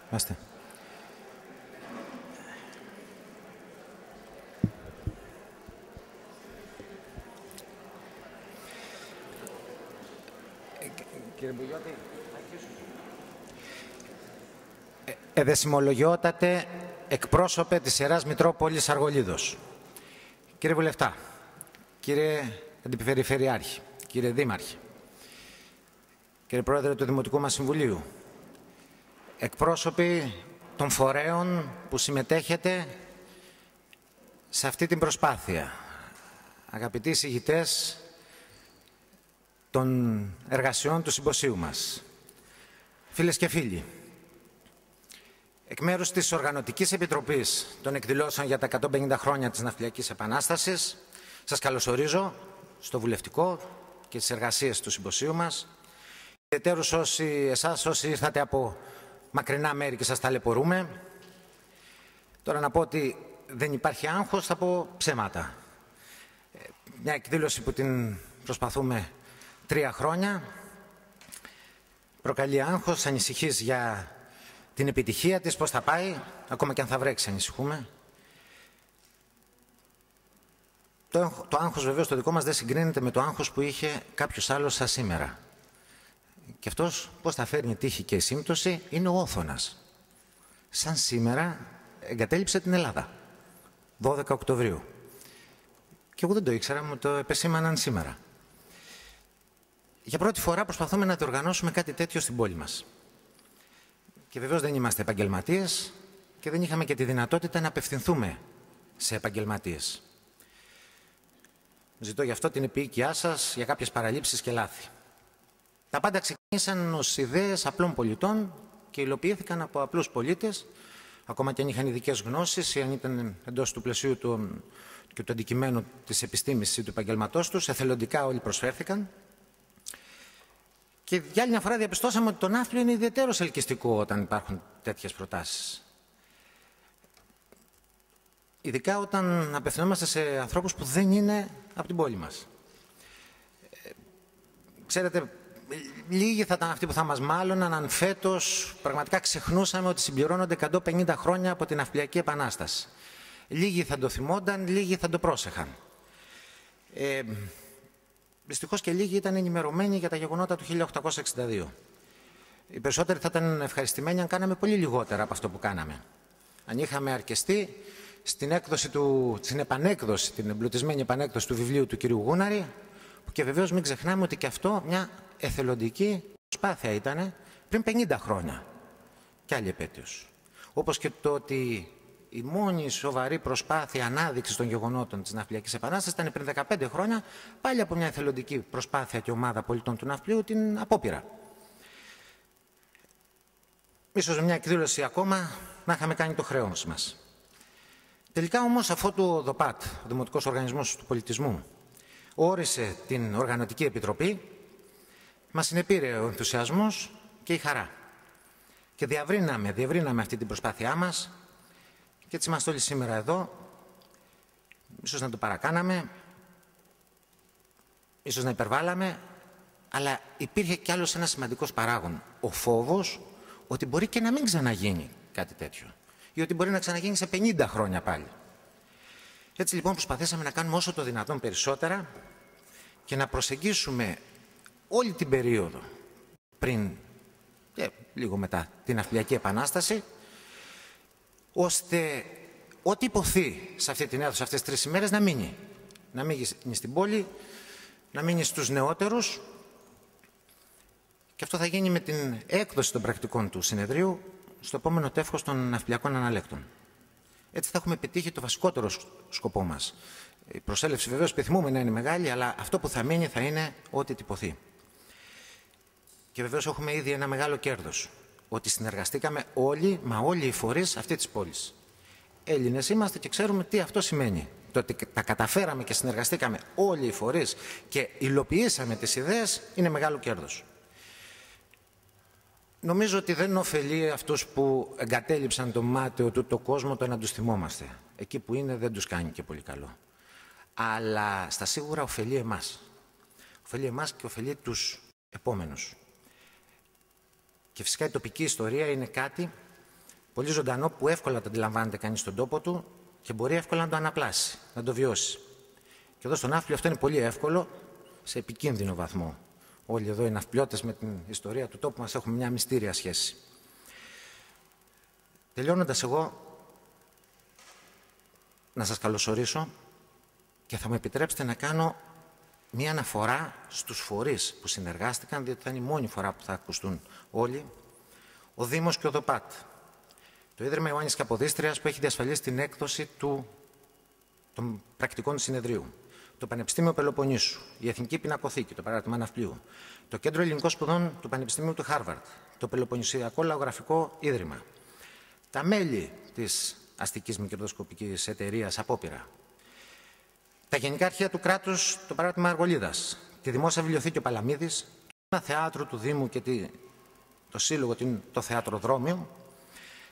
Είμαστε. Κύριε Μπουγιώτη, εδεσιμολογιότατε εκπρόσωπε της Ιεράς Μητρόπολης Αργολίδος, κύριε Βουλευτά, κύριε Αντιπεριφερειάρχη, κύριε Δήμαρχη, κύριε Πρόεδρε του Δημοτικού μας Συμβουλίου, εκπρόσωποι των φορέων που συμμετέχετε σε αυτή την προσπάθεια, αγαπητοί εισηγητές των εργασιών του συμποσίου μας, φίλες και φίλοι, εκ μέρους της Οργανωτικής Επιτροπής των Εκδηλώσεων για τα 150 χρόνια της Ναυτιλιακής Επανάστασης, σας καλωσορίζω στο βουλευτικό και τις εργασίες του συμποσίου μας. Ιδιαιτέρως όσοι ήρθατε από μακρινά μέρη και σας ταλαιπωρούμε. Τώρα να πω ότι δεν υπάρχει άγχος, θα πω ψέματα. Μια εκδήλωση που την προσπαθούμε 3 χρόνια, προκαλεί άγχος, ανησυχείς για την επιτυχία της, πώς θα πάει, ακόμα και αν θα βρέξει ανησυχούμε. Το άγχος βεβαίως το δικό μας δεν συγκρίνεται με το άγχος που είχε κάποιος άλλος σαν σήμερα. Και αυτός πώς θα φέρνει τύχη και σύμπτωση είναι ο Όθωνας. Σαν σήμερα εγκατέλειψε την Ελλάδα, 12 Οκτωβρίου. Και εγώ δεν το ήξερα, μου το επεσήμαναν σήμερα. Για πρώτη φορά προσπαθούμε να διοργανώσουμε κάτι τέτοιο στην πόλη μας. Και βεβαίως δεν είμαστε επαγγελματίες και δεν είχαμε και τη δυνατότητα να απευθυνθούμε σε επαγγελματίες. Ζητώ γι' αυτό την επίοικιά σας για κάποιες παραλήψεις και λάθη. Τα πάντα ξεκίνησαν ως ιδέες απλών πολιτών και υλοποιήθηκαν από απλούς πολίτες, ακόμα και αν είχαν ειδικές γνώσεις ή αν ήταν εντός του πλαισίου και του αντικειμένου της επιστήμης ή του επαγγελματός τους. Εθελοντικά όλοι προσφέρθηκαν. Και για άλλη μια φορά διαπιστώσαμε ότι το ναύπλιο είναι ιδιαιτέρως ελκυστικό όταν υπάρχουν τέτοιες προτάσεις. Ειδικά όταν απευθυνόμαστε σε ανθρώπους που δεν είναι από την πόλη μας. Ξέρετε, λίγοι θα ήταν αυτοί που θα μας μάλωναν αν φέτος πραγματικά ξεχνούσαμε ότι συμπληρώνονται 150 χρόνια από την Ναυτιλιακή Επανάσταση. Λίγοι θα το θυμόνταν, λίγοι θα το πρόσεχαν. Δυστυχώς και λίγοι ήταν ενημερωμένοι για τα γεγονότα του 1862. Οι περισσότεροι θα ήταν ευχαριστημένοι αν κάναμε πολύ λιγότερα από αυτό που κάναμε. Αν είχαμε αρκεστεί στην επανέκδοση, την εμπλουτισμένη επανέκδοση του βιβλίου του κυρίου Γούναρη, που και βεβαίως μην ξεχνάμε ότι και αυτό μια εθελοντική προσπάθεια ήταν πριν 50 χρόνια. Και άλλη επέτειος. Όπως και το ότι η μόνη σοβαρή προσπάθεια ανάδειξης των γεγονότων της Ναυτιλιακής Επανάστασης ήταν πριν 15 χρόνια, πάλι από μια εθελοντική προσπάθεια και ομάδα πολιτών του ναυπλίου, την απόπειρα. Ίσως μια εκδήλωση ακόμα να είχαμε κάνει το χρέος μας. Τελικά όμως, αφού το ΔΟΠΑΤ, ο Δημοτικός Οργανισμός του Πολιτισμού, όρισε την Οργανωτική Επιτροπή, μας συνεπήρε ο ενθουσιασμός και η χαρά. Και διευρύναμε αυτή την προσπάθειά μας και έτσι είμαστε όλοι σήμερα εδώ. Ίσως να το παρακάναμε, ίσως να υπερβάλαμε, αλλά υπήρχε κι άλλος ένας σημαντικός παράγων. Ο φόβος ότι μπορεί και να μην ξαναγίνει κάτι τέτοιο ή ότι μπορεί να ξαναγίνει σε 50 χρόνια πάλι. Έτσι λοιπόν προσπαθήσαμε να κάνουμε όσο το δυνατόν περισσότερα και να προσεγγίσουμε όλη την περίοδο πριν και λίγο μετά την Ναυτιλιακή Επανάσταση, ώστε ό,τι υποθεί σε αυτή την αίθουσα αυτές τις 3 ημέρες να μείνει. Να μείνει στην πόλη, να μείνει στους νεότερους, και αυτό θα γίνει με την έκδοση των πρακτικών του συνεδρίου στο επόμενο τεύχος των ναυτιλιακών αναλέκτων. Έτσι θα έχουμε πετύχει το βασικότερο σκοπό μας. Η προσέλευση βεβαίως επιθυμούμε να είναι μεγάλη, αλλά αυτό που θα μείνει θα είναι ό,τι τυπωθεί. Και βεβαίως έχουμε ήδη ένα μεγάλο κέρδος, ότι συνεργαστήκαμε όλοι, μα όλοι οι φορείς αυτή της πόλης. Έλληνες είμαστε και ξέρουμε τι αυτό σημαίνει. Το ότι τα καταφέραμε και συνεργαστήκαμε όλοι οι φορείς και υλοποιήσαμε τις ιδέες είναι μεγάλο κέρδος. Νομίζω ότι δεν ωφελεί αυτούς που εγκατέλειψαν το μάταιο του το κόσμο το να τους θυμόμαστε. Εκεί που είναι δεν τους κάνει και πολύ καλό. Αλλά στα σίγουρα ωφελεί εμάς. Ωφελεί εμάς και ωφελεί τους επόμενους. Και φυσικά η τοπική ιστορία είναι κάτι πολύ ζωντανό που εύκολα το αντιλαμβάνεται κανείς στον τόπο του και μπορεί εύκολα να το αναπλάσει, να το βιώσει. Και εδώ στον Ναύπλιο αυτό είναι πολύ εύκολο, σε επικίνδυνο βαθμό. Όλοι εδώ οι ναυπλιώτες με την ιστορία του τόπου μας έχουμε μια μυστήρια σχέση. Τελειώνοντας εγώ, να σας καλωσορίσω και θα μου επιτρέψετε να κάνω μια αναφορά στους φορείς που συνεργάστηκαν, διότι θα είναι η μόνη φορά που θα ακουστούν όλοι, ο Δήμος και ο ΔΟΠΑΤ. Το Ίδρυμα Ιωάννης Καποδίστριας που έχει διασφαλίσει την έκδοση των πρακτικών του συνεδρίου. Το Πανεπιστήμιο Πελοποννήσου, η Εθνική Πινακοθήκη, το Παράρτημα Ναυπλίου, το Κέντρο Ελληνικών Σπουδών του Πανεπιστημίου του Χάρβαρντ, το Πελοποννησιακό Λαογραφικό Ίδρυμα, τα μέλη της αστικής μη κερδοσκοπικής εταιρείας Απόπειρα, τα Γενικά Αρχεία του Κράτους, το Παράρτημα Αργολίδας, τη Δημόσια Βιβλιοθήκη ο Παλαμίδης, το Θέατρο του Δήμου και το Σύλλογο, το Θεατροδρόμιο,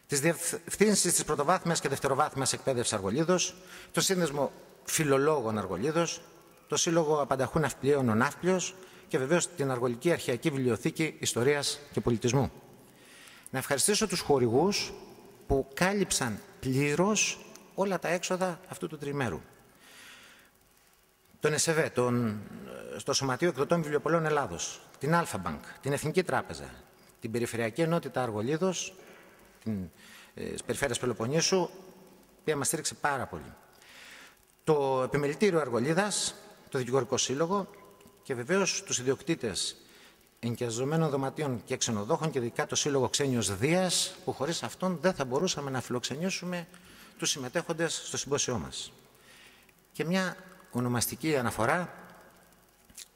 τις διευθύνσεις της πρωτοβάθμιας και δευτεροβάθμιας εκπαίδευσης Αργολίδος, το Σύνδεσμο Φιλολόγων Αργολίδος, το Σύλλογο Απανταχού Ναυπλίων ο Ναύπλιος και βεβαίως την Αργολική Αρχαιακή Βιβλιοθήκη Ιστορίας και Πολιτισμού. Να ευχαριστήσω τους χορηγούς που κάλυψαν πλήρως όλα τα έξοδα αυτού του τριημέρου. Τον ΕΣΕΒΕ, στο Σωματείο Εκδοτών Βιβλιοπωλών Ελλάδος, την Αλφα-Μπανκ, την Εθνική Τράπεζα, την Περιφερειακή Ενότητα Αργολίδος, της Περιφέρειας Πελοποννήσου, που μας στήριξε πάρα πολύ. Το Επιμελητήριο Αργολίδας, το Δικηγορικό Σύλλογο και βεβαίως τους ιδιοκτήτες ενοικιαζομένων δωματίων και ξενοδόχων και ειδικά το Σύλλογο Ξένιος Δίας, που χωρίς αυτόν δεν θα μπορούσαμε να φιλοξενήσουμε τους συμμετέχοντες στο συμπόσιό μας. Και μια ονομαστική αναφορά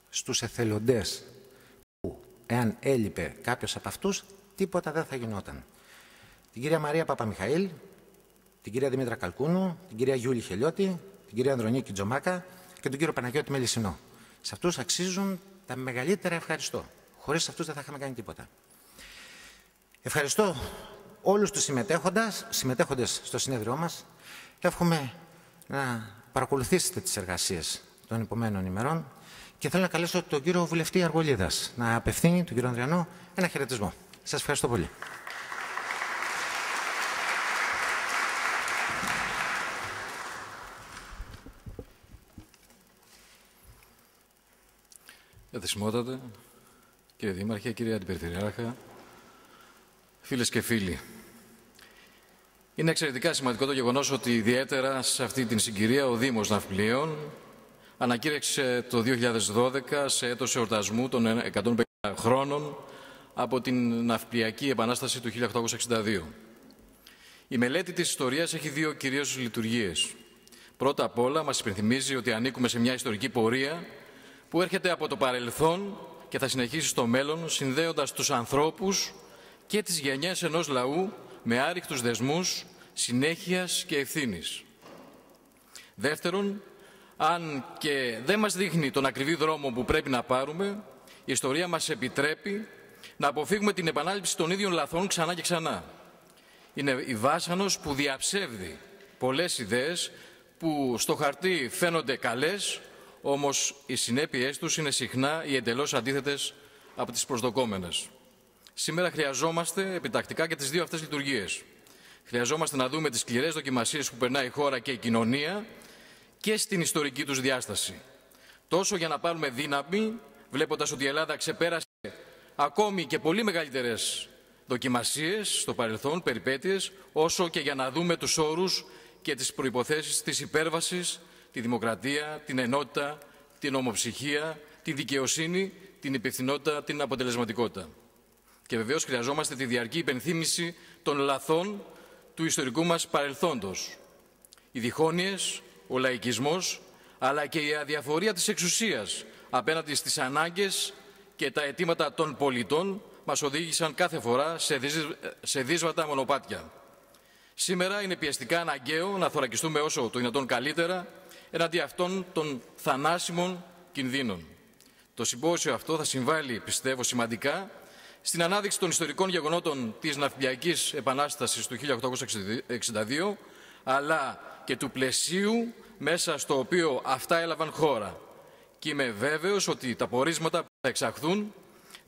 στους εθελοντές που, εάν έλειπε κάποιος από αυτούς, τίποτα δεν θα γινόταν. Την κυρία Μαρία Παπαμιχαήλ, την κυρία Δημήτρα Καλκούνου, την κυρία Γιούλη Χελιώτη, την κυρία Ανδρονίκη Τζομάκα και τον κύριο Παναγιώτη Μελισσινό. Σε αυτούς αξίζουν τα μεγαλύτερα ευχαριστώ. Χωρίς αυτούς δεν θα είχαμε κάνει τίποτα. Ευχαριστώ όλους τους συμμετέχοντες στο συνέδριό μας. Εύχομαι να παρακολουθήσετε τις εργασίες των επομένων ημερών και θέλω να καλέσω τον κύριο Βουλευτή Αργολίδας να απευθύνει, τον κύριο Ανδριανό, ένα χαιρετισμό. Σας ευχαριστώ πολύ. Εθισμότατε, κύριε Δήμαρχε, κύριε Αντιπεριφερειάρχα, φίλες και φίλοι. Είναι εξαιρετικά σημαντικό το γεγονός ότι ιδιαίτερα σε αυτή την συγκυρία ο Δήμος Ναυπλίων ανακήρυξε το 2012 σε έτος εορτασμού των 150 χρόνων από την Ναυπλιακή Επανάσταση του 1862. Η μελέτη της ιστορίας έχει δύο κυρίως λειτουργίες. Πρώτα απ' όλα μας υπενθυμίζει ότι ανήκουμε σε μια ιστορική πορεία που έρχεται από το παρελθόν και θα συνεχίσει στο μέλλον, συνδέοντας τους ανθρώπους και τις γενιές ενός λαού με άρρηκτους δεσμούς συνέχειας και ευθύνης. Δεύτερον, αν και δεν μας δείχνει τον ακριβή δρόμο που πρέπει να πάρουμε, η ιστορία μας επιτρέπει να αποφύγουμε την επανάληψη των ίδιων λαθών ξανά και ξανά. Είναι η βάσανος που διαψεύδει πολλές ιδέες που στο χαρτί φαίνονται καλές, όμως οι συνέπειές τους είναι συχνά οι εντελώς αντίθετες από τις προσδοκόμενες. Σήμερα χρειαζόμαστε επιτακτικά και τις δύο αυτές λειτουργίες. Χρειαζόμαστε να δούμε τις σκληρές δοκιμασίες που περνάει η χώρα και η κοινωνία και στην ιστορική τους διάσταση. Τόσο για να πάρουμε δύναμη, βλέποντας ότι η Ελλάδα ξεπέρασε ακόμη και πολύ μεγαλύτερες δοκιμασίες στο παρελθόν, περιπέτειες, όσο και για να δούμε τους όρους και τις προϋποθέσεις της υπέρβασης, τη δημοκρατία, την ενότητα, την ομοψυχία, τη δικαιοσύνη, την υπευθυνότητα, την αποτελεσματικότητα. Και βεβαίως χρειαζόμαστε τη διαρκή υπενθύμηση των λαθών του ιστορικού μας παρελθόντος. Οι διχόνοιες, ο λαϊκισμός, αλλά και η αδιαφορία της εξουσίας απέναντι στις ανάγκες και τα αιτήματα των πολιτών μας οδήγησαν κάθε φορά σε δύσβατα μονοπάτια. Σήμερα είναι πιεστικά αναγκαίο να θωρακιστούμε όσο το δυνατόν καλύτερα εναντί αυτών των θανάσιμων κινδύνων. Το συμπόσιο αυτό θα συμβάλλει, πιστεύω, σημαντικά στην ανάδειξη των ιστορικών γεγονότων της Ναυπλιακής Επανάστασης του 1862, αλλά και του πλαισίου μέσα στο οποίο αυτά έλαβαν χώρα. Και είμαι βέβαιος ότι τα πορίσματα που θα εξαχθούν,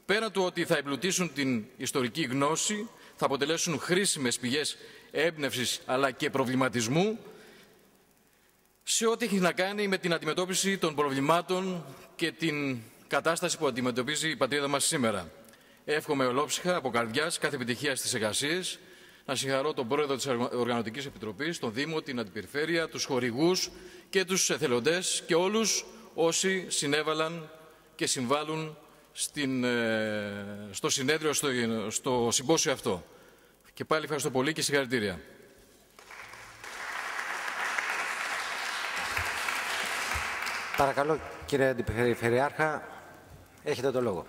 πέραν του ότι θα εμπλουτίσουν την ιστορική γνώση, θα αποτελέσουν χρήσιμες πηγές έμπνευσης αλλά και προβληματισμού σε ό,τι έχει να κάνει με την αντιμετώπιση των προβλημάτων και την κατάσταση που αντιμετωπίζει η πατρίδα μας σήμερα. Εύχομαι ολόψυχα από καρδιάς κάθε επιτυχία στις εργασίες. Να συγχαρώ τον πρόεδρο της Οργανωτικής Επιτροπής, τον Δήμο, την Αντιπεριφέρεια, τους χορηγούς και τους εθελοντές και όλους όσοι συνέβαλαν και συμβάλλουν στο συνέδριο, στο συμπόσιο αυτό. Και πάλι ευχαριστώ πολύ και συγχαρητήρια. Παρακαλώ, κύριε Αντιπεριφερειάρχα, έχετε το λόγο.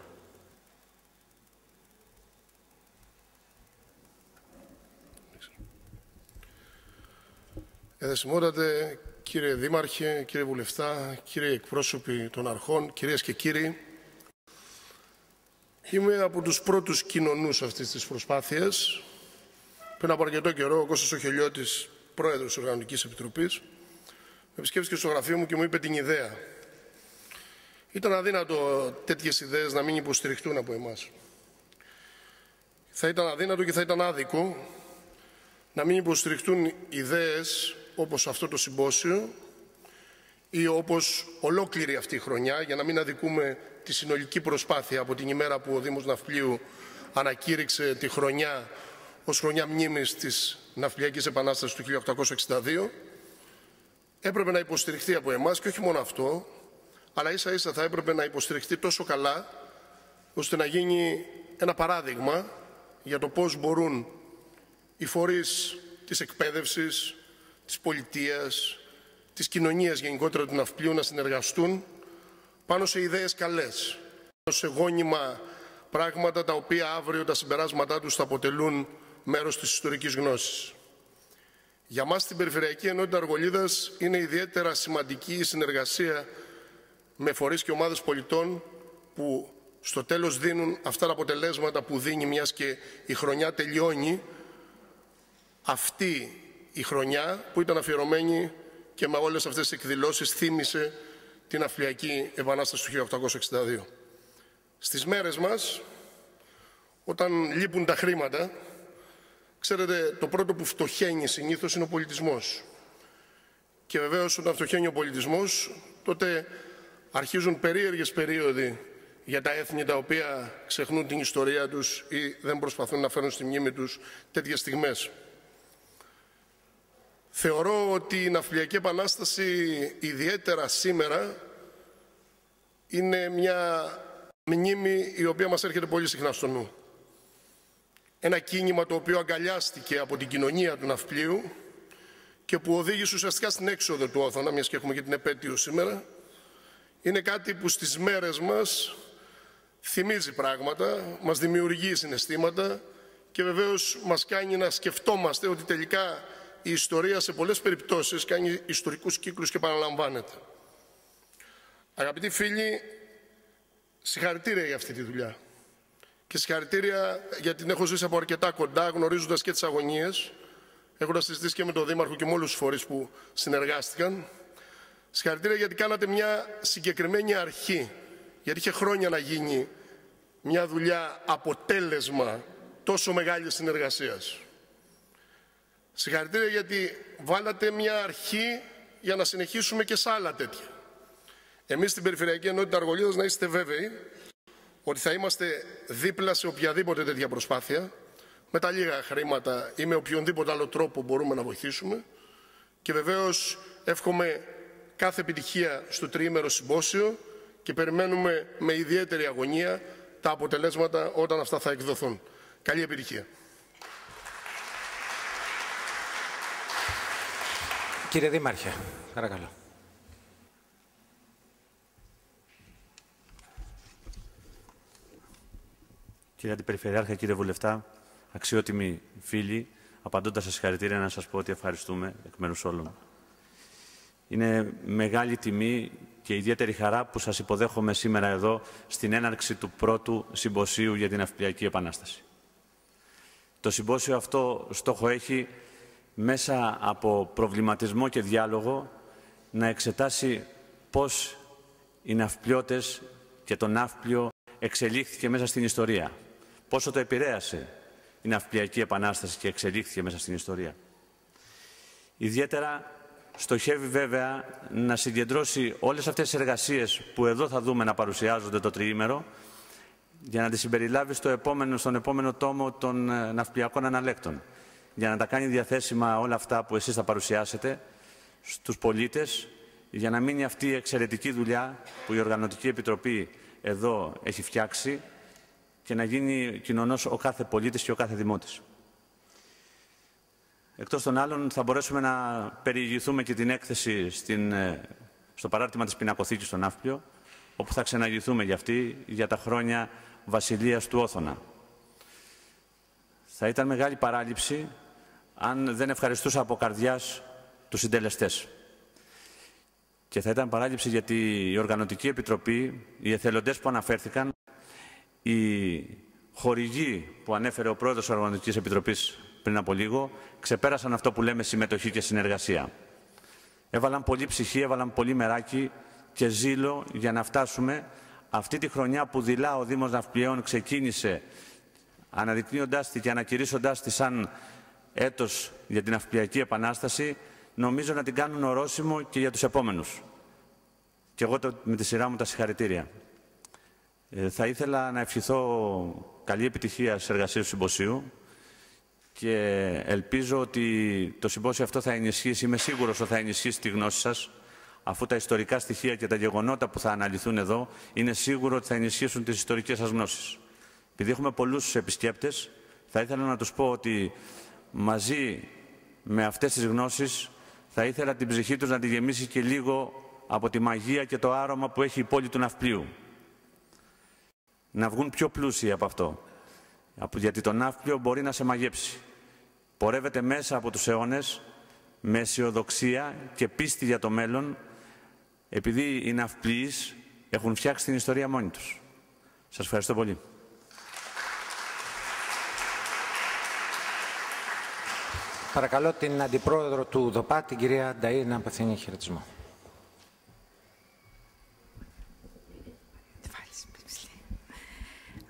Εδεσιμότατε, κύριε Δήμαρχε, κύριε Βουλευτά, κύριοι εκπρόσωποι των αρχών, κυρίες και κύριοι, είμαι από τους πρώτους κοινωνούς αυτής της προσπάθειας. Πριν από αρκετό καιρό, ο Κώστας ο Χελιώτης, πρόεδρος της Οργανωτικής Επιτροπής, με επισκέφθηκε στο γραφείο μου και μου είπε την ιδέα. Ήταν αδύνατο τέτοιες ιδέες να μην υποστηριχτούν από εμάς. Θα ήταν αδύνατο και θα ήταν άδικο να μην υποστηριχτούν ιδέες όπως αυτό το συμπόσιο ή όπως ολόκληρη αυτή η χρονιά, για να μην αδικούμε τη συνολική προσπάθεια από την ημέρα που ο Δήμος Ναυπλίου ανακήρυξε τη χρονιά ως χρονιά μνήμης της Ναυπλιακής Επανάστασης του 1862. Έπρεπε να υποστηριχθεί από εμάς και όχι μόνο αυτό, αλλά ίσα ίσα θα έπρεπε να υποστηριχθεί τόσο καλά ώστε να γίνει ένα παράδειγμα για το πώς μπορούν οι φορείς της εκπαίδευσης, της πολιτείας, της κοινωνίας γενικότερα του Ναυπλίου να συνεργαστούν πάνω σε ιδέες καλές, πάνω σε γόνιμα πράγματα τα οποία αύριο τα συμπεράσματά τους θα αποτελούν μέρος της ιστορικής γνώσης. Για μας στην Περιφερειακή Ενότητα Αργολίδας είναι ιδιαίτερα σημαντική η συνεργασία με φορείς και ομάδες πολιτών που στο τέλος δίνουν αυτά τα αποτελέσματα που δίνει, μιας και η χρονιά τελειώνει, αυτή η χρονιά που ήταν αφιερωμένη και με όλες αυτές τις εκδηλώσεις θύμισε την Ναυπλιακή Επανάσταση του 1862. Στις μέρες μας, όταν λείπουν τα χρήματα, ξέρετε, το πρώτο που φτωχαίνει συνήθως είναι ο πολιτισμός. Και βεβαίως όταν φτωχαίνει ο πολιτισμός, τότε αρχίζουν περίεργες περίοδοι για τα έθνη τα οποία ξεχνούν την ιστορία τους ή δεν προσπαθούν να φέρουν στη μνήμη τους τέτοιες στιγμές. Θεωρώ ότι η Ναυπλιακή Επανάσταση, ιδιαίτερα σήμερα, είναι μια μνήμη η οποία μας έρχεται πολύ συχνά στο νου. Ένα κίνημα το οποίο αγκαλιάστηκε από την κοινωνία του Ναυπλίου και που οδήγησε ουσιαστικά στην έξοδο του Όθωνα, μιας και έχουμε και την επέτειο σήμερα. Είναι κάτι που στις μέρες μας θυμίζει πράγματα, μας δημιουργεί συναισθήματα και βεβαίως μας κάνει να σκεφτόμαστε ότι τελικά η ιστορία σε πολλές περιπτώσεις κάνει ιστορικούς κύκλους και επαναλαμβάνεται. Αγαπητοί φίλοι, συγχαρητήρια για αυτή τη δουλειά. Και συγχαρητήρια γιατί την έχω ζήσει από αρκετά κοντά, γνωρίζοντας και τις αγωνίες, έχοντας συζητήσει και με τον Δήμαρχο και με όλους τους φορείς που συνεργάστηκαν. Συγχαρητήρια γιατί κάνατε μια συγκεκριμένη αρχή, γιατί είχε χρόνια να γίνει μια δουλειά αποτέλεσμα τόσο μεγάλης συνεργασίας. Συγχαρητήρια γιατί βάλατε μια αρχή για να συνεχίσουμε και σε άλλα τέτοια. Εμείς στην Περιφερειακή Ενότητα Αργολίδας να είστε βέβαιοι ότι θα είμαστε δίπλα σε οποιαδήποτε τέτοια προσπάθεια, με τα λίγα χρήματα ή με οποιονδήποτε άλλο τρόπο μπορούμε να βοηθήσουμε. Και βεβαίως εύχομαι κάθε επιτυχία στο τριήμερο συμπόσιο και περιμένουμε με ιδιαίτερη αγωνία τα αποτελέσματα όταν αυτά θα εκδοθούν. Καλή επιτυχία. Κύριε Δήμαρχε, παρακαλώ. Κύριε Αντιπεριφερειάρχα, κύριε Βουλευτά, αξιότιμοι φίλοι, απαντώντας σε συγχαρητήρια να σας πω ότι ευχαριστούμε εκ μέρους όλων. Είναι μεγάλη τιμή και ιδιαίτερη χαρά που σας υποδέχομαι σήμερα εδώ στην έναρξη του πρώτου συμποσίου για την Ναυπλιακή Επανάσταση. Το συμπόσιο αυτό στόχο έχει μέσα από προβληματισμό και διάλογο να εξετάσει πώς οι ναυπλιώτες και το Ναύπλιο εξελίχθηκε μέσα στην ιστορία. Πόσο το επηρέασε η ναυπλιακή επανάσταση και εξελίχθηκε μέσα στην ιστορία. Ιδιαίτερα στοχεύει βέβαια να συγκεντρώσει όλες αυτές τις εργασίες που εδώ θα δούμε να παρουσιάζονται το τριήμερο για να τις συμπεριλάβει στον επόμενο τόμο των ναυπλιακών αναλέκτων, για να τα κάνει διαθέσιμα όλα αυτά που εσείς θα παρουσιάσετε στους πολίτες, για να μείνει αυτή η εξαιρετική δουλειά που η Οργανωτική Επιτροπή εδώ έχει φτιάξει και να γίνει κοινωνός ο κάθε πολίτης και ο κάθε δημότης. Εκτός των άλλων, θα μπορέσουμε να περιηγηθούμε και την έκθεση στο παράρτημα της πινακοθήκης στο Ναύπλιο, όπου θα ξεναγηθούμε για αυτή, για τα χρόνια βασιλείας του Όθωνα. Θα ήταν μεγάλη παράληψη αν δεν ευχαριστούσα από καρδιάς τους συντελεστές. Και θα ήταν παράληψη γιατί η Οργανωτική Επιτροπή, οι εθελοντές που αναφέρθηκαν, οι χορηγοί που ανέφερε ο πρόεδρος της Οργανωτικής Επιτροπής πριν από λίγο, ξεπέρασαν αυτό που λέμε συμμετοχή και συνεργασία. Έβαλαν πολύ ψυχή, έβαλαν πολύ μεράκι και ζήλο για να φτάσουμε αυτή τη χρονιά που δειλά ο Δήμος Ναυπλιαίων ξεκίνησε αναδεικνύοντάς τη και ανακηρύσσοντάς τη σαν έτος για την Ναυπλιακή Επανάσταση, νομίζω να την κάνουν ορόσημο και για τους επόμενους. Και εγώ με τη σειρά μου τα συγχαρητήρια. Θα ήθελα να ευχηθώ καλή επιτυχία στις εργασίες του συμποσίου και ελπίζω ότι το συμπόσιο αυτό θα ενισχύσει, είμαι σίγουρος ότι θα ενισχύσει τη γνώση σας, αφού τα ιστορικά στοιχεία και τα γεγονότα που θα αναλυθούν εδώ είναι σίγουρο ότι θα ενισχύσουν τις ιστορικές σας γνώσεις. Επειδή έχουμε πολλούς επισκέπτες, θα ήθελα να τους πω ότι μαζί με αυτές τις γνώσεις θα ήθελα την ψυχή τους να τη γεμίσει και λίγο από τη μαγεία και το άρωμα που έχει η πόλη του Ναυπλίου. Να βγουν πιο πλούσιοι από αυτό. Γιατί το Ναύπλιο μπορεί να σε μαγέψει. Πορεύεται μέσα από τους αιώνες με αισιοδοξία και πίστη για το μέλλον, επειδή οι ναυπλιείς έχουν φτιάξει την ιστορία μόνοι τους. Σας ευχαριστώ πολύ. Παρακαλώ την Αντιπρόεδρο του ΔΟΠΑ, την κυρία Νταΐ, να απευθύνει χαιρετισμό.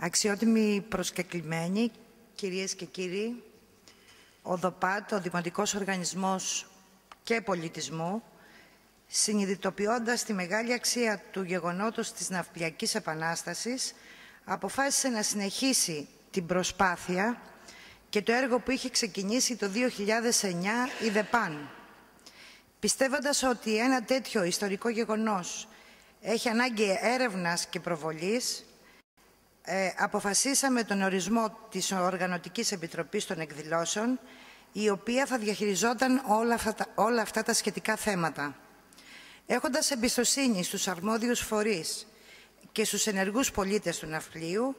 Αξιότιμοι προσκεκλημένοι, κυρίες και κύριοι, ο ΔΟΠΑΤ, ο Δημοτικός Οργανισμός και Πολιτισμού, συνειδητοποιώντας τη μεγάλη αξία του γεγονότος της Ναυπλιακής Επανάστασης, αποφάσισε να συνεχίσει την προσπάθεια και το έργο που είχε ξεκινήσει το 2009 η ΔΕΠΑΝ. Πιστεύοντας ότι ένα τέτοιο ιστορικό γεγονός έχει ανάγκη έρευνας και προβολής, αποφασίσαμε τον ορισμό της Οργανωτικής Επιτροπής των Εκδηλώσεων, η οποία θα διαχειριζόταν όλα αυτά τα σχετικά θέματα. Έχοντας εμπιστοσύνη στους αρμόδιους φορείς και στους ενεργούς πολίτες του Ναυπλίου,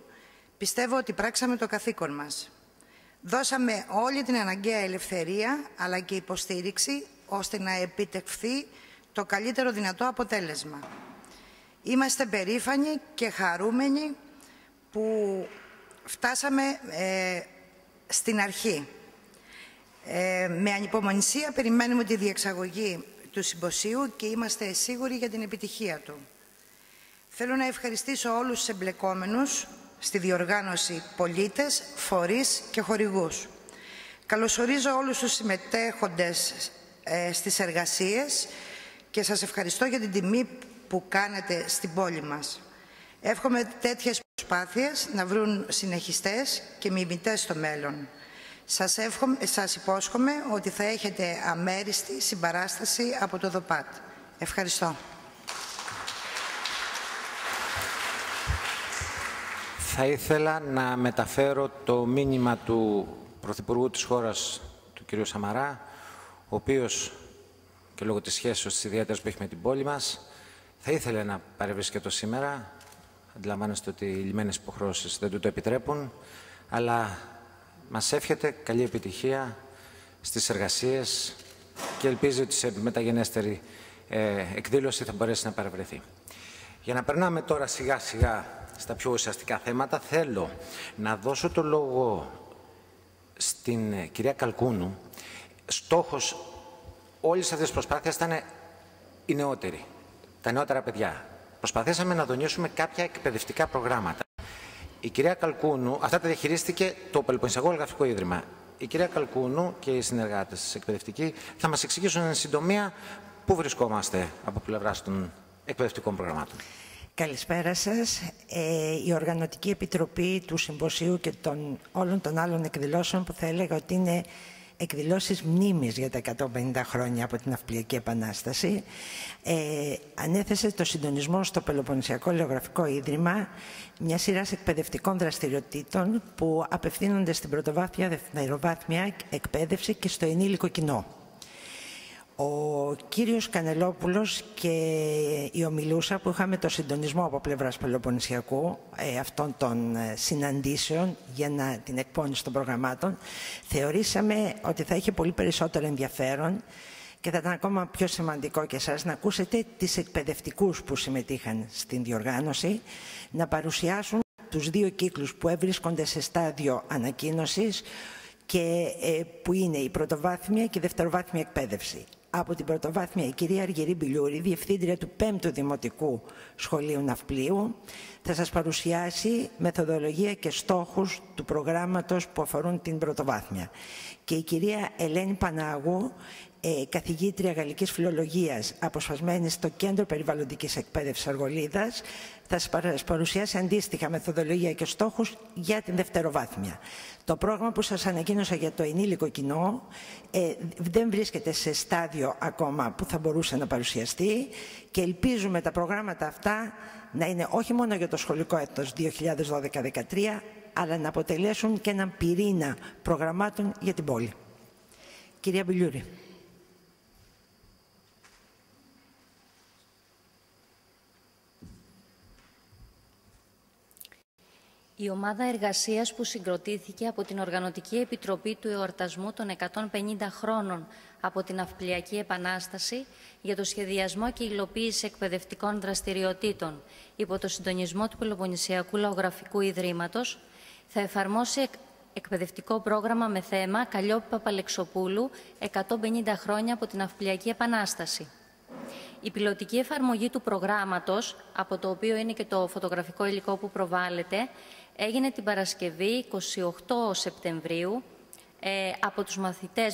πιστεύω ότι πράξαμε το καθήκον μας. Δώσαμε όλη την αναγκαία ελευθερία, αλλά και υποστήριξη, ώστε να επιτευχθεί το καλύτερο δυνατό αποτέλεσμα. Είμαστε περήφανοι και χαρούμενοι που φτάσαμε στην αρχή. Με ανυπομονησία περιμένουμε τη διεξαγωγή του συμποσίου και είμαστε σίγουροι για την επιτυχία του. Θέλω να ευχαριστήσω όλους τους εμπλεκόμενους στη διοργάνωση, πολίτες, φορείς και χορηγούς. Καλωσορίζω όλους τους συμμετέχοντες στις εργασίες και σας ευχαριστώ για την τιμή που κάνετε στην πόλη μας. Εύχομαι τέτοιες προσπάθειες να βρουν συνεχιστές και μιμητές στο μέλλον. Σας υπόσχομαι ότι θα έχετε αμέριστη συμπαράσταση από το ΔΟΠΑΤ. Ευχαριστώ. Θα ήθελα να μεταφέρω το μήνυμα του Πρωθυπουργού της χώρας, του κ. Σαμαρά, ο οποίος και λόγω της σχέσης της ιδιαίτερης που έχει με την πόλη μας, θα ήθελε να παρευρίσκεται σήμερα. Αντιλαμβάνεστε ότι οι λυμμένες υποχρεώσεις δεν του το επιτρέπουν, αλλά μας εύχεται καλή επιτυχία στις εργασίες και ελπίζει ότι σε μεταγενέστερη εκδήλωση θα μπορέσει να παρευρεθεί. Για να περνάμε τώρα σιγά σιγά στα πιο ουσιαστικά θέματα, θέλω να δώσω το λόγο στην κυρία Καλκούνου. Στόχος όλης αυτής της προσπάθειας ήταν οι νεότεροι, τα νεότερα παιδιά. Προσπαθήσαμε να δονήσουμε κάποια εκπαιδευτικά προγράμματα Η κυρία Καλκούνου, αυτά τα διαχειρίστηκε το Πελοποννησιακό Γραφικό Ίδρυμα. Η κυρία Καλκούνου και οι συνεργάτες εκπαιδευτικοί θα μας εξηγήσουν εν συντομία πού βρισκόμαστε από πλευράς των εκπαιδευτικών προγραμμάτων. Καλησπέρα σας. Η Οργανωτική Επιτροπή του Συμποσίου και όλων των άλλων εκδηλώσεων, που θα έλεγα ότι είναι εκδηλώσεις μνήμης για τα 150 χρόνια από την Ναυπλιακή Επανάσταση, ανέθεσε το συντονισμό στο Πελοποννησιακό Λεωγραφικό Ίδρυμα μια σειρά εκπαιδευτικών δραστηριοτήτων που απευθύνονται στην πρωτοβάθμια, δευτεροβάθμια εκπαίδευση και στο ενήλικο κοινό. Ο κύριος Κανελόπουλος και η ομιλούσα που είχαμε το συντονισμό από πλευράς Πελοποννησιακού αυτών των συναντήσεων για την εκπόνηση των προγραμμάτων, θεωρήσαμε ότι θα είχε πολύ περισσότερο ενδιαφέρον και θα ήταν ακόμα πιο σημαντικό και εσάς να ακούσετε τις εκπαιδευτικούς που συμμετείχαν στην διοργάνωση να παρουσιάσουν τους 2 κύκλους που βρίσκονται σε στάδιο ανακοίνωσης και που είναι η πρωτοβάθμια και η δευτεροβάθμια εκπαίδευση. Από την πρωτοβάθμια η κυρία Αργυρή Μπιλιούρη, διευθύντρια του 5ου Δημοτικού Σχολείου Ναυπλίου, θα σας παρουσιάσει μεθοδολογία και στόχους του προγράμματος που αφορούν την πρωτοβάθμια. Και η κυρία Ελένη Πανάγου, καθηγήτρια Γαλλικής Φιλολογίας, αποσπασμένη στο Κέντρο Περιβαλλοντικής Εκπαίδευσης Αργολίδας, θα σας παρουσιάσει αντίστοιχα μεθοδολογία και στόχους για την δευτεροβάθμια. Το πρόγραμμα που σας ανακοίνωσα για το ενήλικο κοινό δεν βρίσκεται σε στάδιο ακόμα που θα μπορούσε να παρουσιαστεί και ελπίζουμε τα προγράμματα αυτά να είναι όχι μόνο για το σχολικό έτος 2012-2013, αλλά να αποτελέσουν και έναν πυρήνα προγραμμάτων για την πόλη. Κυρία Μπιλιούρη. Η ομάδα εργασίας που συγκροτήθηκε από την Οργανωτική Επιτροπή του Εορτασμού των 150 χρόνων από την Ναυπλιακή Επανάσταση για το σχεδιασμό και υλοποίηση εκπαιδευτικών δραστηριοτήτων υπό το συντονισμό του Πελοποννησιακού Λαογραφικού Ιδρύματος θα εφαρμόσει εκπαιδευτικό πρόγραμμα με θέμα Καλλιόπη Παπαλεξοπούλου 150 χρόνια από την Ναυπλιακή Επανάσταση. Η πιλωτική εφαρμογή του προγράμματος, από το οποίο είναι και το φωτογραφικό υλικό που προβάλλεται, έγινε την Παρασκευή 28 Σεπτεμβρίου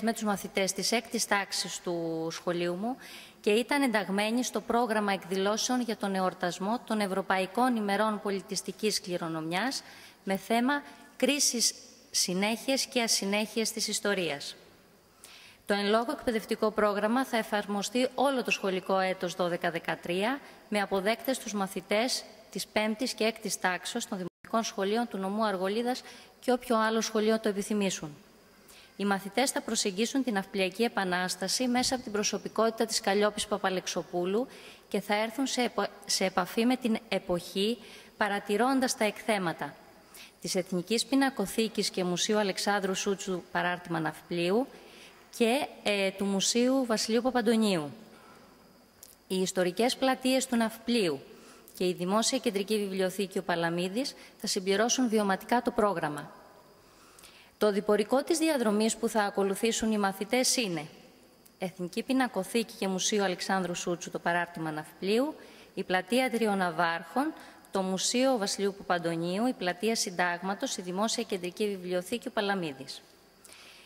με τους μαθητές της 6ης τάξης του σχολείου μου και ήταν ενταγμένοι στο πρόγραμμα εκδηλώσεων για τον εορτασμό των Ευρωπαϊκών ημερών πολιτιστικής κληρονομιάς με θέμα «Κρίσεις, συνέχειες και ασυνέχειες της ιστορίας». Το εν λόγω εκπαιδευτικό πρόγραμμα θα εφαρμοστεί όλο το σχολικό έτος 12-13 με αποδέκτες τους μαθητές της 5ης και 6ης τάξης των δημοτικών σχολείων του νομού Αργολίδας και όποιο άλλο σχολείο το επιθυμήσουν. Οι μαθητές θα προσεγγίσουν την Ναυπλιακή Επανάσταση μέσα από την προσωπικότητα της Καλλιόπης Παπαλεξοπούλου και θα έρθουν σε επαφή με την εποχή παρατηρώντας τα εκθέματα της Εθνικής Πινακοθήκης και Μουσείου Αλεξάνδρου Σούτσου παράρτημα Ναυπλίου και του Μουσείου Βασιλείου Παπαντονίου. Οι ιστορικές πλατείες του Ναυπλίου και η Δημόσια Κεντρική Βιβλιοθήκη ο Παλαμίδης θα συμπληρώσουν βιωματικά το πρόγραμμα. Το διπορικό της διαδρομής που θα ακολουθήσουν οι μαθητές είναι Εθνική Πινακοθήκη και Μουσείο Αλεξάνδρου Σούτσου το παράρτημα Ναυπλίου, η Πλατεία Τριών Ναυάρχων, το Μουσείο Βασιλείου Παπαντονίου, η Πλατεία Συντάγματος, η Δημόσια Κεντρική Βιβλιοθήκη ο Παλαμίδης.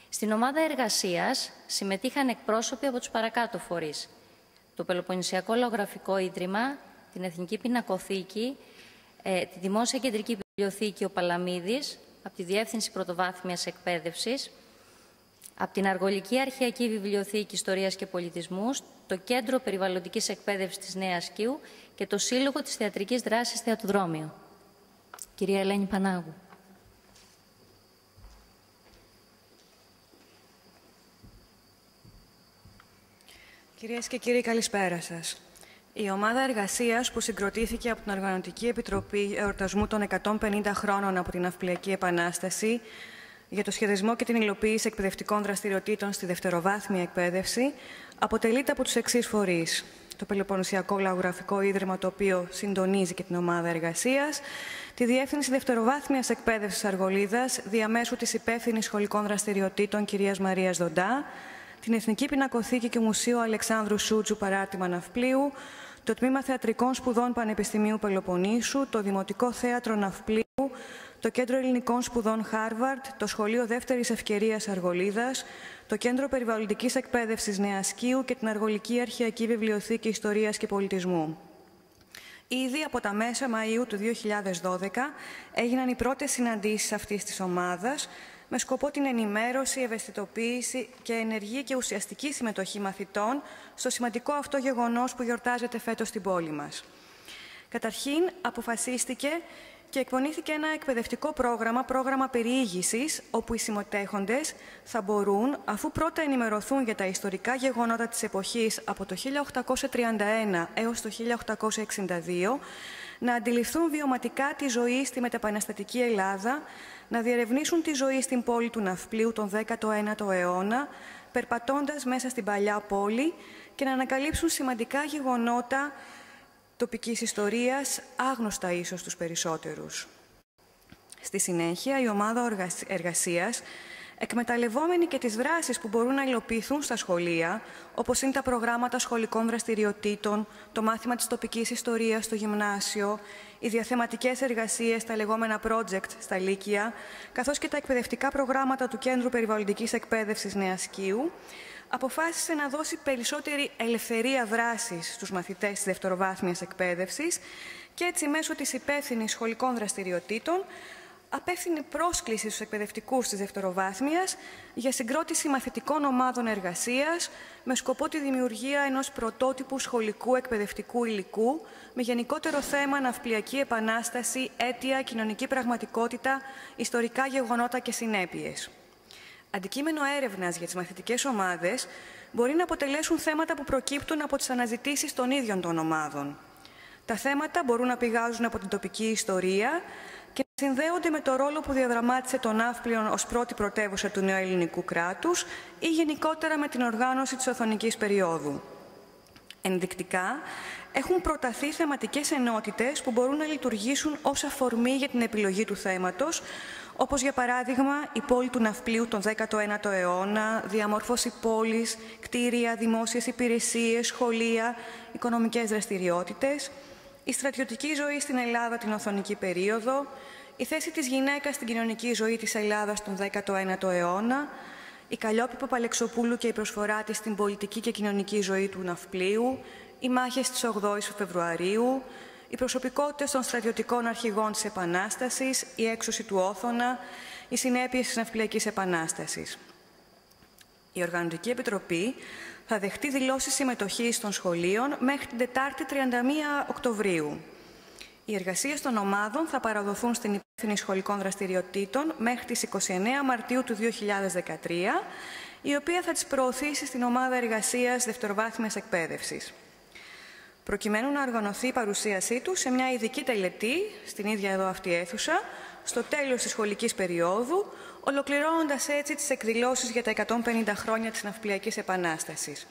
Στην ομάδα εργασίας συμμετείχαν εκπρόσωποι από τους παρακάτω φορείς. Το Πελοποννησιακό Λαογραφικό Ίδρυμα, την Εθνική Πινακοθήκη, τη Δημόσια Κεντρική Βιβλιοθήκη ο Παλαμίδης, από τη Διεύθυνση Πρωτοβάθμιας Εκπαίδευσης, από την Αργολική Αρχαιακή Βιβλιοθήκη Ιστορίας και Πολιτισμού, το Κέντρο Περιβαλλοντικής Εκπαίδευσης της Νέας Κιού και το Σύλλογο της Θεατρικής Δράσης Θεατροδρόμιο. Κυρία Ελένη Πανάγου. Κυρίες και κύριοι, καλησπέρα σας. Η ομάδα εργασίας που συγκροτήθηκε από την Οργανωτική Επιτροπή Εορτασμού των 150 χρόνων από την Ναυπλιακή Επανάσταση για το σχεδιασμό και την υλοποίηση εκπαιδευτικών δραστηριοτήτων στη δευτεροβάθμια εκπαίδευση αποτελείται από τους εξής φορείς. Το Πελοποννησιακό Λαογραφικό Ίδρυμα, το οποίο συντονίζει και την ομάδα εργασίας, τη Διεύθυνση Δευτεροβάθμιας Εκπαίδευσης Αργολίδας, διαμέσου της υπεύθυνης σχολικών δραστηριοτήτων κυρίας Μαρίας Δοντά, την Εθνική Πινακοθήκη και Μουσείο Αλεξάνδρου Σούτσου παράρτημα Ναυπλίου, το Τμήμα Θεατρικών Σπουδών Πανεπιστημίου Πελοποννήσου, το Δημοτικό Θέατρο Ναυπλίου, το Κέντρο Ελληνικών Σπουδών Χάρβαρντ, το Σχολείο Δεύτερης Ευκαιρίας Αργολίδας, το Κέντρο Περιβαλλοντικής Εκπαίδευσης Νεασκείου και την Αργολική Αρχαιακή Βιβλιοθήκη Ιστορίας και Πολιτισμού. Ήδη από τα μέσα Μαΐου του 2012 έγιναν οι πρώτες συναντήσεις αυτής της ομάδας με σκοπό την ενημέρωση, ευαισθητοποίηση και ενεργή και ουσιαστική συμμετοχή μαθητών στο σημαντικό αυτό γεγονός που γιορτάζεται φέτος στην πόλη μας. Καταρχήν, αποφασίστηκε και εκπονήθηκε ένα εκπαιδευτικό πρόγραμμα περιήγησης, όπου οι συμμετέχοντες θα μπορούν, αφού πρώτα ενημερωθούν για τα ιστορικά γεγονότα της εποχής από το 1831 έως το 1862, να αντιληφθούν βιωματικά τη ζωή στη μεταπαναστατική Ελλάδα, να διερευνήσουν τη ζωή στην πόλη του Ναυπλίου τον 19ο αιώνα, περπατώντας μέσα στην παλιά πόλη και να ανακαλύψουν σημαντικά γεγονότα τοπικής ιστορίας, άγνωστα ίσως στους περισσότερους. Στη συνέχεια, η ομάδα εργασίας, εκμεταλλευόμενη και τις δράσεις που μπορούν να υλοποιηθούν στα σχολεία, όπως είναι τα προγράμματα σχολικών δραστηριοτήτων, το μάθημα της τοπικής ιστορίας στο γυμνάσιο, οι διαθεματικές εργασίες, τα λεγόμενα project στα λύκεια, καθώς και τα εκπαιδευτικά προγράμματα του Κέντρου Περιβαλλοντικής Εκπαίδευσης Νεασκείου, αποφάσισε να δώσει περισσότερη ελευθερία δράσης στους μαθητές της δευτεροβάθμιας εκπαίδευσης και έτσι μέσω της υπεύθυνης σχολικών δραστηριοτήτων απέφθινε πρόσκληση στους εκπαιδευτικούς της δευτεροβάθμιας για συγκρότηση μαθητικών ομάδων εργασίας με σκοπό τη δημιουργία ενός πρωτότυπου σχολικού εκπαιδευτικού υλικού με γενικότερο θέμα ναυπλιακή επανάσταση, αίτια, κοινωνική πραγματικότητα, ιστορικά γεγονότα και συνέπειες. Αντικείμενο έρευνας για τις μαθητικές ομάδες μπορεί να αποτελέσουν θέματα που προκύπτουν από τις αναζητήσεις των ίδιων των ομάδων. Τα θέματα μπορούν να πηγάζουν από την τοπική ιστορία και να συνδέονται με το ρόλο που διαδραμάτισε το Ναύπλιον ως πρώτη πρωτεύουσα του νεοελληνικού κράτους ή γενικότερα με την οργάνωση της Οθωνικής περίοδου. Ενδεικτικά, έχουν προταθεί θεματικές ενότητες που μπορούν να λειτουργήσουν ως αφορμή για την επιλογή του θέματος, όπως για παράδειγμα η πόλη του Ναυπλίου τον 19ο αιώνα, διαμόρφωση πόλης, κτίρια, δημόσιες υπηρεσίες, σχολεία, οικονομικές δραστηριότητες, η στρατιωτική ζωή στην Ελλάδα την Οθωνική περίοδο, η θέση της γυναίκας στην κοινωνική ζωή της Ελλάδας τον 19ο αιώνα, η Καλλιόπη Παπαλεξοπούλου και η προσφορά της στην πολιτική και κοινωνική ζωή του Ναυπλίου, οι μάχες της 8ης Φεβρουαρίου, οι προσωπικότητες των στρατιωτικών αρχηγών της Επανάστασης, η έξωση του Όθωνα, οι συνέπειες της Ναυπλιακής Επανάστασης. Η Οργανωτική Επιτροπή θα δεχτεί δηλώσεις συμμετοχής των σχολείων μέχρι την Τετάρτη 31 Οκτωβρίου. Οι εργασίες των ομάδων θα παραδοθούν στην υπεύθυνη σχολικών δραστηριοτήτων μέχρι τις 29 Μαρτίου του 2013, η οποία θα τις προωθήσει στην ομάδα εργασίας δευτεροβάθμιας εκπαίδευσης. Προκειμένου να οργανωθεί η παρουσίασή του σε μια ειδική τελετή, στην ίδια εδώ αυτή αίθουσα, στο τέλος της σχολικής περίοδου, ολοκληρώνοντας έτσι τις εκδηλώσεις για τα 150 χρόνια της Ναυπλιακής Επανάστασης.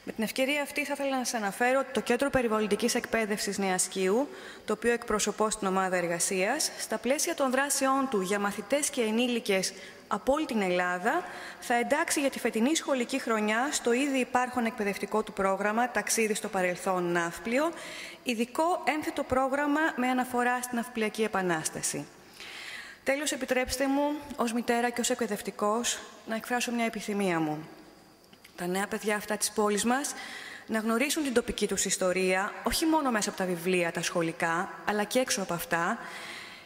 Με την ευκαιρία αυτή θα ήθελα να σας αναφέρω ότι το Κέντρο Περιβαλλοντικής Εκπαίδευσης Νεασκείου, το οποίο εκπροσωπώ στην ομάδα εργασίας, στα πλαίσια των δράσεών του για μαθητές και ενήλικες από όλη την Ελλάδα, θα εντάξει για τη φετινή σχολική χρονιά στο ήδη υπάρχον εκπαιδευτικό του πρόγραμμα «Ταξίδι στο παρελθόν Ναύπλιο», ειδικό ένθετο πρόγραμμα με αναφορά στην Ναυπλιακή Επανάσταση. Τέλος, επιτρέψτε μου, ως μητέρα και ως εκπαιδευτικός, να εκφράσω μια επιθυμία μου. Τα νέα παιδιά αυτά της πόλης μας να γνωρίσουν την τοπική τους ιστορία, όχι μόνο μέσα από τα βιβλία, τα σχολικά, αλλά και έξω από αυτά,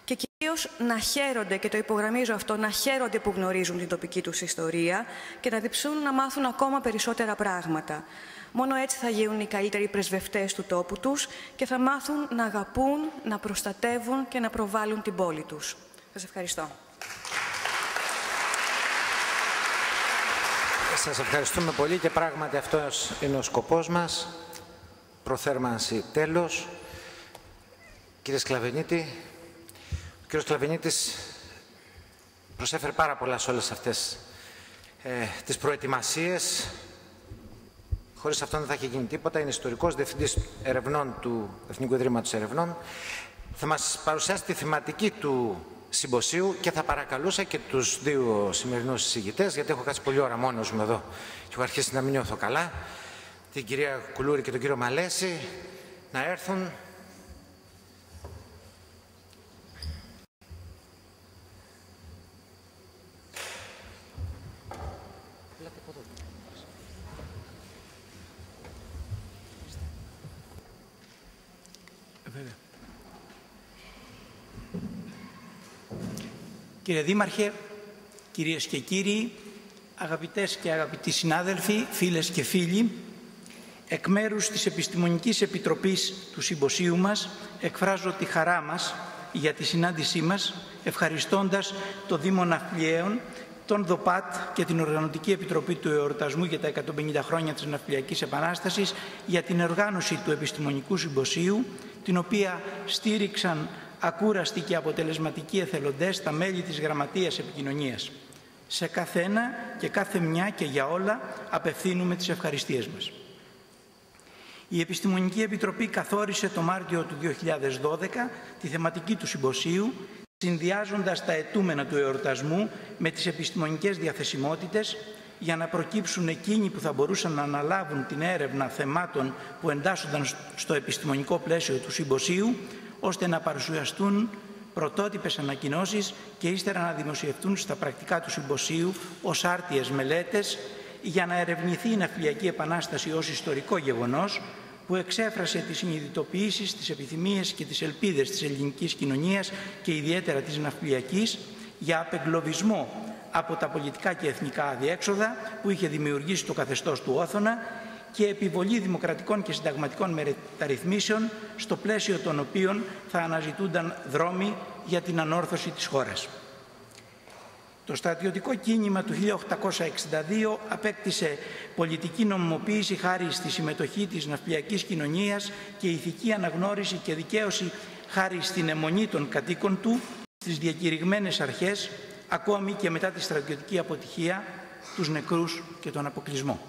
και κυρίως να χαίρονται, και το υπογραμμίζω αυτό, να χαίρονται που γνωρίζουν την τοπική τους ιστορία και να διψούν να μάθουν ακόμα περισσότερα πράγματα. Μόνο έτσι θα γίνουν οι καλύτεροι πρεσβευτές του τόπου τους και θα μάθουν να αγαπούν, να προστατεύουν και να προβάλλουν την πόλη τους. Σας ευχαριστώ. Σας ευχαριστούμε πολύ και πράγματι αυτός είναι ο σκοπός μας. Προθέρμανση τέλος. Κύριε Σκλαβενίτη, ο κύριος Σκλαβενίτης προσέφερε πάρα πολλά σε όλες αυτές τις προετοιμασίες. Χωρίς αυτόν δεν θα είχε γίνει τίποτα. Είναι ιστορικός διευθυντής ερευνών του Εθνικού Ιδρύματος Ερευνών. Θα μας παρουσιάσει τη θεματική του συμποσίου και θα παρακαλούσα και τους δύο σημερινούς συζητητές, γιατί έχω κάτσει πολλή ώρα μόνος μου εδώ και έχω αρχίσει να μην νιώθω καλά, την κυρία Κουλούρη και τον κύριο Μαλέση, να έρθουν. Κύριε Δήμαρχε, κυρίες και κύριοι, αγαπητές και αγαπητοί συνάδελφοι, φίλες και φίλοι, εκ μέρους της Επιστημονικής Επιτροπής του Συμποσίου μας εκφράζω τη χαρά μας για τη συνάντησή μας, ευχαριστώντας το Δήμο Ναυπλιαίων, τον ΔΟΠΑΤ και την Οργανωτική Επιτροπή του Εορτασμού για τα 150 χρόνια της Ναυπλιακής Επανάστασης για την οργάνωση του Επιστημονικού Συμποσίου, την οποία στήριξαν ακούραστοι και αποτελεσματικοί εθελοντές στα μέλη της Γραμματείας Επικοινωνίας. Σε καθένα και κάθε μια και για όλα απευθύνουμε τις ευχαριστίες μας. Η Επιστημονική Επιτροπή καθόρισε το Μάρτιο του 2012 τη θεματική του συμποσίου, συνδυάζοντας τα αιτούμενα του εορτασμού με τις επιστημονικές διαθεσιμότητες για να προκύψουν εκείνοι που θα μπορούσαν να αναλάβουν την έρευνα θεμάτων που εντάσσονταν στο επιστημονικό πλαίσιο του συμποσίου, ώστε να παρουσιαστούν πρωτότυπες ανακοινώσεις και ύστερα να δημοσιευτούν στα πρακτικά του συμποσίου ως άρτιες μελέτες για να ερευνηθεί η Ναυπλιακή Επανάσταση ως ιστορικό γεγονός που εξέφρασε τις συνειδητοποιήσεις, τις επιθυμίες και τις ελπίδες της ελληνικής κοινωνίας και ιδιαίτερα της ναυπλιακής για απεγκλωβισμό από τα πολιτικά και εθνικά αδιέξοδα που είχε δημιουργήσει το καθεστώς του Όθωνα και επιβολή δημοκρατικών και συνταγματικών μεταρρυθμίσεων στο πλαίσιο των οποίων θα αναζητούνταν δρόμοι για την ανόρθωση της χώρας. Το στρατιωτικό κίνημα του 1862 απέκτησε πολιτική νομιμοποίηση χάρη στη συμμετοχή της ναυπλιακής κοινωνίας και ηθική αναγνώριση και δικαίωση χάρη στην αιμονή των κατοίκων του στις διακηρυγμένες αρχές, ακόμη και μετά τη στρατιωτική αποτυχία, τους νεκρούς και τον αποκλεισμό.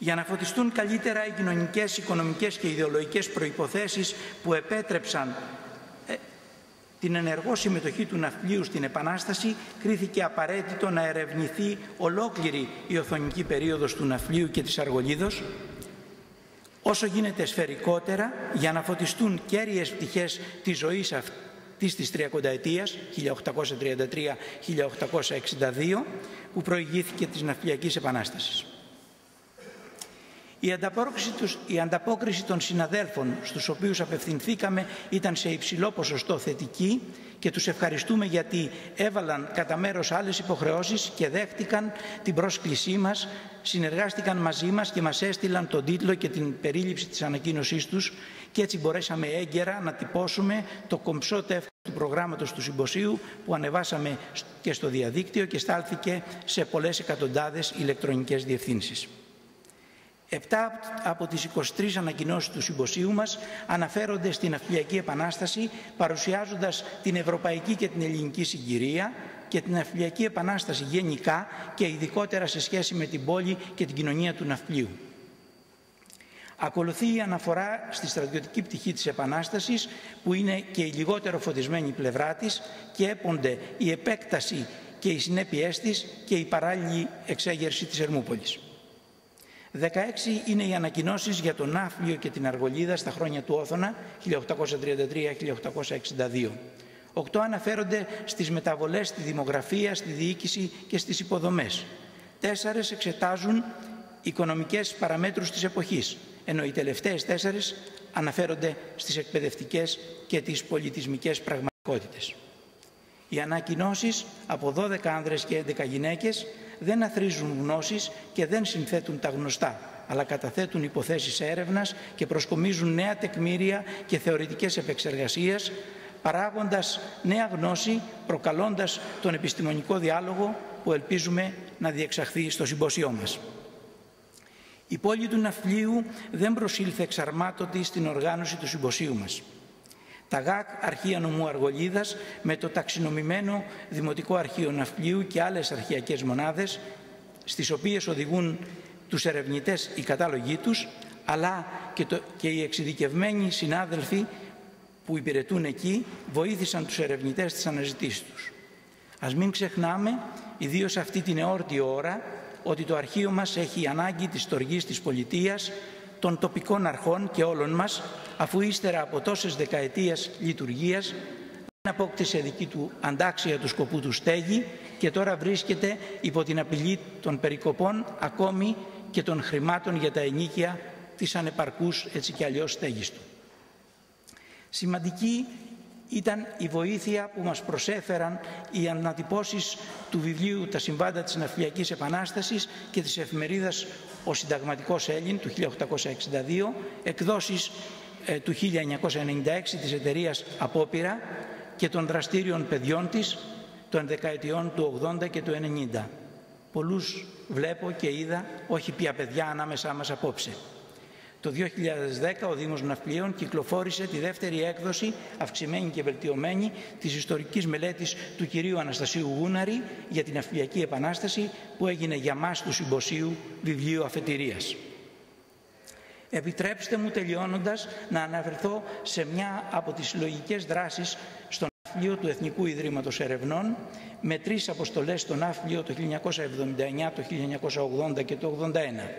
Για να φωτιστούν καλύτερα οι κοινωνικές, οικονομικές και ιδεολογικές προϋποθέσεις που επέτρεψαν την ενεργό συμμετοχή του ναυπλίου στην Επανάσταση, κρίθηκε απαραίτητο να ερευνηθεί ολόκληρη η οθωνική περίοδος του ναυπλίου και της Αργολίδος, όσο γίνεται σφαιρικότερα, για να φωτιστούν κέρυες πτυχές της ζωής αυτής της 30ετίας, 1833-1862, που προηγήθηκε της Ναυπλιακής Επανάστασης. Η ανταπόκριση των συναδέλφων στους οποίους απευθυνθήκαμε ήταν σε υψηλό ποσοστό θετική και τους ευχαριστούμε γιατί έβαλαν κατά μέρος άλλες υποχρεώσεις και δέχτηκαν την πρόσκλησή μας, συνεργάστηκαν μαζί μας και μας έστειλαν τον τίτλο και την περίληψη της ανακοίνωσής τους και έτσι μπορέσαμε έγκαιρα να τυπώσουμε το κομψό τεύχος του προγράμματος του συμποσίου που ανεβάσαμε και στο διαδίκτυο και στάλθηκε σε πολλές εκατοντάδες ηλεκτρονικές διευθύνσεις. 7 από τις 23 ανακοινώσεις του συμποσίου μας αναφέρονται στην Ναυπλιακή Επανάσταση, παρουσιάζοντας την ευρωπαϊκή και την ελληνική συγκυρία και την Ναυπλιακή Επανάσταση γενικά και ειδικότερα σε σχέση με την πόλη και την κοινωνία του ναυπλίου. Ακολουθεί η αναφορά στη στρατιωτική πτυχή της Επανάστασης, που είναι και η λιγότερο φωτισμένη πλευρά της, και έπονται η επέκταση και οι συνέπειές της και η παράλληλη εξέγερση της Ερμούπολης. 16 είναι οι ανακοινώσεις για τον Ναύπλιο και την Αργολίδα στα χρόνια του Όθωνα, 1833-1862. 8 αναφέρονται στις μεταβολές στη δημογραφία, στη διοίκηση και στις υποδομές. 4 εξετάζουν οικονομικές παραμέτρους της εποχής, ενώ οι τελευταίες 4 αναφέρονται στις εκπαιδευτικές και τις πολιτισμικές πραγματικότητες. Οι ανακοινώσεις από 12 άνδρες και 11 γυναίκες δεν αθροίζουν γνώσεις και δεν συνθέτουν τα γνωστά, αλλά καταθέτουν υποθέσεις έρευνας και προσκομίζουν νέα τεκμήρια και θεωρητικές επεξεργασίες, παράγοντας νέα γνώση, προκαλώντας τον επιστημονικό διάλογο που ελπίζουμε να διεξαχθεί στο συμπόσιό μας. Η πόλη του Ναυπλίου δεν προσήλθε εξαρμάτωτη στην οργάνωση του συμποσίου μας. Τα ΓΑΚ Αρχεία Νομού Αργολίδας με το ταξινομημένο Δημοτικό Αρχείο Ναυπλίου και άλλες αρχειακές μονάδες, στις οποίες οδηγούν τους ερευνητές οι κατάλογοι τους, αλλά και οι εξειδικευμένοι συνάδελφοι που υπηρετούν εκεί, βοήθησαν τους ερευνητές στις αναζητήσεις τους. Ας μην ξεχνάμε, ιδίως αυτή την εόρτη ώρα, ότι το αρχείο μας έχει ανάγκη της στοργής της πολιτείας, των τοπικών αρχών και όλων μας, αφού ύστερα από τόσες δεκαετίες λειτουργίας δεν απόκτησε δική του αντάξια του σκοπού του στέγη και τώρα βρίσκεται υπό την απειλή των περικοπών, ακόμη και των χρημάτων για τα ενοίκια της ανεπαρκούς έτσι κι αλλιώς στέγης του. Σημαντική ήταν η βοήθεια που μας προσέφεραν οι ανατυπώσεις του βιβλίου «Τα συμβάντα της Ναυπλιακής Επανάστασης» και της εφημερίδας «Ο Συνταγματικός Έλλην» του 1862, εκδόσεις του 1996 της εταιρείας Απόπειρα και των δραστήριων παιδιών της των δεκαετιών του 80 και του 90. Πολλούς βλέπω και είδα, όχι πια παιδιά, ανάμεσά μας απόψε. Το 2010 ο Δήμος Ναυπλίων κυκλοφόρησε τη δεύτερη έκδοση, αυξημένη και βελτιωμένη, της ιστορικής μελέτης του κυρίου Αναστασίου Γούναρη για την Ναυπλιακή Επανάσταση, που έγινε για μας του Συμποσίου βιβλίο αφετηρίας. Επιτρέψτε μου, τελειώνοντας, να αναφερθώ σε μια από τις συλλογικές δράσεις στο Ναύπλιο του Εθνικού Ιδρύματος Ερευνών, με 3 αποστολές στο Ναύπλιο το 1979, το 1980 και το 1981.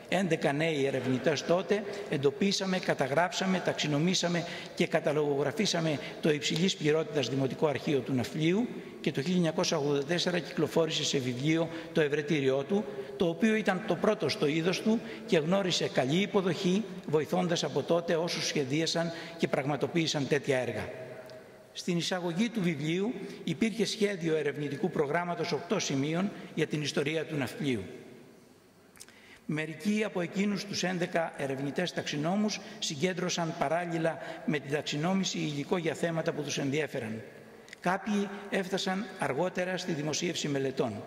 11 νέοι ερευνητές τότε εντοπίσαμε, καταγράψαμε, ταξινομήσαμε και καταλογογραφήσαμε το υψηλής ποιότητας Δημοτικό Αρχείο του Ναυπλίου και το 1984 κυκλοφόρησε σε βιβλίο το ευρετήριό του, το οποίο ήταν το πρώτο στο είδος του και γνώρισε καλή υποδοχή, βοηθώντας από τότε όσους σχεδίασαν και πραγματοποίησαν τέτοια έργα. Στην εισαγωγή του βιβλίου υπήρχε σχέδιο ερευνητικού προγράμματος 8 σημείων για την ιστορία του Ναυπλίου. Μερικοί από εκείνους τους 11 ερευνητές ταξινόμους συγκέντρωσαν παράλληλα με την ταξινόμηση υλικό για θέματα που τους ενδιέφεραν. Κάποιοι έφτασαν αργότερα στη δημοσίευση μελετών.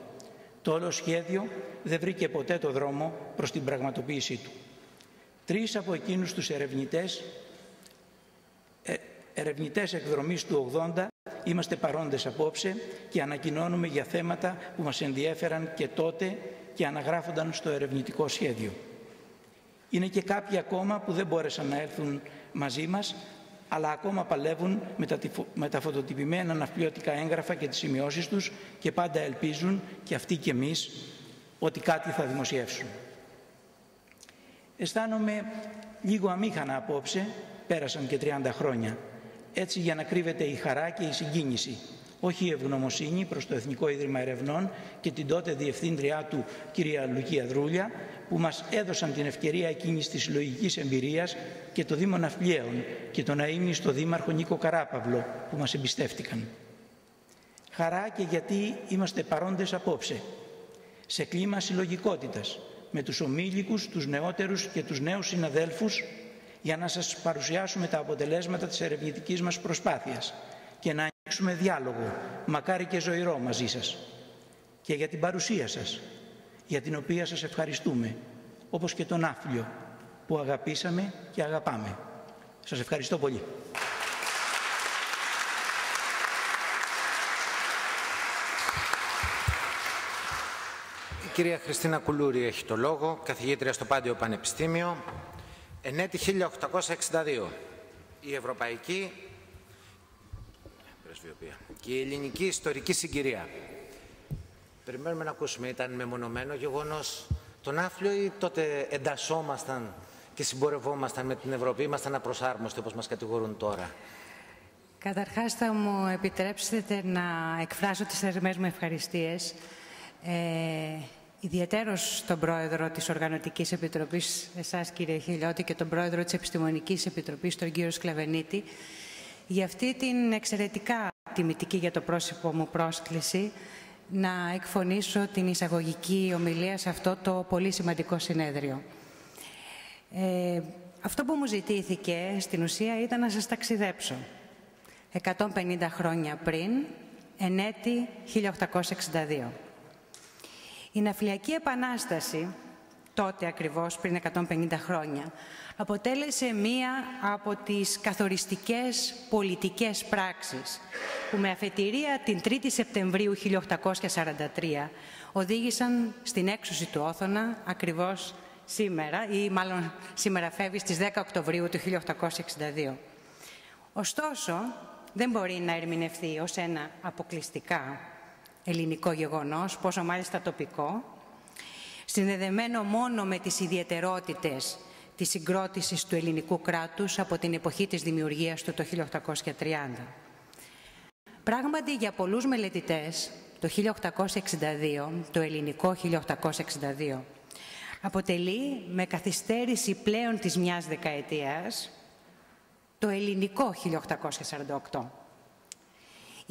Το όλο σχέδιο δεν βρήκε ποτέ το δρόμο προς την πραγματοποίησή του. 3 από εκείνους τους ερευνητές εκδρομής του 80 είμαστε παρόντες απόψε και ανακοινώνουμε για θέματα που μας ενδιέφεραν και τότε και αναγράφονταν στο ερευνητικό σχέδιο. Είναι και κάποιοι ακόμα που δεν μπόρεσαν να έρθουν μαζί μας, αλλά ακόμα παλεύουν με τα φωτοτυπημένα ναυπλιώτικα έγγραφα και τις σημειώσεις τους και πάντα ελπίζουν, και αυτοί και εμείς, ότι κάτι θα δημοσιεύσουν. Αισθάνομαι λίγο αμήχανα απόψε, πέρασαν και 30 χρόνια. Έτσι, για να κρύβεται η χαρά και η συγκίνηση, όχι η ευγνωμοσύνη προς το Εθνικό Ίδρυμα Ερευνών και την τότε διευθύντριά του, κυρία Λουκία Δρούλια, που μας έδωσαν την ευκαιρία εκείνης της συλλογικής εμπειρίας, και το Δήμο Ναυπλιαίων και τον αείμνηστο Δήμαρχο Νίκο Καράπαυλο, που μας εμπιστεύτηκαν. Χαρά και γιατί είμαστε παρόντες απόψε, σε κλίμα συλλογικότητας, με τους ομίλικους, τους νεότερους και τους νέους συναδέλφους, για να σας παρουσιάσουμε τα αποτελέσματα της ερευνητικής μας προσπάθειας και να ανοίξουμε διάλογο, μακάρι και ζωηρό, μαζί σας. Και για την παρουσία σας, για την οποία σας ευχαριστούμε, όπως και τον Ναύπλιο που αγαπήσαμε και αγαπάμε. Σας ευχαριστώ πολύ. Η κυρία Χριστίνα Κουλούρη έχει το λόγο, καθηγήτρια στο Πάντιο Πανεπιστήμιο. Ενέτη 1862, η Ευρωπαϊκή Πρεσβειοποία και η Ελληνική Ιστορική Συγκυρία. Περιμένουμε να ακούσουμε, ήταν μεμονωμένο γεγονός το Ναύπλιο ή τότε εντασσόμασταν και συμπορευόμασταν με την Ευρώπη, ήμασταν απροσάρμοστοι όπως μας κατηγορούν τώρα? Καταρχάς θα μου επιτρέψετε να εκφράσω τις θερμές μου ευχαριστίες ιδιαιτέρως στον πρόεδρο της Οργανωτικής Επιτροπής, εσάς κύριε Χιλιώτη, και τον πρόεδρο της Επιστημονικής Επιτροπής, τον κύριο Σκλαβενίτη, για αυτή την εξαιρετικά τιμητική για το πρόσωπο μου πρόσκληση να εκφωνήσω την εισαγωγική ομιλία σε αυτό το πολύ σημαντικό συνέδριο. Αυτό που μου ζητήθηκε στην ουσία ήταν να σας ταξιδέψω 150 χρόνια πριν, ενέτη 1862. Η Ναυπλιακή Επανάσταση, τότε ακριβώς πριν 150 χρόνια, αποτέλεσε μία από τις καθοριστικές πολιτικές πράξεις που με αφετηρία την 3η Σεπτεμβρίου 1843 οδήγησαν στην έξωση του Όθωνα ακριβώς σήμερα, ή μάλλον σήμερα φεύγει στις 10 Οκτωβρίου του 1862. Ωστόσο, δεν μπορεί να ερμηνευθεί ως ένα αποκλειστικά ελληνικό γεγονός, πόσο μάλιστα τοπικό, συνδεδεμένο μόνο με τις ιδιαιτερότητες της συγκρότησης του ελληνικού κράτους από την εποχή της δημιουργίας του το 1830. Πράγματι, για πολλούς μελετητές, το 1862, το ελληνικό 1862, αποτελεί με καθυστέρηση πλέον της μιας δεκαετίας το ελληνικό 1848.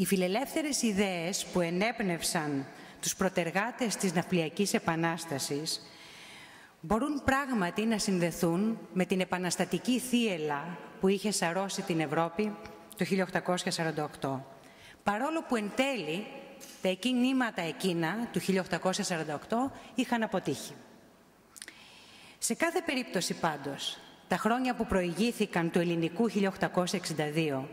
Οι φιλελεύθερες ιδέες που ενέπνευσαν τους προτεργάτες της Ναυπλιακής Επανάστασης μπορούν πράγματι να συνδεθούν με την επαναστατική θύελλα που είχε σαρώσει την Ευρώπη το 1848. Παρόλο που εν τέλει τα κινήματα εκείνα του 1848 είχαν αποτύχει. Σε κάθε περίπτωση πάντως, τα χρόνια που προηγήθηκαν του ελληνικού 1862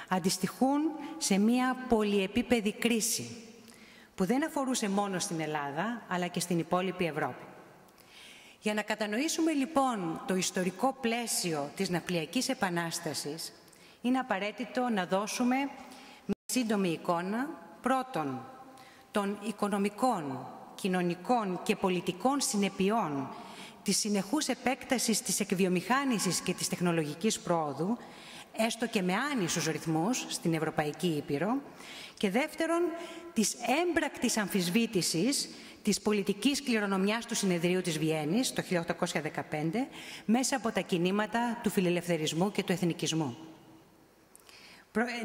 αντιστοιχούν σε μία πολυεπίπεδη κρίση που δεν αφορούσε μόνο στην Ελλάδα αλλά και στην υπόλοιπη Ευρώπη. Για να κατανοήσουμε λοιπόν το ιστορικό πλαίσιο της Ναυπλιακής Επανάστασης, είναι απαραίτητο να δώσουμε μια σύντομη εικόνα πρώτον των οικονομικών, κοινωνικών και πολιτικών συνεπειών της συνεχούς επέκτασης της εκβιομηχάνησης και της τεχνολογικής πρόοδου, έστω και με άνισους ρυθμούς στην Ευρωπαϊκή Ήπειρο, και δεύτερον της έμπρακτης αμφισβήτησης της πολιτικής κληρονομιάς του Συνεδρίου της Βιέννης το 1815 μέσα από τα κινήματα του φιλελευθερισμού και του εθνικισμού.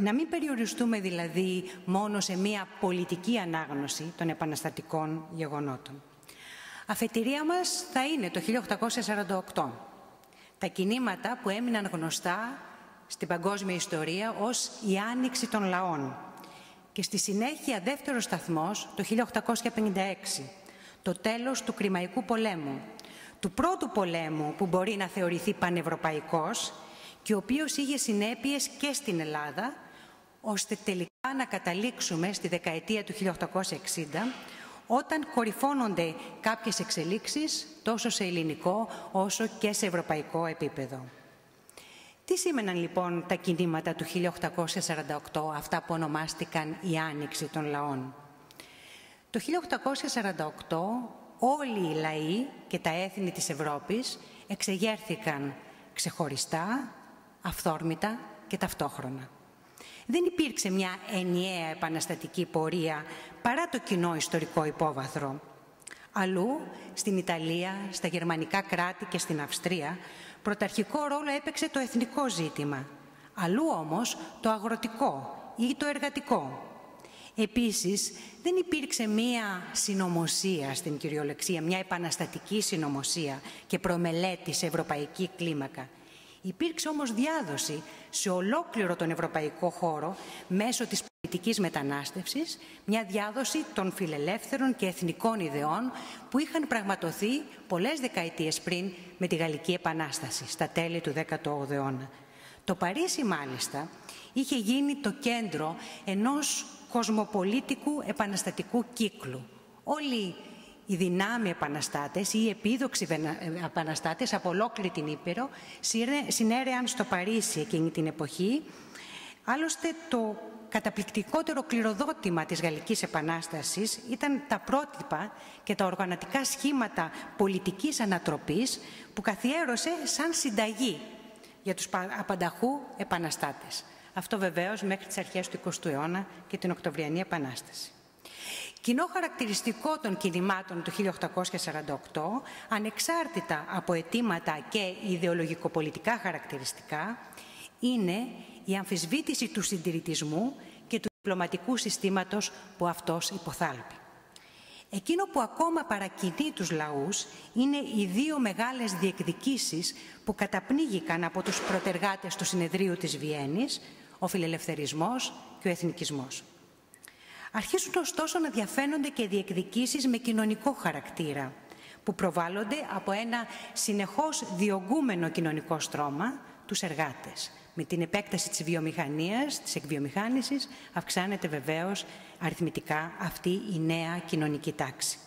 Να μην περιοριστούμε δηλαδή μόνο σε μία πολιτική ανάγνωση των επαναστατικών γεγονότων. Αφετηρία μας θα είναι το 1848. Τα κινήματα που έμειναν γνωστά στην παγκόσμια ιστορία ως η Άνοιξη των Λαών και στη συνέχεια δεύτερος σταθμός το 1856, το τέλος του Κρημαϊκού πολέμου, του πρώτου πολέμου που μπορεί να θεωρηθεί πανευρωπαϊκός και ο οποίος είχε συνέπειες και στην Ελλάδα, ώστε τελικά να καταλήξουμε στη δεκαετία του 1860, όταν κορυφώνονται κάποιες εξελίξεις τόσο σε ελληνικό όσο και σε ευρωπαϊκό επίπεδο. Τι σήμαιναν λοιπόν τα κινήματα του 1848, αυτά που ονομάστηκαν η Άνοιξη των Λαών? Το 1848 όλοι οι λαοί και τα έθνη της Ευρώπης εξεγέρθηκαν ξεχωριστά, αυθόρμητα και ταυτόχρονα. Δεν υπήρξε μια ενιαία επαναστατική πορεία παρά το κοινό ιστορικό υπόβαθρο. Αλλού, στην Ιταλία, στα γερμανικά κράτη και στην Αυστρία, πρωταρχικό ρόλο έπαιξε το εθνικό ζήτημα. Αλλού όμως το αγροτικό ή το εργατικό. Επίσης, δεν υπήρξε μία συνωμοσία στην κυριολεξία, μια επαναστατική συνωμοσία και προμελέτη σε ευρωπαϊκή κλίμακα. Υπήρξε όμως διάδοση σε ολόκληρο τον ευρωπαϊκό χώρο μέσω της πολιτικής μετανάστευσης, μια διάδοση των φιλελεύθερων και εθνικών ιδεών που είχαν πραγματοθεί πολλές δεκαετίες πριν με τη Γαλλική Επανάσταση, στα τέλη του 18ου αιώνα. Το Παρίσι, μάλιστα, είχε γίνει το κέντρο ενός κοσμοπολίτικου επαναστατικού κύκλου. Όλοι οι δυνάμοι επαναστάτες ή οι επίδοξοι επαναστάτες από ολόκληρη την Ήπειρο συνέρεαν στο Παρίσι εκείνη την εποχή. Άλλωστε, το καταπληκτικότερο κληροδότημα της Γαλλικής Επανάστασης ήταν τα πρότυπα και τα οργανωτικά σχήματα πολιτικής ανατροπής που καθιέρωσε σαν συνταγή για τους απανταχού επαναστάτες. Αυτό βεβαίως μέχρι τις αρχές του 20ου αιώνα και την Οκτωβριανή Επανάσταση. Κοινό χαρακτηριστικό των κινημάτων του 1848, ανεξάρτητα από αιτήματα και ιδεολογικοπολιτικά χαρακτηριστικά, είναι η αμφισβήτηση του συντηρητισμού και του διπλωματικού συστήματος που αυτός υποθάλπει. Εκείνο που ακόμα παρακινεί τους λαούς είναι οι δύο μεγάλες διεκδικήσεις που καταπνίγηκαν από τους προτεργάτες του Συνεδρίου της Βιέννης, ο φιλελευθερισμός και ο εθνικισμός. Αρχίζουν ωστόσο να διαφαίνονται και διεκδικήσεις με κοινωνικό χαρακτήρα, που προβάλλονται από ένα συνεχώς διωγγούμενο κοινωνικό στρώμα, τους εργάτες. Με την επέκταση της βιομηχανίας, της εκβιομηχάνησης, αυξάνεται βεβαίως αριθμητικά αυτή η νέα κοινωνική τάξη.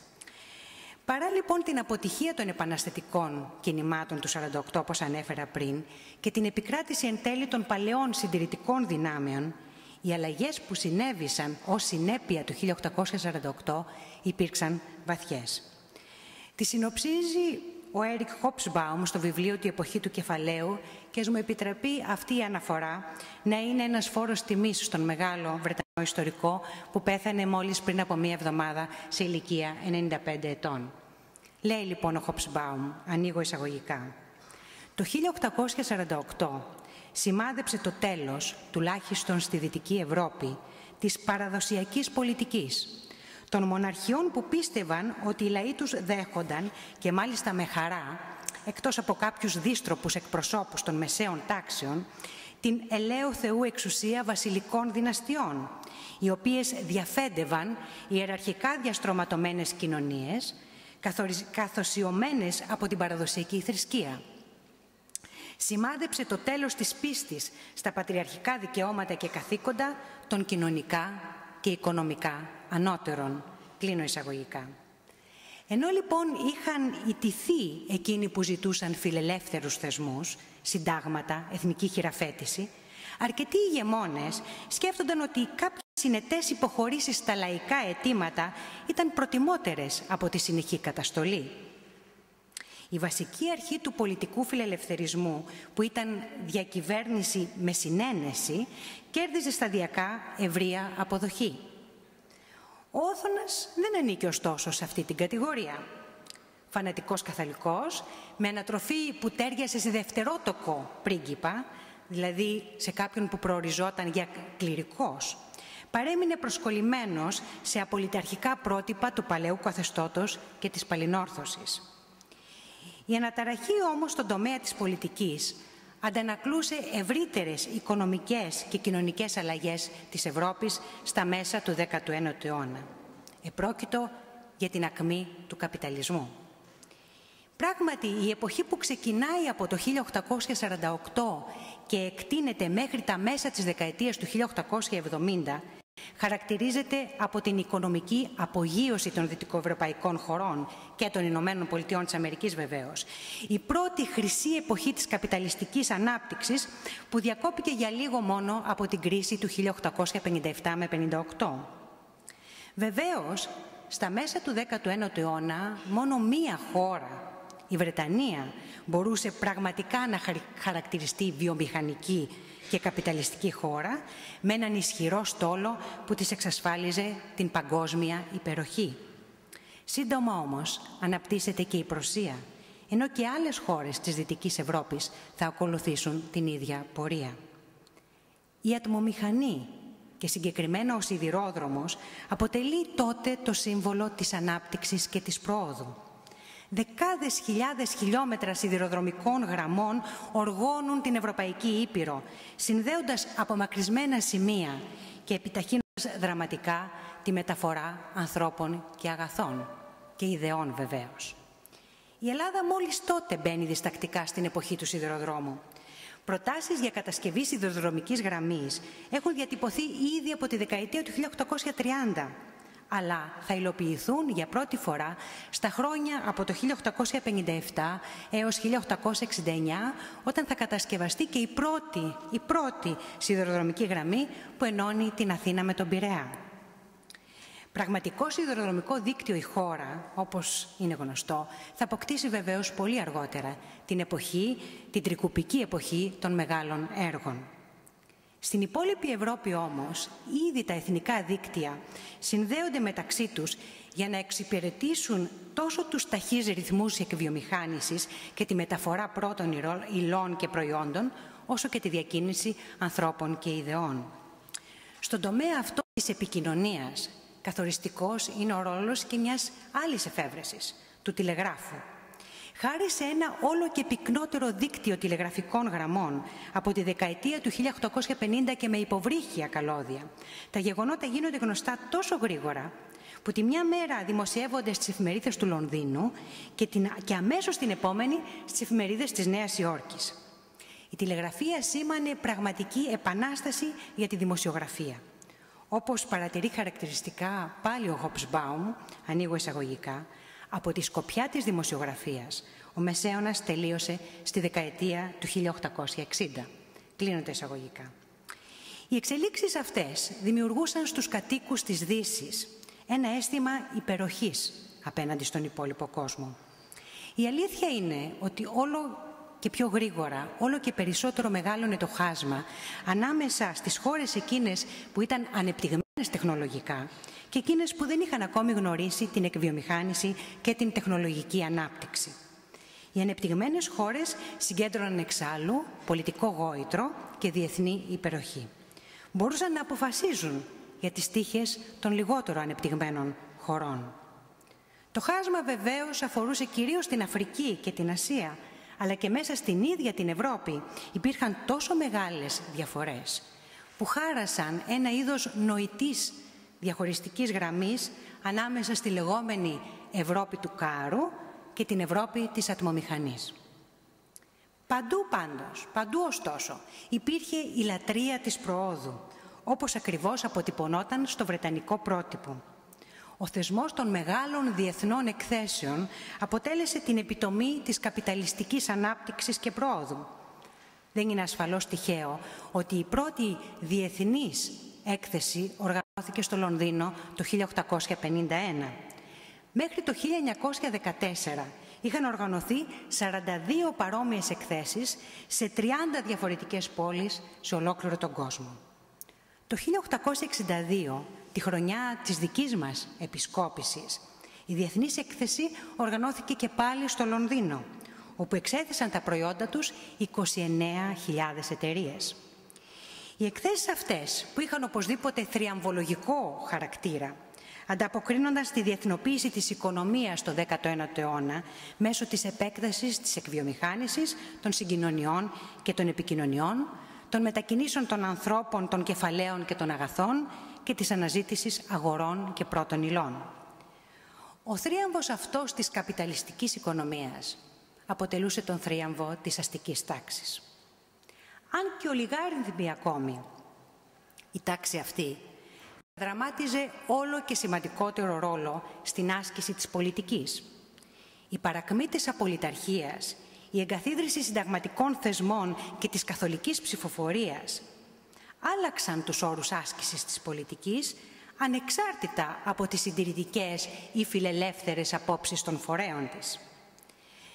Παρά λοιπόν την αποτυχία των επαναστατικών κινημάτων του 48, όπως ανέφερα πριν, και την επικράτηση εν τέλει των παλαιών συντηρητικών δυνάμεων, οι αλλαγές που συνέβησαν ως συνέπεια του 1848 υπήρξαν βαθιές. Τη συνοψίζει ο Έρικ Χόψμπαουμ στο βιβλίο «Η εποχή του κεφαλαίου» και ας μου επιτραπεί αυτή η αναφορά να είναι ένας φόρος τιμής στον μεγάλο Βρετανό ιστορικό που πέθανε μόλις πριν από μία εβδομάδα σε ηλικία 95 ετών. Λέει λοιπόν ο Χόψμπαουμ, ανοίγω εισαγωγικά, το 1848 σημάδεψε το τέλος, τουλάχιστον στη Δυτική Ευρώπη, της παραδοσιακής πολιτικής, των μοναρχιών που πίστευαν ότι οι λαοί τους δέχονταν, και μάλιστα με χαρά, εκτός από κάποιους δύστροπους εκπροσώπους των μεσαίων τάξεων, την ελαίου Θεού εξουσία βασιλικών δυναστιών, οι οποίες διαφέντευαν ιεραρχικά διαστρωματωμένες κοινωνίες, καθοσιωμένες από την παραδοσιακή θρησκεία. Σημάδεψε το τέλος της πίστης στα πατριαρχικά δικαιώματα και καθήκοντα των κοινωνικά και οικονομικά ανώτερων. Κλείνω εισαγωγικά. Ενώ λοιπόν είχαν ιτηθεί εκείνοι που ζητούσαν φιλελεύθερους θεσμούς, συντάγματα, εθνική χειραφέτηση, αρκετοί ηγεμόνες σκέφτονταν ότι κάποιες συνετές υποχωρήσεις στα λαϊκά αιτήματα ήταν προτιμότερες από τη συνεχή καταστολή. Η βασική αρχή του πολιτικού φιλελευθερισμού, που ήταν διακυβέρνηση με συνένεση, κέρδιζε σταδιακά ευρεία αποδοχή. Ο Όθωνας δεν ανήκει ωστόσο σε αυτή την κατηγορία. Φανατικός καθολικός, με ανατροφή που τέριασε σε δευτερότοκο πρίγκιπα, δηλαδή σε κάποιον που προοριζόταν για κληρικός, παρέμεινε προσκολλημένος σε απολυταρχικά πρότυπα του παλαιού καθεστώτος και της παλινόρθωσης. Η αναταραχή όμως στον τομέα της πολιτικής αντανακλούσε ευρύτερες οικονομικές και κοινωνικές αλλαγές της Ευρώπης στα μέσα του 19ου αιώνα. Επρόκειτο για την ακμή του καπιταλισμού. Πράγματι, η εποχή που ξεκινάει από το 1848 και εκτείνεται μέχρι τα μέσα της δεκαετίας του 1870, χαρακτηρίζεται από την οικονομική απογείωση των δυτικοευρωπαϊκών χωρών και των Ηνωμένων Πολιτειών της Αμερικής βεβαίως. Η πρώτη χρυσή εποχή της καπιταλιστικής ανάπτυξης που διακόπηκε για λίγο μόνο από την κρίση του 1857 με 58. Βεβαίως, στα μέσα του 19ου αιώνα μόνο μία χώρα, η Βρετανία, μπορούσε πραγματικά να χαρακτηριστεί βιομηχανική και καπιταλιστική χώρα, με έναν ισχυρό στόλο που της εξασφάλιζε την παγκόσμια υπεροχή. Σύντομα όμως αναπτύσσεται και η Πρωσία, ενώ και άλλες χώρες της Δυτικής Ευρώπης θα ακολουθήσουν την ίδια πορεία. Η ατμομηχανή και συγκεκριμένα ο σιδηρόδρομος αποτελεί τότε το σύμβολο της ανάπτυξης και της προόδου. Δεκάδες χιλιάδες χιλιόμετρα σιδηροδρομικών γραμμών οργώνουν την Ευρωπαϊκή Ήπειρο, συνδέοντας απομακρυσμένα σημεία και επιταχύνοντας δραματικά τη μεταφορά ανθρώπων και αγαθών και ιδεών βεβαίως. Η Ελλάδα μόλις τότε μπαίνει διστακτικά στην εποχή του σιδηροδρόμου. Προτάσεις για κατασκευή σιδηροδρομικής γραμμής έχουν διατυπωθεί ήδη από τη δεκαετία του 1830. Αλλά θα υλοποιηθούν για πρώτη φορά στα χρόνια από το 1857 έως 1869, όταν θα κατασκευαστεί και η πρώτη σιδηροδρομική γραμμή που ενώνει την Αθήνα με τον Πειραιά. Πραγματικό σιδηροδρομικό δίκτυο η χώρα, όπως είναι γνωστό, θα αποκτήσει βεβαίως πολύ αργότερα, την τρικουπική εποχή των μεγάλων έργων. Στην υπόλοιπη Ευρώπη όμως, ήδη τα εθνικά δίκτυα συνδέονται μεταξύ τους για να εξυπηρετήσουν τόσο τους ταχύς ρυθμούς εκβιομηχάνησης και τη μεταφορά πρώτων υλών και προϊόντων, όσο και τη διακίνηση ανθρώπων και ιδεών. Στον τομέα αυτό της επικοινωνίας, καθοριστικός είναι ο ρόλος και μιας άλλης εφεύρεσης, του τηλεγράφου. Χάρη σε ένα όλο και πυκνότερο δίκτυο τηλεγραφικών γραμμών από τη δεκαετία του 1850 και με υποβρύχια καλώδια, τα γεγονότα γίνονται γνωστά τόσο γρήγορα που τη μια μέρα δημοσιεύονται στις εφημερίδες του Λονδίνου και αμέσως την επόμενη στις εφημερίδες της Νέας Υόρκης. Η τηλεγραφία σήμανε πραγματική επανάσταση για τη δημοσιογραφία. Όπως παρατηρεί χαρακτηριστικά πάλι ο Hobsbawm, ανοίγω εισαγωγικά, από τη σκοπιά της δημοσιογραφίας, ο Μεσαίωνας τελείωσε στη δεκαετία του 1860. Κλείνονται εισαγωγικά. Οι εξελίξεις αυτές δημιουργούσαν στους κατοίκους της Δύσης ένα αίσθημα υπεροχής απέναντι στον υπόλοιπο κόσμο. Η αλήθεια είναι ότι όλο και πιο γρήγορα, όλο και περισσότερο μεγάλωνε το χάσμα ανάμεσα στις χώρες εκείνες που ήταν ανεπτυγμένες τεχνολογικά και εκείνες που δεν είχαν ακόμη γνωρίσει την εκβιομηχάνηση και την τεχνολογική ανάπτυξη. Οι ανεπτυγμένες χώρες συγκέντρωναν εξάλλου πολιτικό γόητρο και διεθνή υπεροχή. Μπορούσαν να αποφασίζουν για τις τύχες των λιγότερο ανεπτυγμένων χωρών. Το χάσμα βεβαίως αφορούσε κυρίως την Αφρική και την Ασία, αλλά και μέσα στην ίδια την Ευρώπη υπήρχαν τόσο μεγάλες διαφορές που χάρασαν ένα είδος νοητής διαχωριστικής γραμμής ανάμεσα στη λεγόμενη Ευρώπη του Κάρου και την Ευρώπη της ατμομηχανής. Παντού πάντως, παντού ωστόσο, υπήρχε η λατρεία της προόδου, όπως ακριβώς αποτυπωνόταν στο βρετανικό πρότυπο. Ο θεσμός των μεγάλων διεθνών εκθέσεων αποτέλεσε την επιτομή της καπιταλιστικής ανάπτυξης και προόδου. Δεν είναι ασφαλώς τυχαίο ότι η πρώτη διεθνής έκθεση οργανώθηκε στο Λονδίνο το 1851. Μέχρι το 1914 είχαν οργανωθεί 42 παρόμοιες εκθέσεις σε 30 διαφορετικές πόλεις σε ολόκληρο τον κόσμο. Το 1862, τη χρονιά της δικής μας επισκόπησης, η Διεθνής Έκθεση οργανώθηκε και πάλι στο Λονδίνο, όπου εξέθεσαν τα προϊόντα τους 29.000 εταιρείες. Οι εκθέσεις αυτές, που είχαν οπωσδήποτε θριαμβολογικό χαρακτήρα, ανταποκρίνονταν στη διεθνοποίηση της οικονομίας στο 19ο αιώνα μέσω της επέκτασης της εκβιομηχάνησης, των συγκοινωνιών και των επικοινωνιών, των μετακινήσεων των ανθρώπων, των κεφαλαίων και των αγαθών και της αναζήτησης αγορών και πρώτων υλών. Ο θρίαμβος αυτός της καπιταλιστικής οικονομίας αποτελούσε τον θρίαμβο της αστικής τάξης. Αν και ολιγάριθμη ακόμη, η τάξη αυτή δραμάτιζε όλο και σημαντικότερο ρόλο στην άσκηση της πολιτικής. Η παρακμή της απολυταρχίας, η εγκαθίδρυση συνταγματικών θεσμών και της καθολικής ψηφοφορίας άλλαξαν τους όρους άσκησης της πολιτικής ανεξάρτητα από τις συντηρητικές ή φιλελεύθερες απόψεις των φορέων της.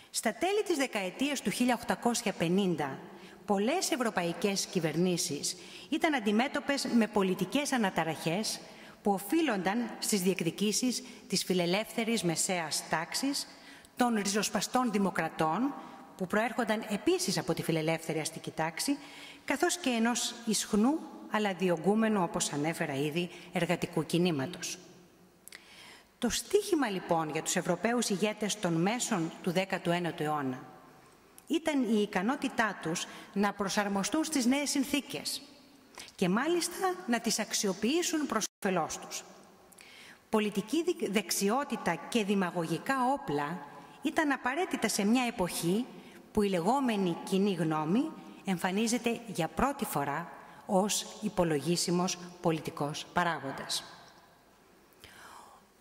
Στα τέλη της δεκαετίας του 1850, πολλές ευρωπαϊκές κυβερνήσεις ήταν αντιμέτωπες με πολιτικές αναταραχές που οφείλονταν στις διεκδικήσεις της φιλελεύθερης μεσαίας τάξης, των ριζοσπαστών δημοκρατών, που προέρχονταν επίσης από τη φιλελεύθερη αστική τάξη, καθώς και ενός ισχνού αλλά διωγγούμενου, όπως ανέφερα ήδη, εργατικού κινήματος. Το στίχημα λοιπόν για τους Ευρωπαίους ηγέτες των μέσων του 19ου αιώνα ήταν η ικανότητά τους να προσαρμοστούν στις νέες συνθήκες και μάλιστα να τις αξιοποιήσουν προς όφελός τους. Πολιτική δεξιότητα και δημαγωγικά όπλα ήταν απαραίτητα σε μια εποχή που η λεγόμενη κοινή γνώμη εμφανίζεται για πρώτη φορά ως υπολογίσιμος πολιτικός παράγοντας.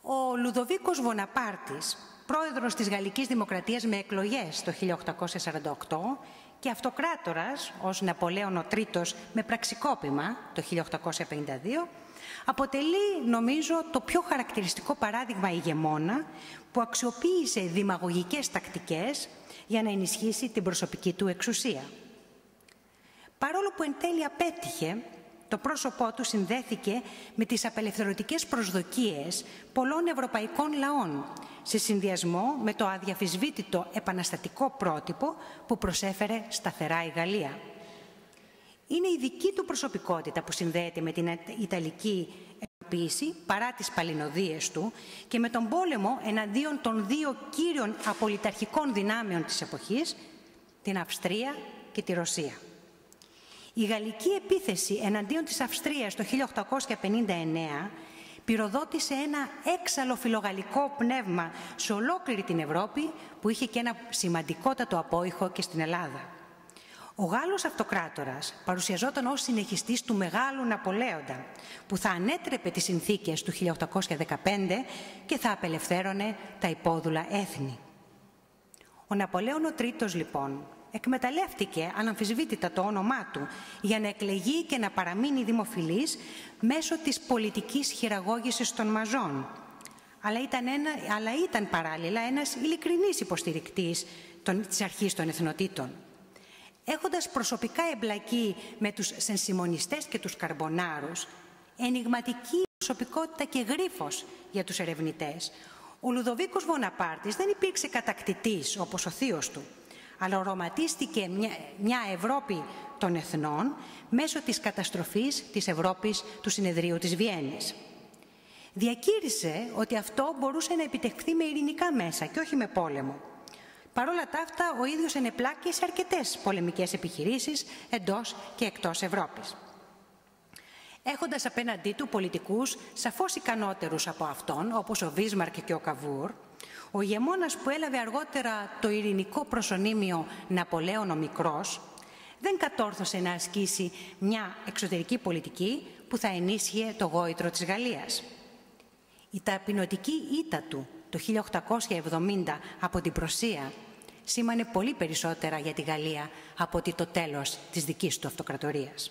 Ο Λουδοβίκος Βοναπάρτης, πρόεδρος της Γαλλικής Δημοκρατίας με εκλογές το 1848 και αυτοκράτορας ως Ναπολέον ο Τρίτος με πραξικόπημα το 1852, αποτελεί, νομίζω, το πιο χαρακτηριστικό παράδειγμα ηγεμόνα που αξιοποίησε δημαγωγικές τακτικές για να ενισχύσει την προσωπική του εξουσία. Παρόλο που εν τέλει απέτυχε, το πρόσωπό του συνδέθηκε με τις απελευθερωτικές προσδοκίες πολλών ευρωπαϊκών λαών, σε συνδυασμό με το αδιαφυσβήτητο επαναστατικό πρότυπο που προσέφερε σταθερά η Γαλλία. Είναι η δική του προσωπικότητα που συνδέεται με την Ιταλική ενοποίηση παρά τις παλινοδίες του και με τον πόλεμο εναντίον των δύο κύριων απολυταρχικών δυνάμεων της εποχής, την Αυστρία και τη Ρωσία. Η γαλλική επίθεση εναντίον της Αυστρίας το 1859 πυροδότησε ένα έξαλλο φιλογαλλικό πνεύμα σε ολόκληρη την Ευρώπη που είχε και ένα σημαντικότατο απόϊχο και στην Ελλάδα. Ο Γάλλος αυτοκράτορας παρουσιαζόταν ως συνεχιστής του Μεγάλου Ναπολέοντα, που θα ανέτρεπε τις συνθήκες του 1815 και θα απελευθέρωνε τα υπόδουλα έθνη. Ο Ναπολέον ο Τρίτος, λοιπόν, εκμεταλλεύτηκε αναμφισβήτητα το όνομά του για να εκλεγεί και να παραμείνει δημοφιλής μέσω της πολιτικής χειραγώγησης των μαζών. Αλλά ήταν παράλληλα ένας ειλικρινής υποστηρικτής της αρχής των εθνοτήτων. Έχοντας προσωπικά εμπλακεί με τους σενσιμονιστές και τους καρμπονάρους, ενιγματική προσωπικότητα και γρίφος για τους ερευνητές, ο Λουδοβίκος Βοναπάρτης δεν υπήρξε κατακτητής όπως ο θείος του, αλλά οραματίστηκε μια Ευρώπη των εθνών μέσω της καταστροφής της Ευρώπης του Συνεδρίου της Βιέννης. Διακήρυσε ότι αυτό μπορούσε να επιτευχθεί με ειρηνικά μέσα και όχι με πόλεμο. Παρ' όλα τα αυτά, ο ίδιος ενεπλάκη σε αρκετές πολεμικές επιχειρήσεις εντός και εκτός Ευρώπης. Έχοντας απέναντί του πολιτικούς σαφώς ικανότερους από αυτόν, όπως ο Βίσμαρκ και ο Καβούρ, ο ηγεμόνας που έλαβε αργότερα το ειρηνικό προσωνύμιο Ναπολέων ο Μικρός, δεν κατόρθωσε να ασκήσει μια εξωτερική πολιτική που θα ενίσχυε το γόητρο της Γαλλίας. Η ταπεινωτική ήττα του το 1870 από την Πρωσία σήμανε πολύ περισσότερα για τη Γαλλία από ότι το τέλος της δικής του αυτοκρατορίας.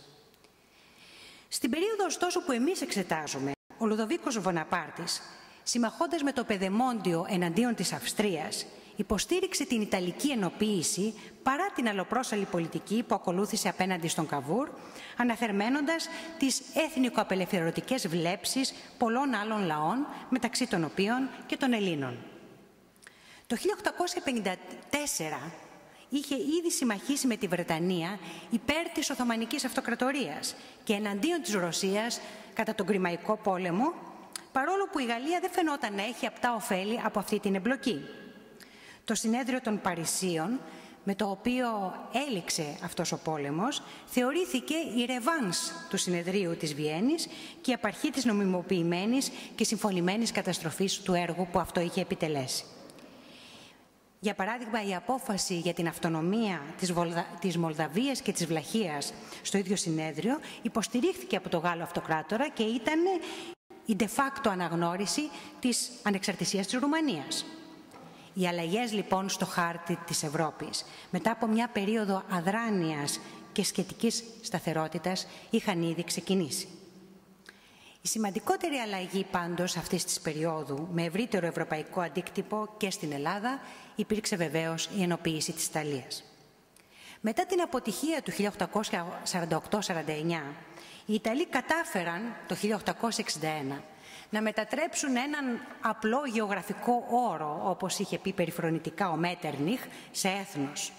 Στην περίοδο ωστόσο που εμείς εξετάζουμε, ο Λουδοβίκος Βοναπάρτης, συμμαχώντας με το Πεδεμόντιο εναντίον της Αυστρίας, υποστήριξε την Ιταλική ενοποίηση παρά την αλλοπρόσαλη πολιτική που ακολούθησε απέναντι στον Καβούρ, αναθερμαίνοντας τις έθνικο-απελευθερωτικές βλέψεις πολλών άλλων λαών, μεταξύ των οποίων και των Ελλήνων. Το 1854 είχε ήδη συμμαχίσει με τη Βρετανία υπέρ της Οθωμανικής Αυτοκρατορίας και εναντίον της Ρωσίας κατά τον Κρημαϊκό πόλεμο, παρόλο που η Γαλλία δεν φαινόταν να έχει απτά ωφέλη από αυτή την εμπλοκή. Το Συνέδριο των Παρισίων, με το οποίο έληξε αυτός ο πόλεμος, θεωρήθηκε η ρεβάνς του Συνεδρίου της Βιέννης και η απαρχή της νομιμοποιημένης και συμφωνημένης καταστροφής του έργου που αυτό είχε επιτελέσει. Για παράδειγμα, η απόφαση για την αυτονομία της Μολδαβίας και της Βλαχίας στο ίδιο συνέδριο υποστηρίχθηκε από τον Γάλλο Αυτοκράτορα και ήταν η de facto αναγνώριση της ανεξαρτησίας της Ρουμανίας. Οι αλλαγές λοιπόν στο χάρτη της Ευρώπης, μετά από μια περίοδο αδράνειας και σχετικής σταθερότητας, είχαν ήδη ξεκινήσει. Η σημαντικότερη αλλαγή πάντως αυτής της περίοδου, με ευρύτερο ευρωπαϊκό αντίκτυπο και στην Ελλάδα, υπήρξε βεβαίως η ενοποίηση της Ιταλίας. Μετά την αποτυχία του 1848-49, οι Ιταλοί κατάφεραν το 1861 να μετατρέψουν έναν απλό γεωγραφικό όρο, όπως είχε πει περιφρονητικά ο Μέττερνιχ, σε έθνος.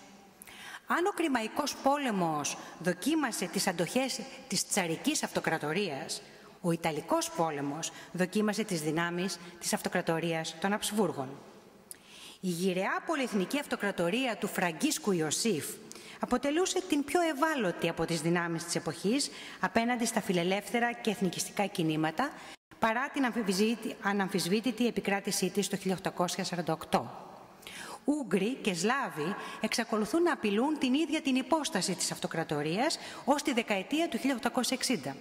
Αν ο Κρημαϊκός πόλεμος δοκίμασε τις αντοχές της τσαρικής αυτοκρατορίας, ο Ιταλικός πόλεμος δοκίμασε τις δυνάμεις της αυτοκρατορίας των Αψβούργων. Η γυραιά πολυεθνική αυτοκρατορία του Φραγκίσκου Ιωσήφ αποτελούσε την πιο ευάλωτη από τις δυνάμεις της εποχής απέναντι στα φιλελεύθερα και εθνικιστικά κινήματα, παρά την αναμφισβήτητη επικράτησή της το 1848. Ούγγροι και Σλάβοι εξακολουθούν να απειλούν την ίδια την υπόσταση της αυτοκρατορίας ως τη δεκαετία του 1860.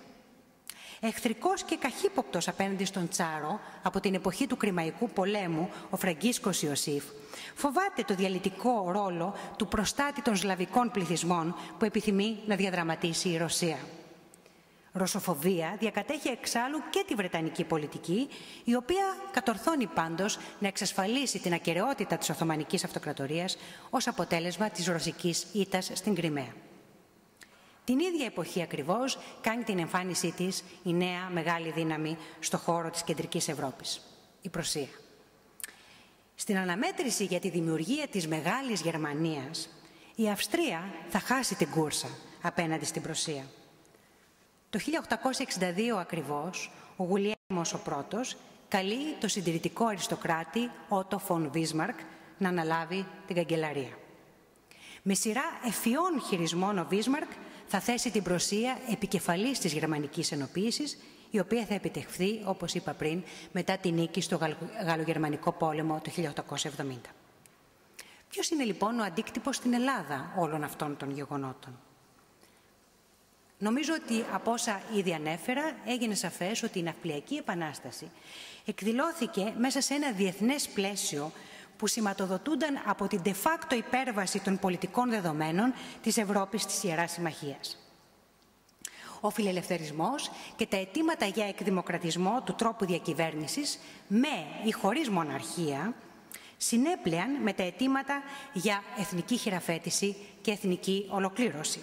Εχθρικός και καχύποπτος απέναντι στον Τσάρο από την εποχή του Κρημαϊκού πολέμου, ο Φραγκίσκος Ιωσήφ φοβάται το διαλυτικό ρόλο του προστάτη των σλαβικών πληθυσμών που επιθυμεί να διαδραματίσει η Ρωσία. Ρωσοφοβία διακατέχει εξάλλου και τη βρετανική πολιτική, η οποία κατορθώνει πάντως να εξασφαλίσει την ακεραιότητα της Οθωμανικής Αυτοκρατορίας ως αποτέλεσμα της ρωσικής ήττας στην Κριμαία. Την ίδια εποχή ακριβώς κάνει την εμφάνισή της η νέα μεγάλη δύναμη στο χώρο της κεντρικής Ευρώπης, η Πρωσία. Στην αναμέτρηση για τη δημιουργία της Μεγάλης Γερμανίας, η Αυστρία θα χάσει την κούρσα απέναντι στην Πρωσία. Το 1862 ακριβώς, ο Γουλιέλμος ο πρώτος καλεί το συντηρητικό αριστοκράτη Ότο φον Βίσμαρκ να αναλάβει την καγκελαρία. Με σειρά ευφυών χειρισμών ο Βίσμαρκ θα θέσει την Πρωσία επικεφαλής της γερμανικής ενοποίησης, η οποία θα επιτευχθεί, όπως είπα πριν, μετά τη νίκη στο Γαλλογερμανικό πόλεμο του 1870. Ποιος είναι λοιπόν ο αντίκτυπος στην Ελλάδα όλων αυτών των γεγονότων? Νομίζω ότι από όσα ήδη ανέφερα έγινε σαφές ότι η Ναυπλιακή Επανάσταση εκδηλώθηκε μέσα σε ένα διεθνές πλαίσιο που σηματοδοτούνταν από την de facto υπέρβαση των πολιτικών δεδομένων της Ευρώπης της Ιεράς Συμμαχίας. Ο φιλελευθερισμός και τα αιτήματα για εκδημοκρατισμό του τρόπου διακυβέρνησης με ή χωρίς μοναρχία συνέπλεαν με τα αιτήματα για εθνική χειραφέτηση και εθνική ολοκλήρωση.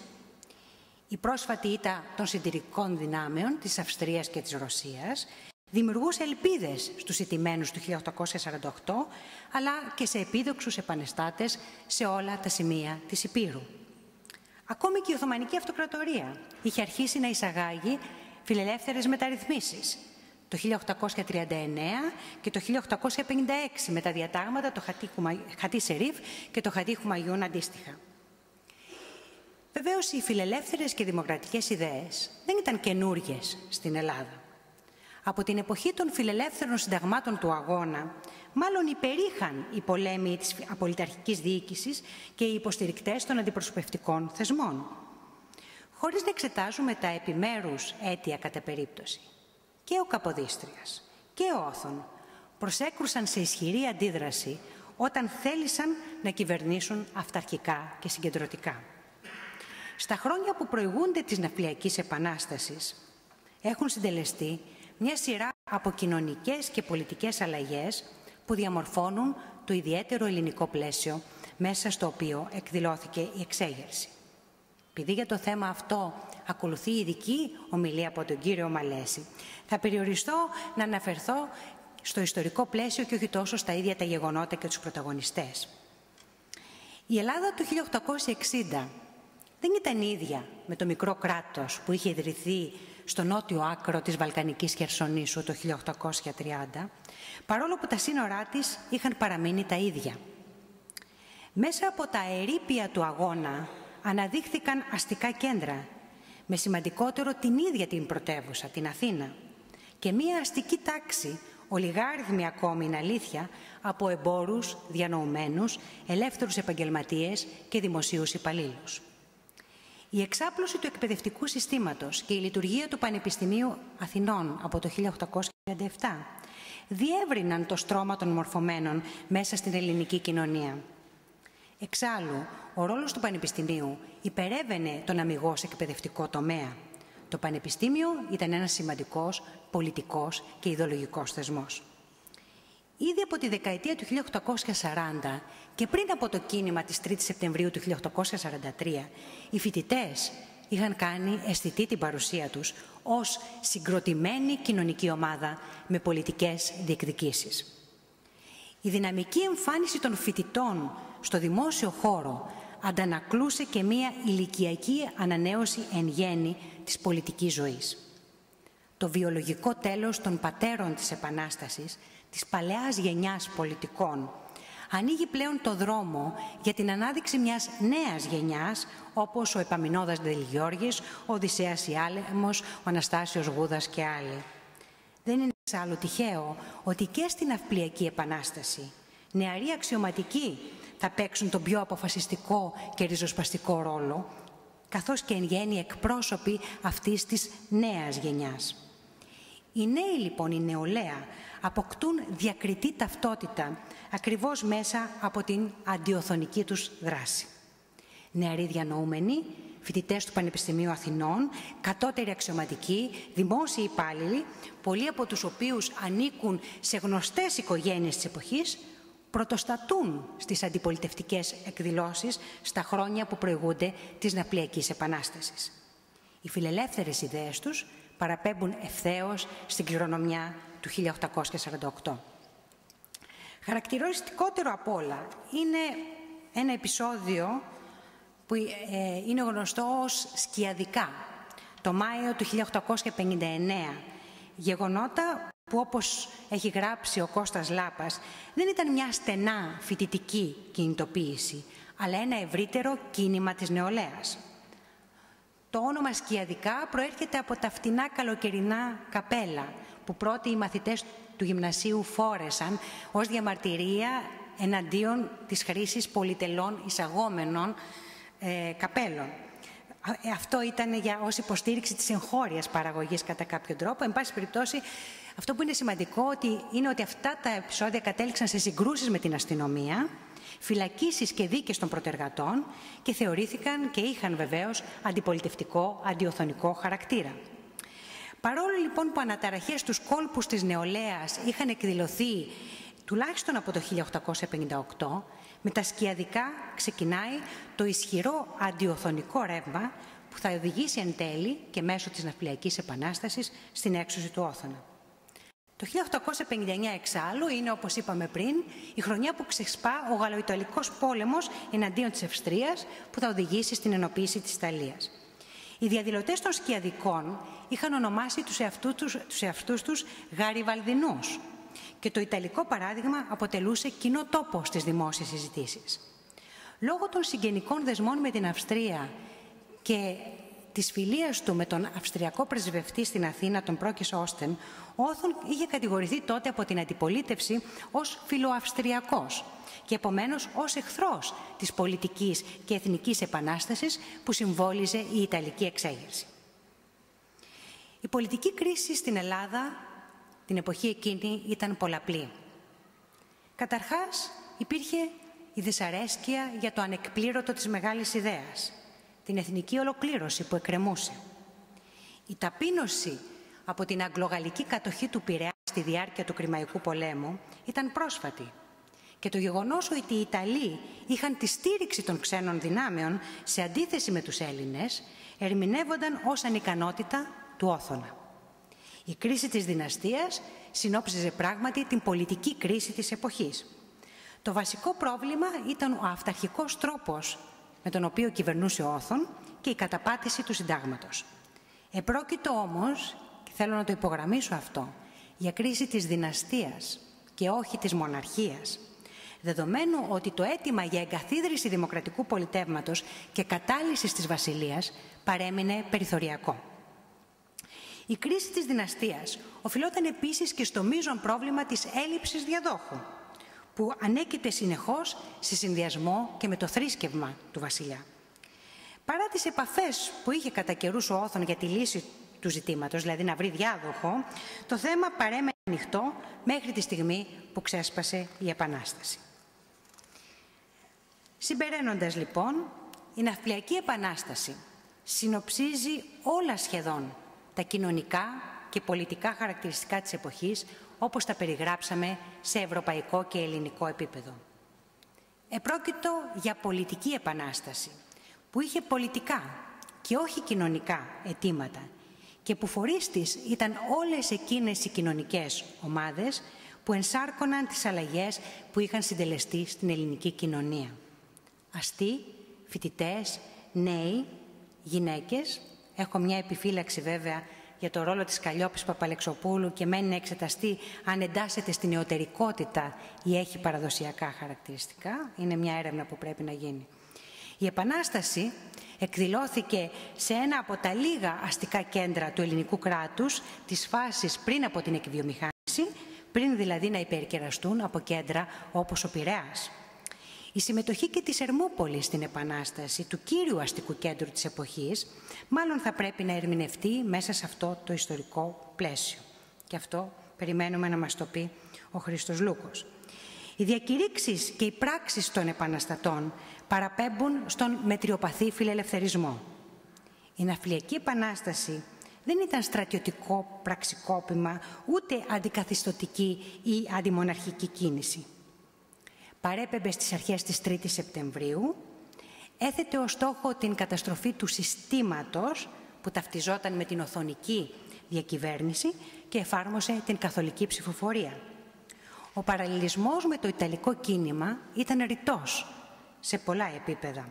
Η πρόσφατη ήττα των συντηρητικών δυνάμεων της Αυστρίας και της Ρωσίας Δημιουργούσε ελπίδες στους ηττημένους του 1848, αλλά και σε επίδοξους επανεστάτες σε όλα τα σημεία της Υπήρου. Ακόμη και η Οθωμανική Αυτοκρατορία είχε αρχίσει να εισαγάγει φιλελεύθερες μεταρρυθμίσεις το 1839 και το 1856 με τα διατάγματα το Χατί Σερίφ και το Χατί Χουμαγιούν αντίστοιχα. Βεβαίως, οι φιλελεύθερες και δημοκρατικές ιδέες δεν ήταν καινούργιες στην Ελλάδα. Από την εποχή των φιλελεύθερων συνταγμάτων του αγώνα, μάλλον υπερήχαν οι πολέμοι της απολυταρχικής διοίκησης και οι υποστηρικτές των αντιπροσωπευτικών θεσμών. Χωρίς να εξετάζουμε τα επιμέρους αίτια κατά περίπτωση. Και ο Καποδίστριας και ο Όθων προσέκρουσαν σε ισχυρή αντίδραση όταν θέλησαν να κυβερνήσουν αυταρχικά και συγκεντρωτικά. Στα χρόνια που προηγούνται της Ναυπλιακής Επανάστασης έχουν συντελεστεί μια σειρά από κοινωνικές και πολιτικές αλλαγές που διαμορφώνουν το ιδιαίτερο ελληνικό πλαίσιο μέσα στο οποίο εκδηλώθηκε η εξέγερση. Επειδή για το θέμα αυτό ακολουθεί ειδική ομιλία από τον κύριο Μαλέση, θα περιοριστώ να αναφερθώ στο ιστορικό πλαίσιο και όχι τόσο στα ίδια τα γεγονότα και τους πρωταγωνιστές. Η Ελλάδα του 1860 δεν ήταν ίδια με το μικρό κράτος που είχε ιδρυθεί στο νότιο άκρο της Βαλκανικής Χερσονήσου το 1830, παρόλο που τα σύνορά της είχαν παραμείνει τα ίδια. Μέσα από τα ερείπια του αγώνα αναδείχθηκαν αστικά κέντρα, με σημαντικότερο την ίδια την πρωτεύουσα, την Αθήνα, και μία αστική τάξη, ολιγάριθμη ακόμη είναι αλήθεια, από εμπόρους, διανοουμένους, ελεύθερους επαγγελματίες και δημοσίους υπαλλήλους. Η εξάπλωση του εκπαιδευτικού συστήματος και η λειτουργία του Πανεπιστημίου Αθηνών από το 1837 διεύρυναν το στρώμα των μορφωμένων μέσα στην ελληνική κοινωνία. Εξάλλου, ο ρόλος του Πανεπιστημίου υπερέβαινε τον αμιγώς εκπαιδευτικό τομέα. Το Πανεπιστήμιο ήταν ένας σημαντικός πολιτικός και ιδεολογικός θεσμός. Ήδη από τη δεκαετία του 1840 και πριν από το κίνημα της 3ης Σεπτεμβρίου του 1843, οι φοιτητές είχαν κάνει αισθητή την παρουσία τους ως συγκροτημένη κοινωνική ομάδα με πολιτικές διεκδικήσεις. Η δυναμική εμφάνιση των φοιτητών στο δημόσιο χώρο αντανακλούσε και μία ηλικιακή ανανέωση εν γέννη της πολιτικής ζωής. Το βιολογικό τέλος των πατέρων της Επανάστασης, της παλαιάς γενιάς πολιτικών, ανοίγει πλέον το δρόμο για την ανάδειξη μιας νέας γενιάς, όπως ο Επαμινώδας Δελγιώργης, ο Οδυσσέας Ιάλεμος, ο Αναστάσιος Γούδας και άλλοι. Δεν είναι εξάλλου τυχαίο ότι και στην Ναυπλιακή Επανάσταση νεαροί αξιωματικοί θα παίξουν τον πιο αποφασιστικό και ριζοσπαστικό ρόλο, καθώς και εν γέννη εκπρόσωποι αυτής της νέας γενιάς. Οι νέοι λοιπόν, η νεολαία, αποκτούν διακριτή ταυτότητα ακριβώς μέσα από την αντιοθωνική τους δράση. Νεαροί διανοούμενοι, φοιτητές του Πανεπιστημίου Αθηνών, κατώτεροι αξιωματικοί, δημόσιοι υπάλληλοι, πολλοί από τους οποίους ανήκουν σε γνωστές οικογένειες της εποχής, πρωτοστατούν στις αντιπολιτευτικές εκδηλώσεις στα χρόνια που προηγούνται της Ναυπλιακής Επανάστασης. Οι φιλελεύθερες ιδέες τους παραπέμπουν ευθέως στην κληρονομιά του 1848. Χαρακτηριστικότερο απ' όλα είναι ένα επεισόδιο που είναι γνωστό ως Σκιαδικά, το Μάιο του 1859, γεγονότα που, όπως έχει γράψει ο Κώστας Λάπας, δεν ήταν μια στενά φοιτητική κινητοποίηση, αλλά ένα ευρύτερο κίνημα της νεολαίας. Το όνομα Σκιαδικά προέρχεται από τα φτηνά καλοκαιρινά καπέλα που πρώτοι οι μαθητές του γυμνασίου φόρεσαν ως διαμαρτυρία εναντίον της χρήσης πολυτελών εισαγόμενων καπέλων. Αυτό ήταν ως υποστήριξη της εγχώριας παραγωγής κατά κάποιο τρόπο. Εν πάση περιπτώσει, αυτό που είναι σημαντικό είναι ότι αυτά τα επεισόδια κατέληξαν σε συγκρούσεις με την αστυνομία, φυλακίσεις και δίκες των πρωτεργατών και θεωρήθηκαν και είχαν βεβαίως αντιπολιτευτικό, αντιοθωνικό χαρακτήρα. Παρόλο λοιπόν που αναταραχές στους κόλπους της νεολαίας είχαν εκδηλωθεί τουλάχιστον από το 1858, με τα Σκιαδικά ξεκινάει το ισχυρό αντιοθωνικό ρεύμα που θα οδηγήσει εν τέλει και μέσω της Ναυπλιακής Επανάστασης στην έξωση του Όθωνα. Το 1859 εξάλλου είναι, όπως είπαμε πριν, η χρονιά που ξεσπά ο Γαλλοϊταλικός πόλεμος εναντίον της Αυστρίας, που θα οδηγήσει στην ενοποίηση της Ιταλίας. Οι διαδηλωτές των Σκιαδικών είχαν ονομάσει τους εαυτούς τους Γαριβαλδινούς και το Ιταλικό παράδειγμα αποτελούσε κοινό τόπο στις δημόσιες συζητήσεις. Λόγω των συγγενικών δεσμών με την Αυστρία και της φιλίας του με τον Αυστριακό πρεσβευτή στην Αθήνα, τον Πρόκης Όστεν, ο Όθων είχε κατηγορηθεί τότε από την αντιπολίτευση ως φιλοαυστριακός και επομένως ως εχθρός της πολιτικής και εθνικής επανάστασης που συμβόλιζε η Ιταλική εξέγερση. Η πολιτική κρίση στην Ελλάδα την εποχή εκείνη ήταν πολλαπλή. Καταρχάς υπήρχε η δυσαρέσκεια για το ανεκπλήρωτο της μεγάλης ιδέας, την εθνική ολοκλήρωση που εκκρεμούσε. Η ταπείνωση από την αγγλογαλλική κατοχή του Πειραιά στη διάρκεια του Κρημαϊκού πολέμου ήταν πρόσφατη και το γεγονός ότι οι Ιταλοί είχαν τη στήριξη των ξένων δυνάμεων σε αντίθεση με τους Έλληνες ερμηνεύονταν ως ανικανότητα του Όθωνα. Η κρίση της δυναστείας συνόψιζε πράγματι την πολιτική κρίση της εποχής. Το βασικό πρόβλημα ήταν ο αυταρχικός τρόπος με τον οποίο κυβερνούσε ο Όθων και η καταπάτηση του συντάγματος. Επρόκειτο όμως, και θέλω να το υπογραμμίσω αυτό, για κρίση της δυναστείας και όχι της μοναρχίας, δεδομένου ότι το αίτημα για εγκαθίδρυση δημοκρατικού πολιτεύματος και κατάλυσης της βασιλείας παρέμεινε περιθωριακό. Η κρίση της δυναστείας οφειλόταν επίσης και στο μείζον πρόβλημα της έλλειψης διαδόχου, που ανέκυψε συνεχώς σε συνδυασμό και με το θρήσκευμα του βασιλιά. Παρά τις επαφές που είχε κατά καιρούς ο Όθων για τη λύση του ζητήματος, δηλαδή να βρει διάδοχο, το θέμα παρέμενε ανοιχτό μέχρι τη στιγμή που ξέσπασε η Επανάσταση. Συμπεραίνοντας λοιπόν, η Ναυπλιακή Επανάσταση συνοψίζει όλα σχεδόν τα κοινωνικά και πολιτικά χαρακτηριστικά της εποχής, όπως τα περιγράψαμε σε ευρωπαϊκό και ελληνικό επίπεδο. Επρόκειτο για πολιτική επανάσταση, που είχε πολιτικά και όχι κοινωνικά αιτήματα και που φορείς της ήταν όλες εκείνες οι κοινωνικές ομάδες που ενσάρκωναν τις αλλαγές που είχαν συντελεστεί στην ελληνική κοινωνία. Αστεί, φοιτητές, νέοι, γυναίκες. Έχω μια επιφύλαξη βέβαια για το ρόλο της Καλλιόπης Παπαλεξοπούλου και μένει να εξεταστεί αν εντάσσεται στην νεωτερικότητα ή έχει παραδοσιακά χαρακτηριστικά. Είναι μια έρευνα που πρέπει να γίνει. Η Επανάσταση εκδηλώθηκε σε ένα από τα λίγα αστικά κέντρα του ελληνικού κράτους της φάσης πριν από την εκβιομηχάνηση, πριν δηλαδή να υπερκεραστούν από κέντρα όπως ο Πειραιάς. Η συμμετοχή και της Ερμούπολης στην Επανάσταση, του κύριου αστικού κέντρου της εποχής, μάλλον θα πρέπει να ερμηνευτεί μέσα σε αυτό το ιστορικό πλαίσιο. Και αυτό περιμένουμε να μας το πει ο Χρήστος Λούκος. Οι διακηρύξεις και οι πράξεις των επαναστατών παραπέμπουν στον μετριοπαθή φιλελευθερισμό. Η Ναυπλιακή Επανάσταση δεν ήταν στρατιωτικό πραξικόπημα, ούτε αντικαθιστωτική ή αντιμοναρχική κίνηση. Παρέπεμπε στις αρχές της 3ης Σεπτεμβρίου, έθετε ως στόχο την καταστροφή του συστήματος που ταυτιζόταν με την οθωνική διακυβέρνηση και εφάρμοσε την καθολική ψηφοφορία. Ο παραλληλισμός με το Ιταλικό κίνημα ήταν ρητός σε πολλά επίπεδα.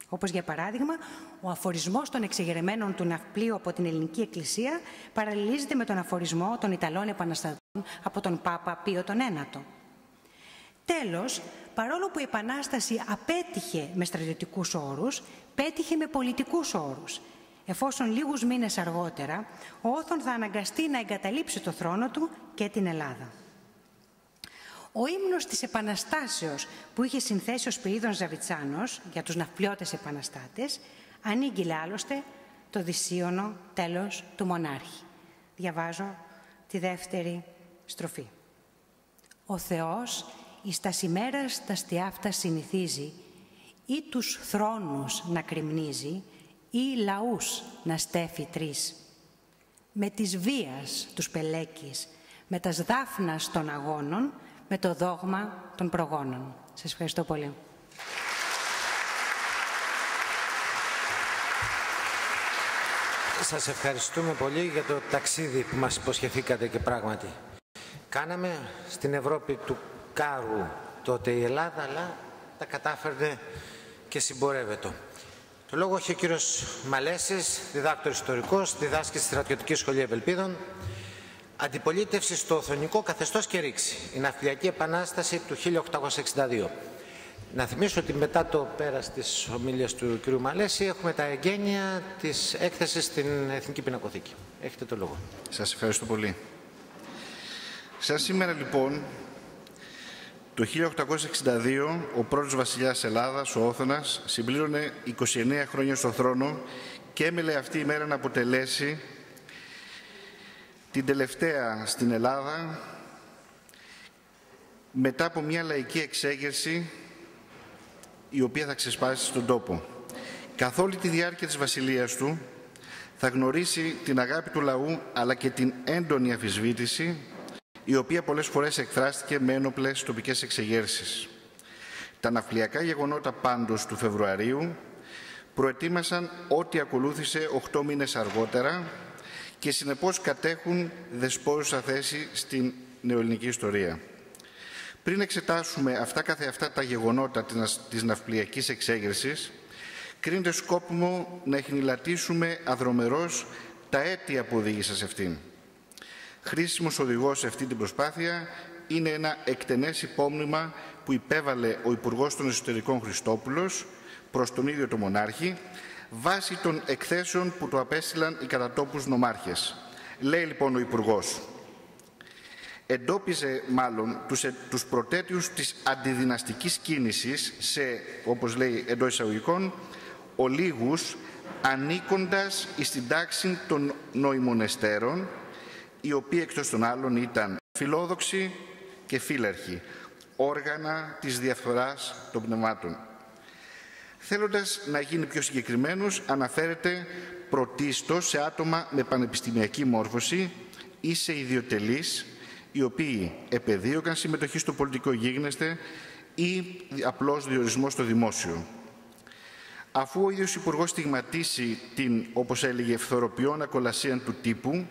Όπως για παράδειγμα, ο αφορισμός των εξεγερμένων του ναυπλίου από την Ελληνική Εκκλησία παραλληλίζεται με τον αφορισμό των Ιταλών επαναστατών από τον Πάπα Πίο τον Ένατο. Τέλος, παρόλο που η Επανάσταση απέτυχε με στρατιωτικούς όρους, πέτυχε με πολιτικούς όρους, εφόσον λίγους μήνες αργότερα ο Όθων θα αναγκαστεί να εγκαταλείψει το θρόνο του και την Ελλάδα. Ο ύμνος της Επαναστάσεως που είχε συνθέσει ο Σπυρίδων Ζαβιτσάνος για τους ναυπλιώτες επαναστάτες ανήγγειλε άλλωστε το δυσίωνο τέλος του μονάρχη. Διαβάζω τη δεύτερη στροφή. Ο Θεός εις τας ημέρας τας τιάφτας συνηθίζει ή τους θρόνους να κρυμνίζει ή λαούς να στέφει τρεις. Με της βίας τους πελέκεις, με τας δάφνας των αγώνων, με το δόγμα των προγόνων. Σας ευχαριστώ πολύ. Σας ευχαριστούμε πολύ για το ταξίδι που μας υποσχεθήκατε και πράγματι. κάναμε στην Ευρώπη του κάρου τότε η Ελλάδα, αλλά τα κατάφερνε και συμπορεύεται. Το λόγο έχει ο κύριος Μαλέσης, διδάκτορ ιστορικός, διδάσκει στη Στρατιωτική Σχολή Ευελπίδων. Αντιπολίτευση στο οθονικό καθεστώς και ρήξη. Η Ναυτιλιακή Επανάσταση του 1862. Να θυμίσω ότι μετά το πέρας της ομιλίας του κ. Μαλέση έχουμε τα εγγένεια της έκθεσης στην Εθνική Πινακοθήκη. Έχετε το λόγο. Σας ευχαριστώ πολύ. Σαν σήμερα λοιπόν, το 1862, ο πρώτος βασιλιάς Ελλάδας, ο Όθωνας, συμπλήρωνε 29 χρόνια στον θρόνο και έμελε αυτή η μέρα να αποτελέσει την τελευταία στην Ελλάδα μετά από μια λαϊκή εξέγερση η οποία θα ξεσπάσει στον τόπο. Καθ' όλη τη διάρκεια της βασιλείας του θα γνωρίσει την αγάπη του λαού αλλά και την έντονη αμφισβήτηση η οποία πολλές φορές εκφράστηκε με ένοπλες τοπικές εξεγέρσεις. Τα ναυτιλιακά γεγονότα πάντως του Φεβρουαρίου προετοίμασαν ό,τι ακολούθησε 8 μήνες αργότερα και συνεπώς κατέχουν δεσπόζουσα θέση στην νεοελληνική ιστορία. Πριν εξετάσουμε αυτά καθεαυτά τα γεγονότα της ναυπλιακής εξέγερσης, κρίνεται σκόπιμο να εχνηλατήσουμε αδρομερώς τα αίτια που οδήγησαν σε αυτήν. Χρήσιμος οδηγός σε αυτή την προσπάθεια είναι ένα εκτενές υπόμνημα που υπέβαλε ο Υπουργός των Εσωτερικών Χριστόπουλος προς τον ίδιο τον Μονάρχη, βάσει των εκθέσεων που του απέστειλαν οι κατατόπους νομάρχες. Λέει λοιπόν ο Υπουργός, εντόπιζε μάλλον τους προτέτειους της αντιδυναστικής κίνησης σε, όπως λέει εντός εισαγωγικών, ολίγους ανήκοντας στην τάξη των νοημονεστέρων, οι οποίοι εκτός των άλλων ήταν φιλόδοξοι και φύλαρχοι, όργανα της διαφθοράς των πνευμάτων. Θέλοντας να γίνει πιο συγκεκριμένος, αναφέρεται πρωτίστως σε άτομα με πανεπιστημιακή μόρφωση ή σε ιδιοτελείς, οι οποίοι επεδίωκαν συμμετοχή στο πολιτικό γίγνεσθε ή απλώς διορισμό στο δημόσιο. Αφού ο ίδιος Υπουργός στιγματίσει την, όπως έλεγε, ευθοροποιών ακολασία του τύπου,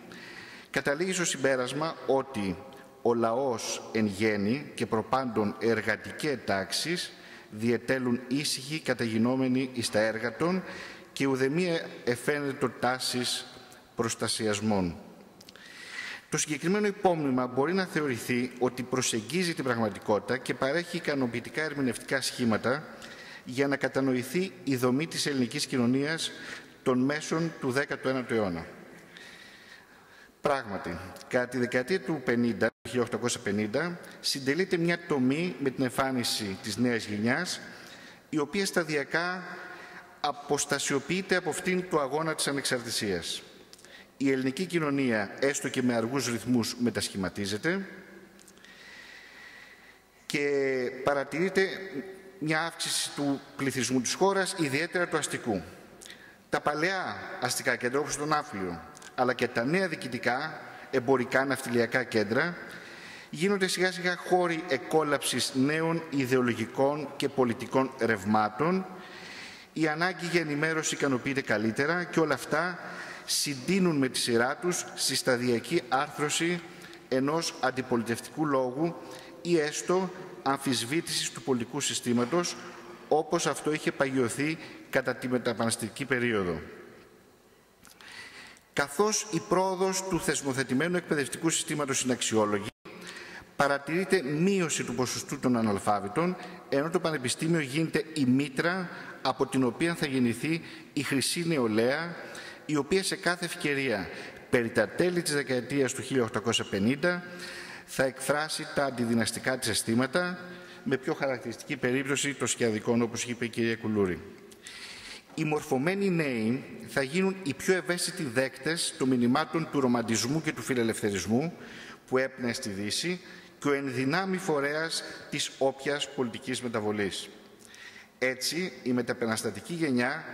καταλήγει στο συμπέρασμα ότι ο λαός εν γέννη και προπάντων εργατικέ τάξεις διετέλουν ήσυχοι καταγινόμενοι εις τα έργα των και ουδεμία εφαίνεται τάσης προστασιασμών. Το συγκεκριμένο υπόμνημα μπορεί να θεωρηθεί ότι προσεγγίζει την πραγματικότητα και παρέχει ικανοποιητικά ερμηνευτικά σχήματα για να κατανοηθεί η δομή της ελληνικής κοινωνίας των μέσων του 19ου αιώνα. Πράγματι, κατά τη δεκαετία του 1850, συντελείται μια τομή με την εμφάνιση της νέας γενιάς, η οποία σταδιακά αποστασιοποιείται από αυτήν του αγώνα της ανεξαρτησίας. Η ελληνική κοινωνία, έστω και με αργούς ρυθμούς, μετασχηματίζεται και παρατηρείται μια αύξηση του πληθυσμού της χώρας, ιδιαίτερα του αστικού. Τα παλαιά αστικά κέντρα, όπως το Ναύπλιο, αλλά και τα νέα διοικητικά, εμπορικά, ναυτιλιακά κέντρα, γίνονται σιγά σιγά χώροι εκόλαψης νέων ιδεολογικών και πολιτικών ρευμάτων. Η ανάγκη για ενημέρωση ικανοποιείται καλύτερα και όλα αυτά συντείνουν με τη σειρά τους στη σταδιακή άρθρωση ενός αντιπολιτευτικού λόγου ή έστω αμφισβήτησης του πολιτικού συστήματος, όπως αυτό είχε παγιωθεί κατά τη μεταπαναστική περίοδο. Καθώς η πρόοδος του θεσμοθετημένου εκπαιδευτικού συστήματος είναι αξιόλογη, παρατηρείται μείωση του ποσοστού των αναλφάβητων, ενώ το Πανεπιστήμιο γίνεται η μήτρα από την οποία θα γεννηθεί η χρυσή νεολαία, η οποία σε κάθε ευκαιρία περί τα τέλη της δεκαετίας του 1850 θα εκφράσει τα αντιδυναστικά της αισθήματα, με πιο χαρακτηριστική περίπτωση των σκιαδικών, όπως είπε η κυρία Κουλούρη. Οι μορφωμένοι νέοι θα γίνουν οι πιο ευαίσθητοι δέκτες των μηνυμάτων του ρομαντισμού και του φιλελευθερισμού που έπνεε στη Δύση και ο ενδυνάμει φορέας της όποιας πολιτικής μεταβολής. Έτσι, η μεταπεναστατική γενιά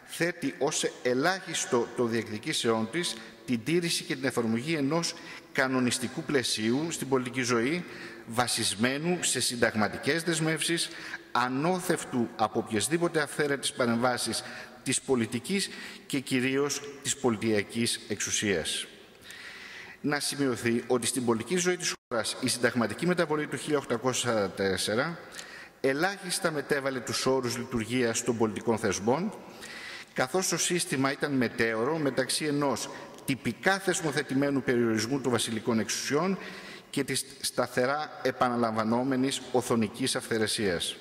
θέτει ως ελάχιστο το διεκδικήσεών της την τήρηση και την εφαρμογή ενός κανονιστικού πλαισίου στην πολιτική ζωή, βασισμένου σε συνταγματικές δεσμεύσεις, ανώθευτου από οποιασδήποτε αυθαίρετες παρεμβάσεις της πολιτικής και κυρίως της πολιτιακής εξουσίας. Να σημειωθεί ότι στην πολιτική ζωή της η συνταγματική μεταβολή του 1844 ελάχιστα μετέβαλε τους όρους λειτουργίας των πολιτικών θεσμών, καθώς το σύστημα ήταν μετέωρο μεταξύ ενός τυπικά θεσμοθετημένου περιορισμού των βασιλικών εξουσιών και της σταθερά επαναλαμβανόμενης οθωνικής αυθαιρεσίας.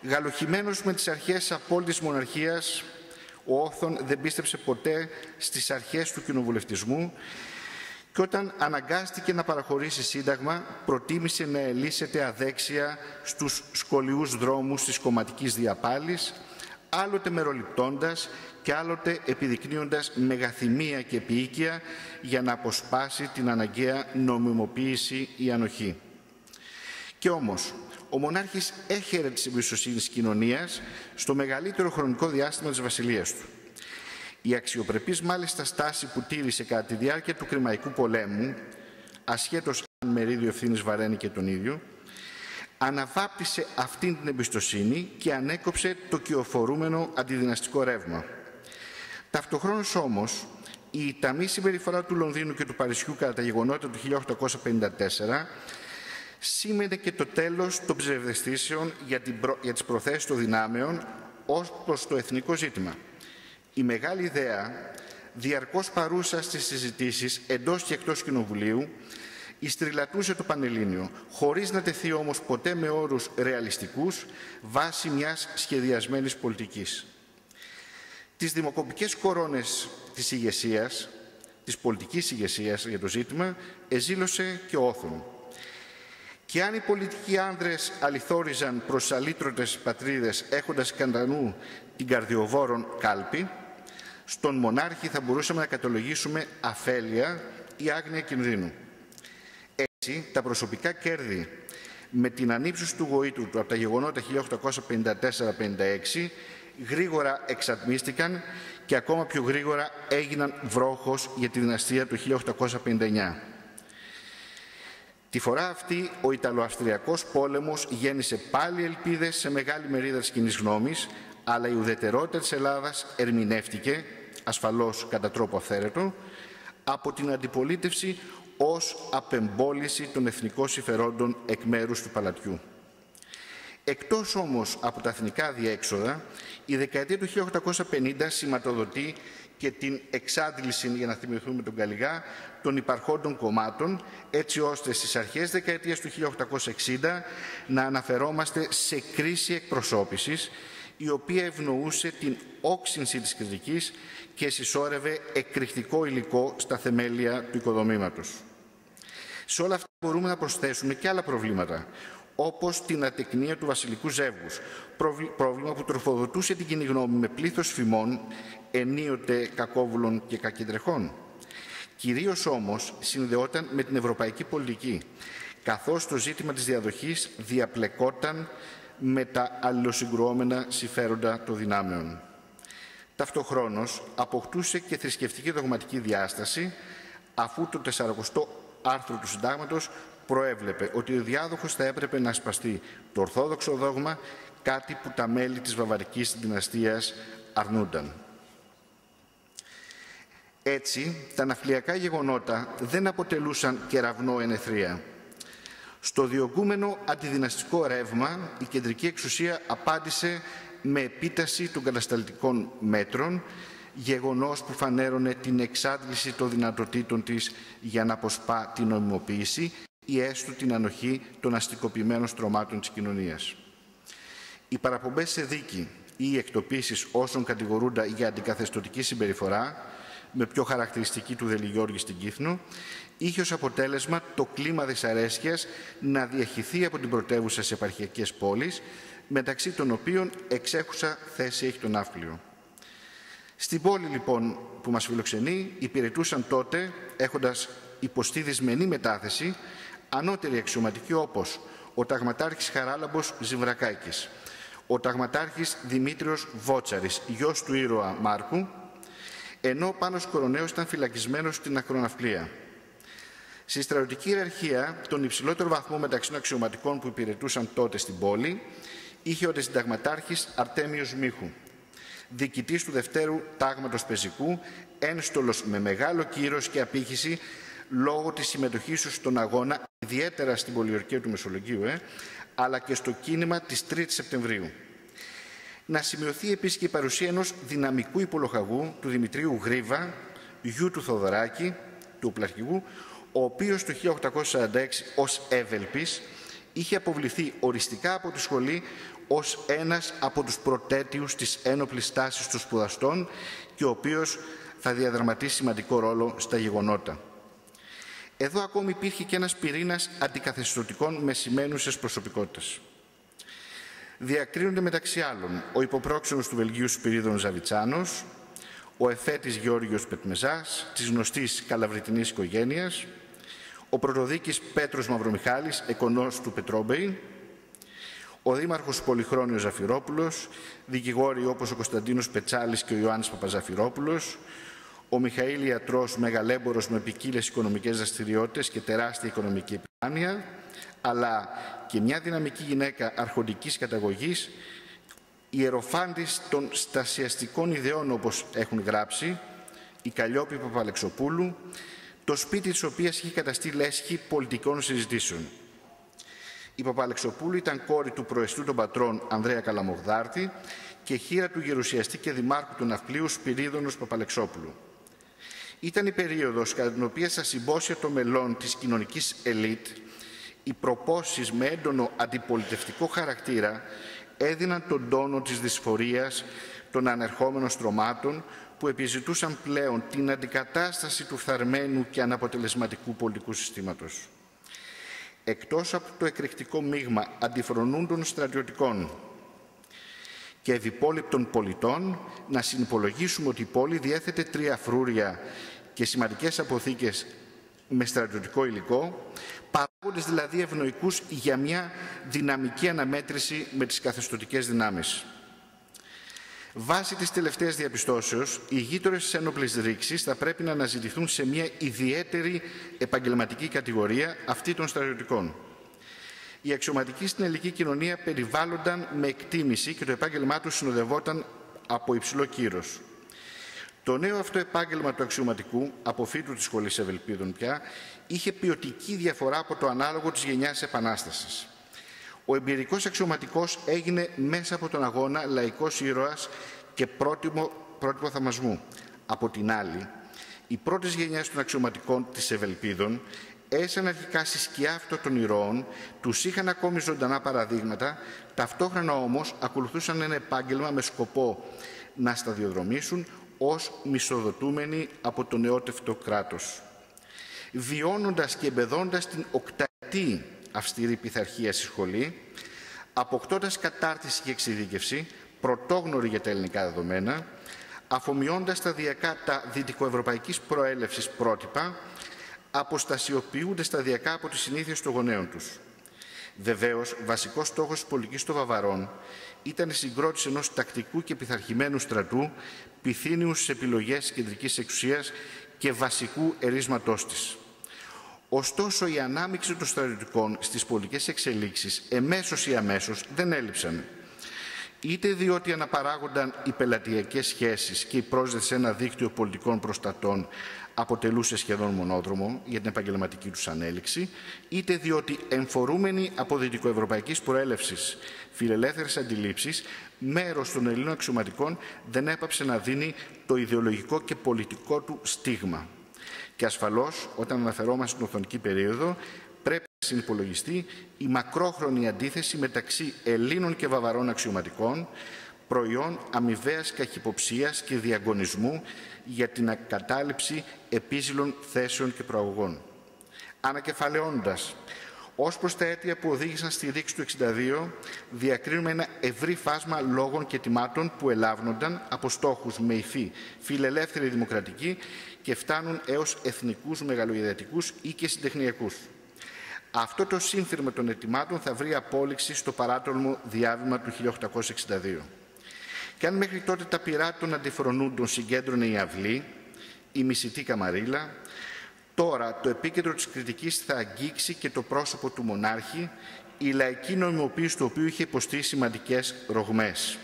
Γαλοχημένος με τις αρχές απόλυτης μοναρχίας, ο Όθων δεν πίστεψε ποτέ στις αρχές του κοινοβουλευτισμού και όταν αναγκάστηκε να παραχωρήσει σύνταγμα, προτίμησε να ελύσεται αδέξια στους σκολιούς δρόμους της κομματικής διαπάλης, άλλοτε μεροληπτώντας και άλλοτε επιδεικνύοντας μεγαθυμία και επίοικια για να αποσπάσει την αναγκαία νομιμοποίηση ή ανοχή. Και όμως, ο μονάρχης έχερε της εμπιστοσύνης κοινωνίας στο μεγαλύτερο χρονικό διάστημα της βασιλείας του. Η αξιοπρεπής μάλιστα στάση που τήρησε κατά τη διάρκεια του Κρημαϊκού πολέμου, ασχέτως αν μερίδιο ευθύνης βαραίνει και τον ίδιο, αναβάπτισε αυτήν την εμπιστοσύνη και ανέκοψε το κυοφορούμενο αντιδυναστικό ρεύμα. Ταυτοχρόνως όμως, η ταμή συμπεριφορά του Λονδίνου και του Παρισιού κατά τα γεγονότα του 1854 σήμαινε και το τέλος των ψευδαισθήσεων για τις προθέσεις των δυνάμεων ως προς το εθνικό ζήτημα. Η μεγάλη ιδέα, διαρκώς παρούσα στις συζητήσεις εντός και εκτός Κοινοβουλίου, ιστριλατούσε το Πανελλήνιο, χωρίς να τεθεί όμως ποτέ με όρους ρεαλιστικούς βάσει μιας σχεδιασμένης πολιτικής. Τις δημοκοπικές κορώνες της ηγεσίας, της πολιτικής ηγεσίας για το ζήτημα, εζήλωσε και ο Όθων. Και αν οι πολιτικοί άνδρες αληθόριζαν προς αλήτρωτες πατρίδες έχοντας κατά νου την καρδιοβόρον κάλπη, στον μονάρχη θα μπορούσαμε να κατολογήσουμε αφέλεια ή άγνοια κινδύνου. Έτσι, τα προσωπικά κέρδη με την ανύψωση του γοήτρου του από τα γεγονότα 1854-56 γρήγορα εξατμίστηκαν και ακόμα πιο γρήγορα έγιναν βρόχος για τη δυναστεία του 1859. Τη φορά αυτή, ο Ιταλοαυστριακός πόλεμος γέννησε πάλι ελπίδες σε μεγάλη μερίδα της κοινής γνώμης, αλλά η ουδετερότητα της Ελλάδας ερμηνεύτηκε, ασφαλώς κατά τρόπο αυθαίρετο, από την αντιπολίτευση ως απεμπόληση των εθνικών συμφερόντων εκ μέρους του παλατιού. Εκτός όμως από τα εθνικά διέξοδα, η δεκαετία του 1850 σηματοδοτεί και την εξάντληση, για να θυμηθούμε τον Καλλιγά, των υπαρχόντων κομμάτων, έτσι ώστε στις αρχές δεκαετίας του 1860 να αναφερόμαστε σε κρίση εκπροσώπησης, η οποία ευνοούσε την όξυνση της κριτικής και συσσόρευε εκρηκτικό υλικό στα θεμέλια του οικοδομήματος. Σε όλα αυτά μπορούμε να προσθέσουμε και άλλα προβλήματα, όπως την ατεκνία του βασιλικού ζεύγους, πρόβλημα που τροφοδοτούσε την κοινή γνώμη με πλήθος φημών, ενίοτε κακόβουλων και κακεντρεχών. Κυρίως όμως συνδεόταν με την ευρωπαϊκή πολιτική, καθώς το ζήτημα της διαδοχής διαπλεκόταν με τα αλληλοσυγκρουόμενα συμφέροντα των δυνάμεων. Ταυτοχρόνως αποκτούσε και θρησκευτική δογματική διάσταση, αφού το 40ο άρθρο του Συντάγματος προέβλεπε ότι ο διάδοχος θα έπρεπε να ασπαστεί το ορθόδοξο δόγμα, κάτι που τα μέλη της βαβαρικής δυναστείας αρνούνταν. Έτσι, τα ναυπλιακά γεγονότα δεν αποτελούσαν κεραυνό ενεθρία. Στο διωγγούμενο αντιδυναστικό ρεύμα, η κεντρική εξουσία απάντησε με επίταση των κατασταλτικών μέτρων, γεγονός που φανέρωνε την εξάντληση των δυνατοτήτων της για να αποσπά την νομιμοποίηση ή έστω την ανοχή των αστικοποιημένων στρωμάτων της κοινωνίας. Οι παραπομπές σε δίκη ή οι εκτοπίσεις όσων κατηγορούνται για αντικαθεστωτική συμπεριφορά, με πιο χαρακτηριστική του Δελιγιώργη στην Κύθνο, είχε ως αποτέλεσμα το κλίμα δυσαρέσκειας να διαχυθεί από την πρωτεύουσα σε επαρχιακές πόλεις, μεταξύ των οποίων εξέχουσα θέση έχει το Ναύπλιο. Στην πόλη λοιπόν που μας φιλοξενεί υπηρετούσαν τότε, έχοντας υποστεί δυσμενή μετάθεση, ανώτεροι αξιωματικοί όπως ο ταγματάρχης Χαράλαμπος Ζυμβρακάκης, ο ταγματάρχης Δημήτριος Βότσαρης, γιος του ήρωα Μάρκου, ενώ ο Πάνος Κοροναίος ήταν φυλακισμένος στην Ακροναυπλία. Στη στρατιωτική ιεραρχία, τον υψηλότερο βαθμό μεταξύ των αξιωματικών που υπηρετούσαν τότε στην πόλη, είχε ο συνταγματάρχης Αρτέμιος Μίχου, διοικητής του Δευτέρου Τάγματος Πεζικού, ένστολος με μεγάλο κύρος και απήχηση λόγω της συμμετοχής του στον αγώνα, ιδιαίτερα στην πολιορκία του Μεσολογγίου, αλλά και στο κίνημα της 3ης Σεπτεμβρίου. Να σημειωθεί επίσης και η παρουσία ενός δυναμικού υπολοχαγού, του Δημητρίου Γρίβα, γιου του Θοδωράκη, του οπλαρχηγού, ο οποίος το 1846 ως Εύελπης είχε αποβληθεί οριστικά από τη σχολή ως ένας από τους πρωτέτιους της ένοπλης τάσης των σπουδαστών και ο οποίος θα διαδραματίσει σημαντικό ρόλο στα γεγονότα. Εδώ ακόμη υπήρχε και ένας πυρήνας αντικαθεστωτικών με σημαίνουσες προσωπικότητες. Διακρίνονται μεταξύ άλλων ο υποπρόξενος του Βελγίου Σπυρίδων Ζαβιτσάνος, ο εφέτης Γεώργιος Πετμεζάς, της γνωστής καλαβριτινής οικογένειας, ο πρωτοδίκης Πέτρος Μαυρομιχάλης, εκονός του Πετρόμπεϊ, ο δήμαρχος Πολυχρόνιος Ζαφυρόπουλος, δικηγόροι όπως ο Κωνσταντίνος Πετσάλης και ο Ιωάννης Παπαζαφυρόπουλος, ο Μιχαήλ Ιατρός, μεγαλέμπορος με ποικίλες οικονομικές δραστηριότητες και τεράστια οικονομική επιφάνεια, αλλά και μια δυναμική γυναίκα αρχοντικής καταγωγής, ιεροφάντης των στασιαστικών ιδεών όπως έχουν γράψει, η Καλλιόπη Παπαλεξοπούλου, το σπίτι της οποίας είχε καταστεί λέσχη πολιτικών συζητήσεων. Η Παπαλεξοπούλου ήταν κόρη του προεστού των πατρών Ανδρέα Καλαμογδάρτη και χείρα του γερουσιαστή και δημάρχου του Ναυπλίου Σπυρίδωνος Παπαλεξόπουλου. Ήταν η περίοδος κατά την οποία στα συμπόσια των μελών της κοινωνικής ελίτ οι προπόσεις με έντονο αντιπολιτευτικό χαρακτήρα έδιναν τον τόνο της δυσφορίας των ανερχόμενων στρωμάτων που επιζητούσαν πλέον την αντικατάσταση του φθαρμένου και αναποτελεσματικού πολιτικού συστήματος. Εκτός από το εκρηκτικό μείγμα αντιφρονούντων στρατιωτικών και ευυπόλοιπτων πολιτών, να συνυπολογίσουμε ότι η πόλη διέθετε 3 φρούρια και σημαντικές αποθήκες με στρατιωτικό υλικό, παράγοντες δηλαδή ευνοϊκούς για μια δυναμική αναμέτρηση με τις καθεστωτικές δυνάμεις. Βάσει της τελευταίας διαπιστώσεως, οι γείτονες της ένοπλης ρήξης θα πρέπει να αναζητηθούν σε μια ιδιαίτερη επαγγελματική κατηγορία, αυτή των στρατιωτικών. Οι αξιωματικοί στην ελληνική κοινωνία περιβάλλονταν με εκτίμηση και το επάγγελμά τους συνοδευόταν από υψηλό κύρος. Το νέο αυτό επάγγελμα του αξιωματικού, αποφύτου της Σχολής Ευελπίδων πια, είχε ποιοτική διαφορά από το ανάλογο της γενιάς Επανάστασης. Ο εμπειρικός αξιωματικός έγινε μέσα από τον αγώνα λαϊκός ήρωας και πρότυπο θαυμασμού. Από την άλλη, οι πρώτες γενιές των αξιωματικών της Ευελπίδων έσαν αρχικά στη σκιά αυτών των ηρώων, τους είχαν ακόμη ζωντανά παραδείγματα, ταυτόχρονα όμως ακολουθούσαν ένα επάγγελμα με σκοπό να σταδιοδρομήσουν ως μισοδοτούμενοι από το νεότευτο κράτος. Βιώνοντας και εμπεδώντας την οκταετή αυστηρή πειθαρχία στη σχολή, αποκτώντας κατάρτιση και εξειδίκευση, πρωτόγνωρη για τα ελληνικά δεδομένα, αφομοιώντας σταδιακά τα δυτικοευρωπαϊκής προέλευσης πρότυπα, αποστασιοποιούνται σταδιακά από τις συνήθειες των γονέων τους. Βεβαίως, βασικός στόχος της πολιτικής των Βαβαρών ήταν η συγκρότηση ενός τακτικού και πειθαρχημένου στρατού, πυθύνιου στις επιλογές της κεντρικής εξουσίας και βασικού ερίσματός της. Ωστόσο, η ανάμειξη των στρατιωτικών στις πολιτικές εξελίξεις, εμέσως ή αμέσως, δεν έλειψαν. Είτε διότι αναπαράγονταν οι πελατειακές σχέσεις και η πρόσδεση σε ένα δίκτυο πολιτικών προστατών αποτελούσε σχεδόν μονόδρομο για την επαγγελματική τους ανέλυξη, είτε διότι εμφορούμενοι από δυτικοευρωπαϊκής προέλευσης φιλελεύθερες αντιλήψεις, μέρος των Ελλήνων αξιωματικών δεν έπαψε να δίνει το ιδεολογικό και πολιτικό του στίγμα. Και ασφαλώς, όταν αναφερόμαστε στην οθωνική περίοδο, πρέπει να συνυπολογιστεί η μακρόχρονη αντίθεση μεταξύ Ελλήνων και Βαβαρών αξιωματικών, προϊόν αμοιβαίας καχυποψίας και διαγωνισμού για την ακατάληψη επίζηλων θέσεων και προαγωγών. Ανακεφαλαιώντας, ως προς τα αίτια που οδήγησαν στη ρήξη του 1962, διακρίνουμε ένα ευρύ φάσμα λόγων και αιτημάτων που ελάβνονταν από στόχους με υφή φιλελεύθερη δημοκρατική και φτάνουν έως εθνικούς, μεγαλοειδετικούς ή και συντεχνιακούς. Αυτό το σύνθημα των αιτημάτων θα βρει απόλυξη στο παράτολμο διάβημα του 1862. Και αν μέχρι τότε τα πειρά των αντιφρονούντων συγκέντρωνε η αυλή, η μισητή καμαρίλα, τώρα το επίκεντρο της κριτικής θα αγγίξει και το πρόσωπο του μονάρχη, η λαϊκή νομιμοποίηση του οποίου είχε υποστεί σημαντικές ρογμές.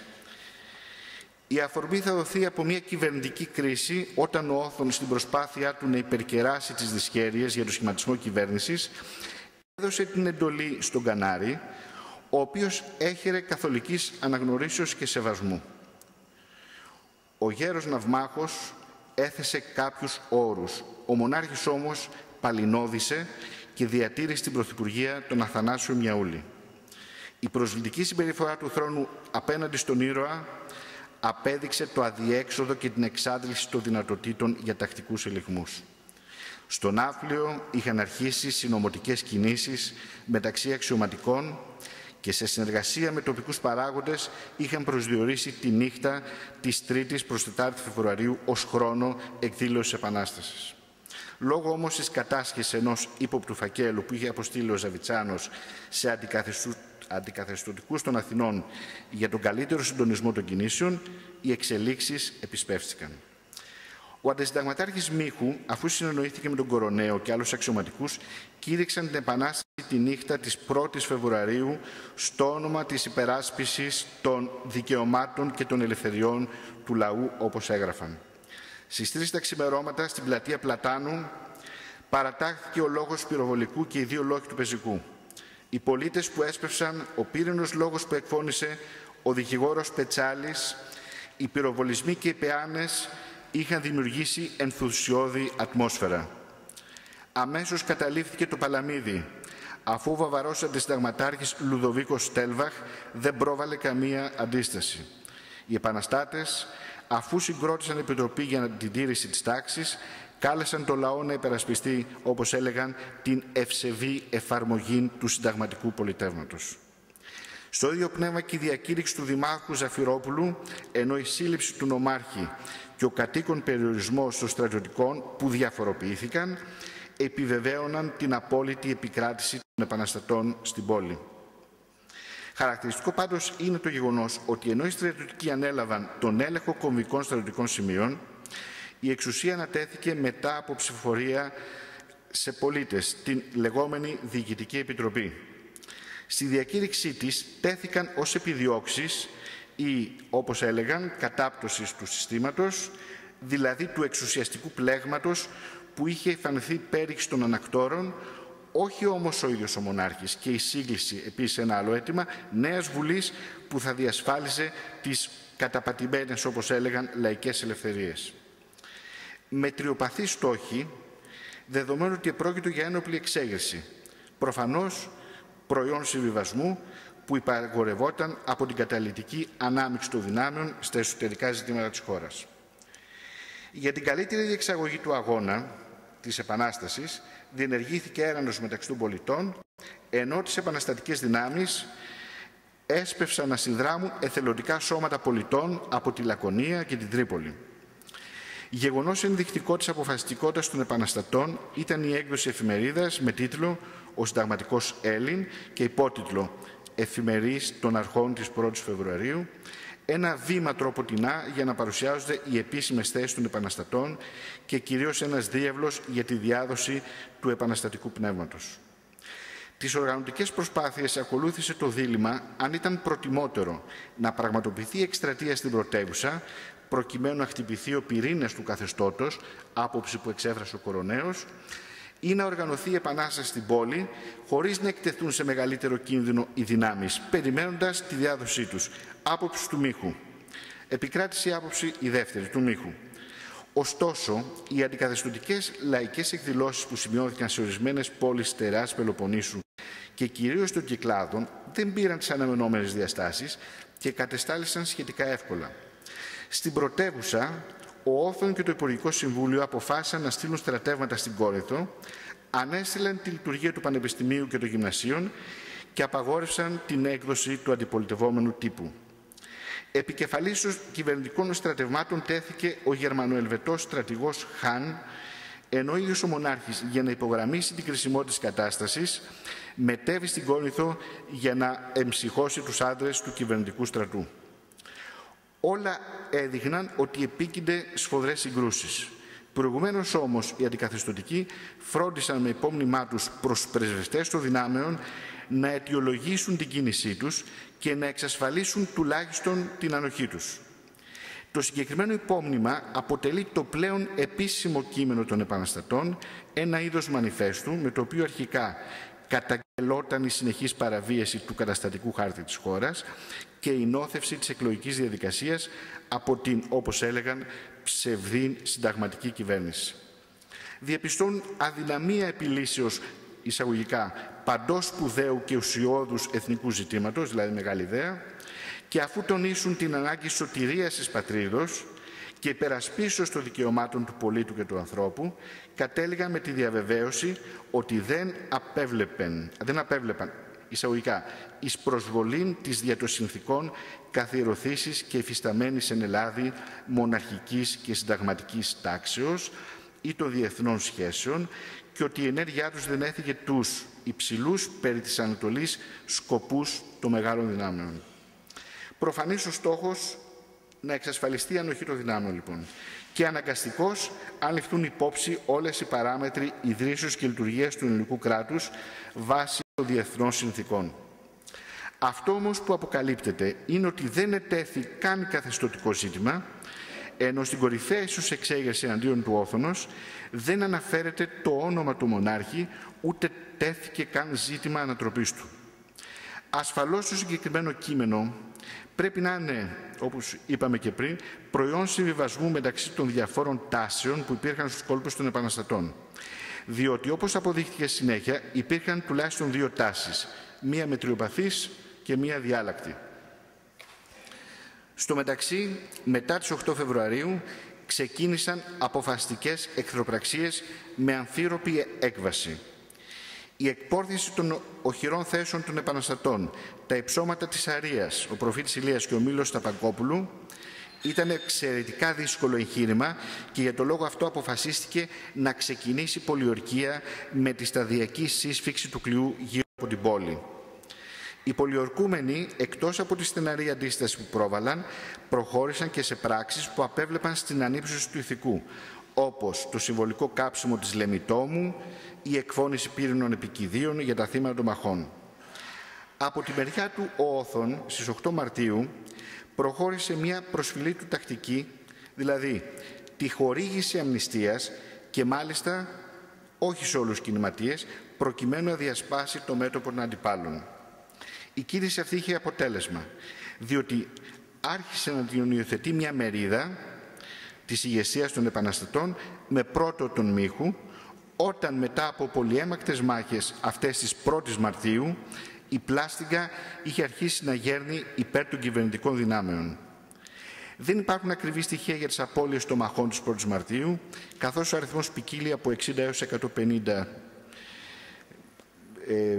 Η αφορμή θα δοθεί από μια κυβερνητική κρίση, όταν ο Όθων στην προσπάθειά του να υπερκεράσει τις δυσχέρειες για το σχηματισμό κυβέρνησης έδωσε την εντολή στον Κανάρη, ο οποίος έχερε καθολικής αναγνωρίσεως και σεβασμού. Ο γέρος ναυμάχος έθεσε κάποιους όρους. Ο μονάρχης όμως παλινώδησε και διατήρησε την πρωθυπουργία τον Αθανάσιο Μιαούλη. Η προσβλητική συμπεριφορά του θρόνου απέναντι στον ήρωα απέδειξε το αδιέξοδο και την εξάντληση των δυνατοτήτων για τακτικούς ελιγμούς. Στο Ναύπλιο είχαν αρχίσει συνωμοτικές κινήσεις μεταξύ αξιωματικών και σε συνεργασία με τοπικούς παράγοντες είχαν προσδιορίσει τη νύχτα της 3ης προς 4η Φεβρουαρίου ως χρόνο εκδήλωσης Επανάστασης. Λόγω όμως της κατάσχεσης ενός ύποπτου φακέλου που είχε αποστείλει ο Ζαβιτσάνος σε αντικαθεστωτικούς των Αθηνών για τον καλύτερο συντονισμό των κινήσεων, οι εξελίξεις επισπεύστηκαν. Ο αντισυνταγματάρχης Μίχου, αφού συνεννοήθηκε με τον Κοροναίο και άλλους αξιωματικούς, κήρυξαν την Επανάσταση τη νύχτα της 1ης Φεβρουαρίου στο όνομα της υπεράσπισης των δικαιωμάτων και των ελευθεριών του λαού, όπως έγραφαν. Στις 3 τα ξημερώματα, στην πλατεία Πλατάνου, παρατάχθηκε ο λόγος πυροβολικού και οι 2 λόγοι του πεζικού. Οι πολίτες που έσπευσαν, ο πύρινος λόγος που εκφώνησε ο δικηγόρος Πετσάλης, οι πυροβολισμοί και οι πεάνες είχαν δημιουργήσει ενθουσιώδη ατμόσφαιρα. Αμέσως καταλήφθηκε το Παλαμίδι, αφού ο βαβαρός αντισυνταγματάρχης Λουδοβίκος Στέλβαχ δεν πρόβαλε καμία αντίσταση. Οι επαναστάτες, αφού συγκρότησαν επιτροπή για την τήρηση της τάξης, κάλεσαν το λαό να υπερασπιστεί, όπως έλεγαν, την ευσεβή εφαρμογή του συνταγματικού πολιτεύματος. Στο ίδιο πνεύμα και η διακήρυξη του Δημάρχου Ζαφυρόπουλου, ενώ η σύλληψη του νομάρχη και ο κατοίκον περιορισμός των στρατιωτικών που διαφοροποιήθηκαν, επιβεβαίωναν την απόλυτη επικράτηση των επαναστατών στην πόλη. Χαρακτηριστικό πάντως είναι το γεγονός ότι ενώ οι στρατιωτικοί ανέλαβαν τον έλεγχο κομβικών στρατιωτικών σημείων, η εξουσία ανατέθηκε μετά από ψηφοφορία σε πολίτες, την λεγόμενη Διοικητική Επιτροπή. Στη διακήρυξή της τέθηκαν ως επιδιώξεις ή, όπως έλεγαν, κατάπτωσης του συστήματος, δηλαδή του εξουσιαστικού πλέγματος που είχε εμφανιστεί πέριξη των ανακτόρων, όχι όμως ο ίδιος ο μονάρχης, και η σύγκληση, επίσης ένα άλλο αίτημα, νέας βουλής που θα διασφάλιζε τις καταπατημένες, όπως έλεγαν, λαϊκές ελευθερίες. Μετριοπαθή στόχη, δεδομένου ότι επρόκειτο για ένοπλη εξέγερση, προφανώς προϊόν συμβιβασμού που υπαγορευόταν από την καταλυτική ανάμειξη των δυνάμεων στα εσωτερικά ζητήματα της χώρας. Για την καλύτερη διεξαγωγή του αγώνα της Επανάστασης διενεργήθηκε έρανος μεταξύ των πολιτών, ενώ τις επαναστατικές δυνάμεις έσπευσαν να συνδράμουν εθελοντικά σώματα πολιτών από τη Λακωνία και την Τρίπολη. Γεγονός ενδεικτικό της αποφασιστικότητας των επαναστατών ήταν η έκδοση εφημερίδας με τίτλο «Ο Συνταγματικός Έλλην» και υπότιτλο «Εφημερής των αρχών της 1ης Φεβρουαρίου», ένα βήμα τροποτινά για να παρουσιάζονται οι επίσημες θέσεις των επαναστατών και κυρίως ένας διάβλος για τη διάδοση του επαναστατικού πνεύματος. Τις οργανωτικές προσπάθειες ακολούθησε το δίλημμα αν ήταν προτιμότερο να πραγματοποιηθεί εκστρατεία στην πρωτεύουσα, προκειμένου να χτυπηθεί ο πυρήνας του καθεστώτος, άποψη που εξέφρασε ο Κοροναίος, ή να οργανωθεί η επανάσταση στην πόλη, χωρίς να εκτεθούν σε μεγαλύτερο κίνδυνο οι δυνάμεις, περιμένοντας τη διάδοσή τους, άποψη του Μίχου. Επικράτησε η άποψη η δεύτερη, του Μίχου. Ωστόσο, οι αντικαθεστωτικές λαϊκές εκδηλώσεις που σημειώθηκαν σε ορισμένες πόλεις στερεάς Πελοποννήσου και κυρίως των Κυκλάδων δεν πήραν τις αναμενόμενες διαστάσεις και κατεστάλησαν σχετικά εύκολα. Στην πρωτεύουσα, ο Όθων και το Υπουργικό Συμβούλιο αποφάσισαν να στείλουν στρατεύματα στην Κόρινθο, ανέστειλαν τη λειτουργία του Πανεπιστημίου και των Γυμνασίων και απαγόρευσαν την έκδοση του αντιπολιτευόμενου τύπου. Επικεφαλής των κυβερνητικών στρατευμάτων τέθηκε ο Γερμανοελβετός στρατηγός Χαν, ενώ ο ίδιος ο μονάρχης, για να υπογραμμίσει την κρισιμότητα της κατάστασης, μετέβη στην Κόρινθο για να εμψυχώσει τους άντρες του κυβερνητικού στρατού. Όλα έδειχναν ότι επίκυνται σφοδρές συγκρούσεις. Προηγουμένως όμως οι αντικαθεστωτικοί φρόντισαν με υπόμνημά τους προς πρεσβευτές των δυνάμεων να αιτιολογήσουν την κίνησή τους και να εξασφαλίσουν τουλάχιστον την ανοχή τους. Το συγκεκριμένο υπόμνημα αποτελεί το πλέον επίσημο κείμενο των επαναστατών, ένα είδος μανιφέστου, με το οποίο αρχικά καταγγελόταν η συνεχής παραβίαση του καταστατικού χάρτη της χώρας και η νόθευση της εκλογικής διαδικασίας από την, όπως έλεγαν, ψευδή συνταγματική κυβέρνηση. Διαπιστώνουν αδυναμία επιλύσεως, εισαγωγικά, παντός σπουδαίου και ουσιώδους εθνικού ζητήματος, δηλαδή μεγάλη ιδέα, και αφού τονίσουν την ανάγκη σωτηρίας της πατρίδος και υπερασπίσεως των δικαιωμάτων του πολίτου και του ανθρώπου, κατέληγαν με τη διαβεβαίωση ότι δεν απέβλεπαν εισαγωγικά εις προσβολήν της δια των συνθηκών καθιερωθήσεις και υφισταμένης εν Ελλάδη μοναρχικής και συνταγματικής τάξεως ή των διεθνών σχέσεων, και ότι η ενέργειά τους δεν έφυγε τους υψηλούς περί της Ανατολής σκοπούς των μεγάλων δυνάμεων. Προφανής ο στόχος να εξασφαλιστεί η ανοχή των δυνάμεων, λοιπόν, και αναγκαστικός αν ληφθούν υπόψη όλες οι παράμετροι ιδρύσεως και λειτουργίας του ελληνικού κράτους βάσει των διεθνών συνθηκών. Αυτό όμως που αποκαλύπτεται είναι ότι δεν ετέθη καν καθεστωτικό ζήτημα, ενώ στην κορυφαία ίσως εξέγερση εναντίον του Όθωνος δεν αναφέρεται το όνομα του μονάρχη, ούτε τέθηκε καν ζήτημα ανατροπής του. Ασφαλώς το συγκεκριμένο κείμενο πρέπει να είναι, όπως είπαμε και πριν, προϊόν συμβιβασμού μεταξύ των διαφόρων τάσεων που υπήρχαν στους κόλπους των επαναστατών. Διότι, όπως αποδείχθηκε συνέχεια, υπήρχαν τουλάχιστον δύο τάσεις, μία μετριοπαθής και μία διάλακτη. Στο μεταξύ, μετά τις 8 Φεβρουαρίου, ξεκίνησαν αποφασιστικές εχθροπραξίες με αμφίροπη έκβαση. Η εκπόρθηση των οχυρών θέσεων των επαναστατών, τα υψώματα της Αρίας, ο προφήτης Ηλίας και ο Μήλος Ταπαγκόπουλου, ήταν εξαιρετικά δύσκολο εγχείρημα και για το λόγο αυτό αποφασίστηκε να ξεκινήσει πολιορκία με τη σταδιακή σύσφυξη του κλειού γύρω από την πόλη. Οι πολιορκούμενοι, εκτός από τη στεναρή αντίσταση που πρόβαλαν, προχώρησαν και σε πράξεις που απέβλεπαν στην ανύψωση του ηθικού, όπως το συμβολικό κάψιμο της Λεμιτόμου, η εκφώνηση πύρινων επικηδίων για τα θύματα των μαχών. Από τη μεριά του ο Όθων, στις 8 Μαρτίου, προχώρησε μια προσφυλή του τακτική, δηλαδή τη χορήγηση αμνηστίας και μάλιστα όχι σε όλους τους κινηματίες, προκειμένου να διασπάσει το μέτωπο των αντιπάλων. Η κίνηση αυτή είχε αποτέλεσμα, διότι άρχισε να την υιοθετεί μια μερίδα της ηγεσίας των επαναστατών με πρώτο τον Μίχου, όταν μετά από πολυέμακτες μάχες αυτές της 1ης Μαρτίου η πλάστιγκα είχε αρχίσει να γέρνει υπέρ των κυβερνητικών δυνάμεων. Δεν υπάρχουν ακριβή στοιχεία για τις απώλειες των μαχών της 1ης Μαρτίου, καθώς ο αριθμός ποικίλει από 60 έως 150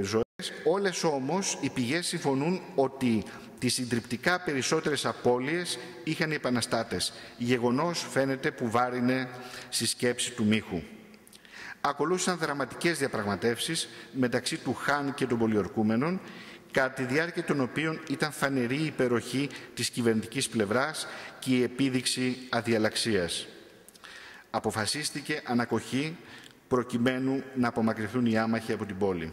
ζωές. Όλες όμως οι πηγές συμφωνούν ότι τις συντριπτικά περισσότερες απώλειες είχαν οι επαναστάτες. Γεγονός φαίνεται που βάρινε στη σκέψη του Μίχου. Ακολούθησαν δραματικές διαπραγματεύσεις μεταξύ του Χάν και των πολιορκούμενων, κατά τη διάρκεια των οποίων ήταν φανερή η υπεροχή της κυβερνητικής πλευράς και η επίδειξη αδιαλαξίας. Αποφασίστηκε ανακοχή προκειμένου να απομακρυνθούν οι άμαχοι από την πόλη.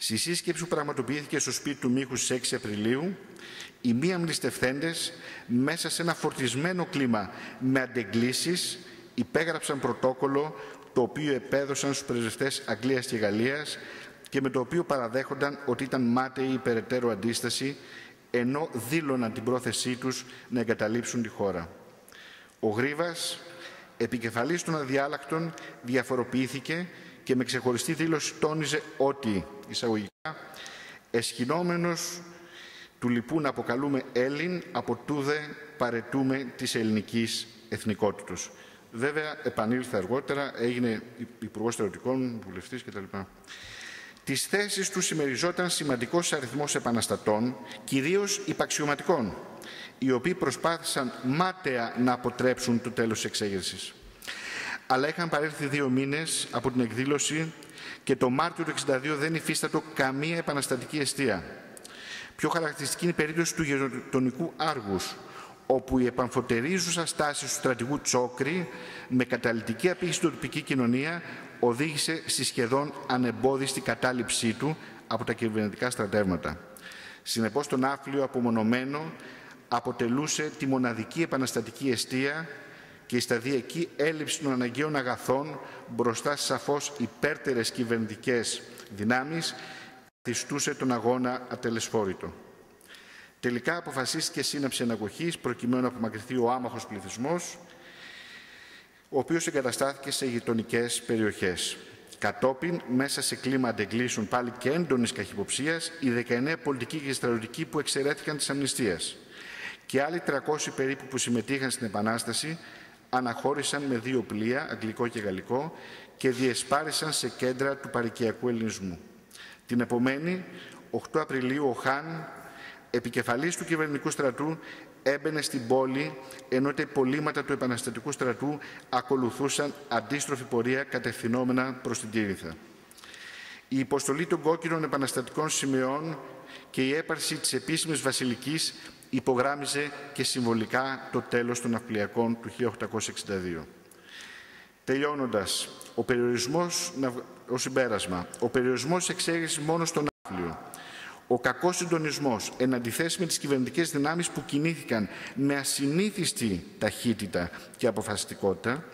Στη σύσκεψη που πραγματοποιήθηκε στο σπίτι του Μίχου στις 6 Απριλίου, οι μη αμνηστευθέντες, μέσα σε ένα φορτισμένο κλίμα με αντεγκλήσεις, υπέγραψαν πρωτόκολλο το οποίο επέδωσαν στους πρεσβευτές Αγγλίας και Γαλλίας και με το οποίο παραδέχονταν ότι ήταν μάταιη η περαιτέρω αντίσταση, ενώ δήλωναν την πρόθεσή τους να εγκαταλείψουν τη χώρα. Ο Γρίβας, επικεφαλής των αδιάλακτων, διαφοροποιήθηκε και με ξεχωριστή δήλωση τόνιζε ότι, εισαγωγικά, εσχυνόμενος του λοιπού να αποκαλούμε Έλλην, από τούδε παρετούμε της ελληνικής εθνικότητος. Βέβαια, επανήλθε αργότερα, έγινε υπουργός στρατιωτικών, βουλευτής κτλ. Τις θέσεις του συμμεριζόταν σημαντικός αριθμός επαναστατών, κυρίως υπαξιωματικών, οι οποίοι προσπάθησαν μάταια να αποτρέψουν το τέλος της εξέγερσης. Αλλά είχαν παρέλθει 2 μήνες από την εκδήλωση και το Μάρτιο του 1962 δεν υφίστατο καμία επαναστατική εστία. Πιο χαρακτηριστική είναι η περίπτωση του γειτονικού Άργους, όπου η επαμφωτερίζουσα στάση του στρατηγού Τσόκρη με καταλυτική απήχηση στην τοπική κοινωνία οδήγησε στη σχεδόν ανεμπόδιστη κατάληψή του από τα κυβερνητικά στρατεύματα. Συνεπώς, το ναύπλιο απομονωμένο αποτελούσε τη μοναδική επαναστατική εστία και η σταδιακή έλλειψη των αναγκαίων αγαθών μπροστά στις σαφώς υπέρτερες κυβερνητικές δυνάμεις καθιστούσε τον αγώνα ατελεσφόρητο. Τελικά αποφασίστηκε σύναψη ανακοχής προκειμένου να απομακρυνθεί ο άμαχος πληθυσμός, ο οποίος εγκαταστάθηκε σε γειτονικές περιοχές. Κατόπιν, μέσα σε κλίμα αντεγκλήσεων πάλι και έντονης καχυποψίας, οι 19 πολιτικοί και στρατιωτικοί που εξαιρέθηκαν της αμνηστίας και άλλοι 300 περίπου που συμμετείχαν στην Επανάσταση αναχώρησαν με 2 πλοία, αγγλικό και γαλλικό, και διεσπάρησαν σε κέντρα του παροικιακού ελληνισμού. Την επομένη, 8 Απριλίου, ο Χάν, επικεφαλής του κυβερνητικού στρατού, έμπαινε στην πόλη, ενώ τα υπολείμματα του επαναστατικού στρατού ακολουθούσαν αντίστροφη πορεία κατευθυνόμενα προς την Τύριθα. Η υποστολή των κόκκινων επαναστατικών σημεών και η έπαρση της επίσημης βασιλικής υπογράμμιζε και συμβολικά το τέλος των ναυπλιακών του 1862. Τελειώνοντας, ως συμπέρασμα, ο περιορισμός εξέγερσης μόνο στον ναύπλιο, ο κακός συντονισμός εν αντιθέσει με τις κυβερνητικές δυνάμεις που κινήθηκαν με ασυνήθιστη ταχύτητα και αποφασιστικότητα,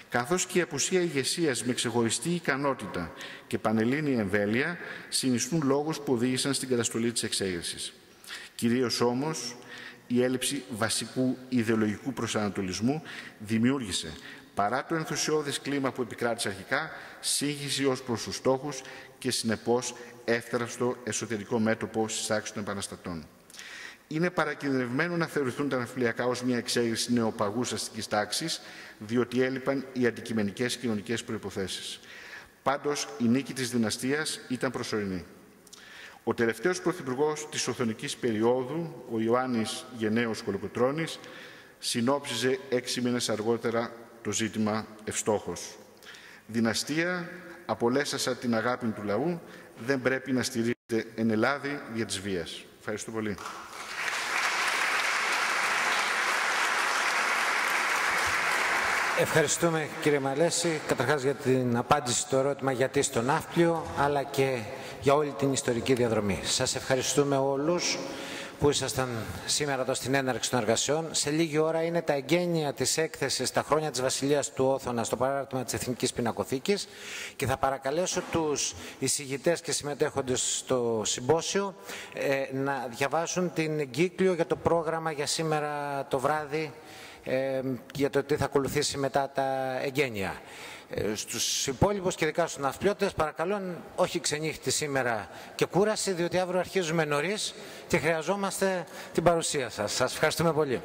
καθώς και η απουσία ηγεσίας με ξεχωριστή ικανότητα και πανελλήνια εμβέλεια, συνιστούν λόγους που οδήγησαν στην καταστολή της εξέγερσης. Κυρίως όμως, η έλλειψη βασικού ιδεολογικού προσανατολισμού δημιούργησε, παρά το ενθουσιώδες κλίμα που επικράτησε αρχικά, σύγχυση ως προς τους στόχους και συνεπώς εύθραυστο εσωτερικό μέτωπο στις τάξεις των επαναστατών. Είναι παρακινδυνευμένο να θεωρηθούν τα ναυπλιακά ως μια εξέγερση νεοπαγούς αστικής τάξης, διότι έλειπαν οι αντικειμενικές κοινωνικές προϋποθέσεις. Πάντως, η νίκη της δυναστείας ήταν προσωρινή. Ο τελευταίος πρωθυπουργός της Οθωνικής περίοδου, ο Ιωάννης Γενναίος Κολοκοτρώνης, συνόψιζε 6 μήνες αργότερα το ζήτημα ευστόχως. Δυναστεία, απολέσασα την αγάπη του λαού, δεν πρέπει να στηρίζεται εν Ελλάδη δια της βίας. Ευχαριστώ πολύ. Ευχαριστούμε κύριε Μαλέση, καταρχάς για την απάντηση στο ερώτημα γιατί στο ναύπλιο, αλλά και για όλη την ιστορική διαδρομή. Σας ευχαριστούμε όλους που ήσασταν σήμερα εδώ στην έναρξη των εργασιών. Σε λίγη ώρα είναι τα εγγένεια της έκθεσης στα χρόνια της Βασιλείας του Όθωνα στο παράρτημα της Εθνικής Πινακοθήκης και θα παρακαλέσω τους εισηγητές και συμμετέχοντες στο συμπόσιο να διαβάσουν την εγκύκλιο για το πρόγραμμα για σήμερα το βράδυ, για το τι θα ακολουθήσει μετά τα εγγένεια. Στους υπόλοιπους και ειδικά στους ναυπλιώτες παρακαλώ όχι ξενύχτη σήμερα και κούραση, διότι αύριο αρχίζουμε νωρίς και χρειαζόμαστε την παρουσία σας. Σας ευχαριστούμε πολύ.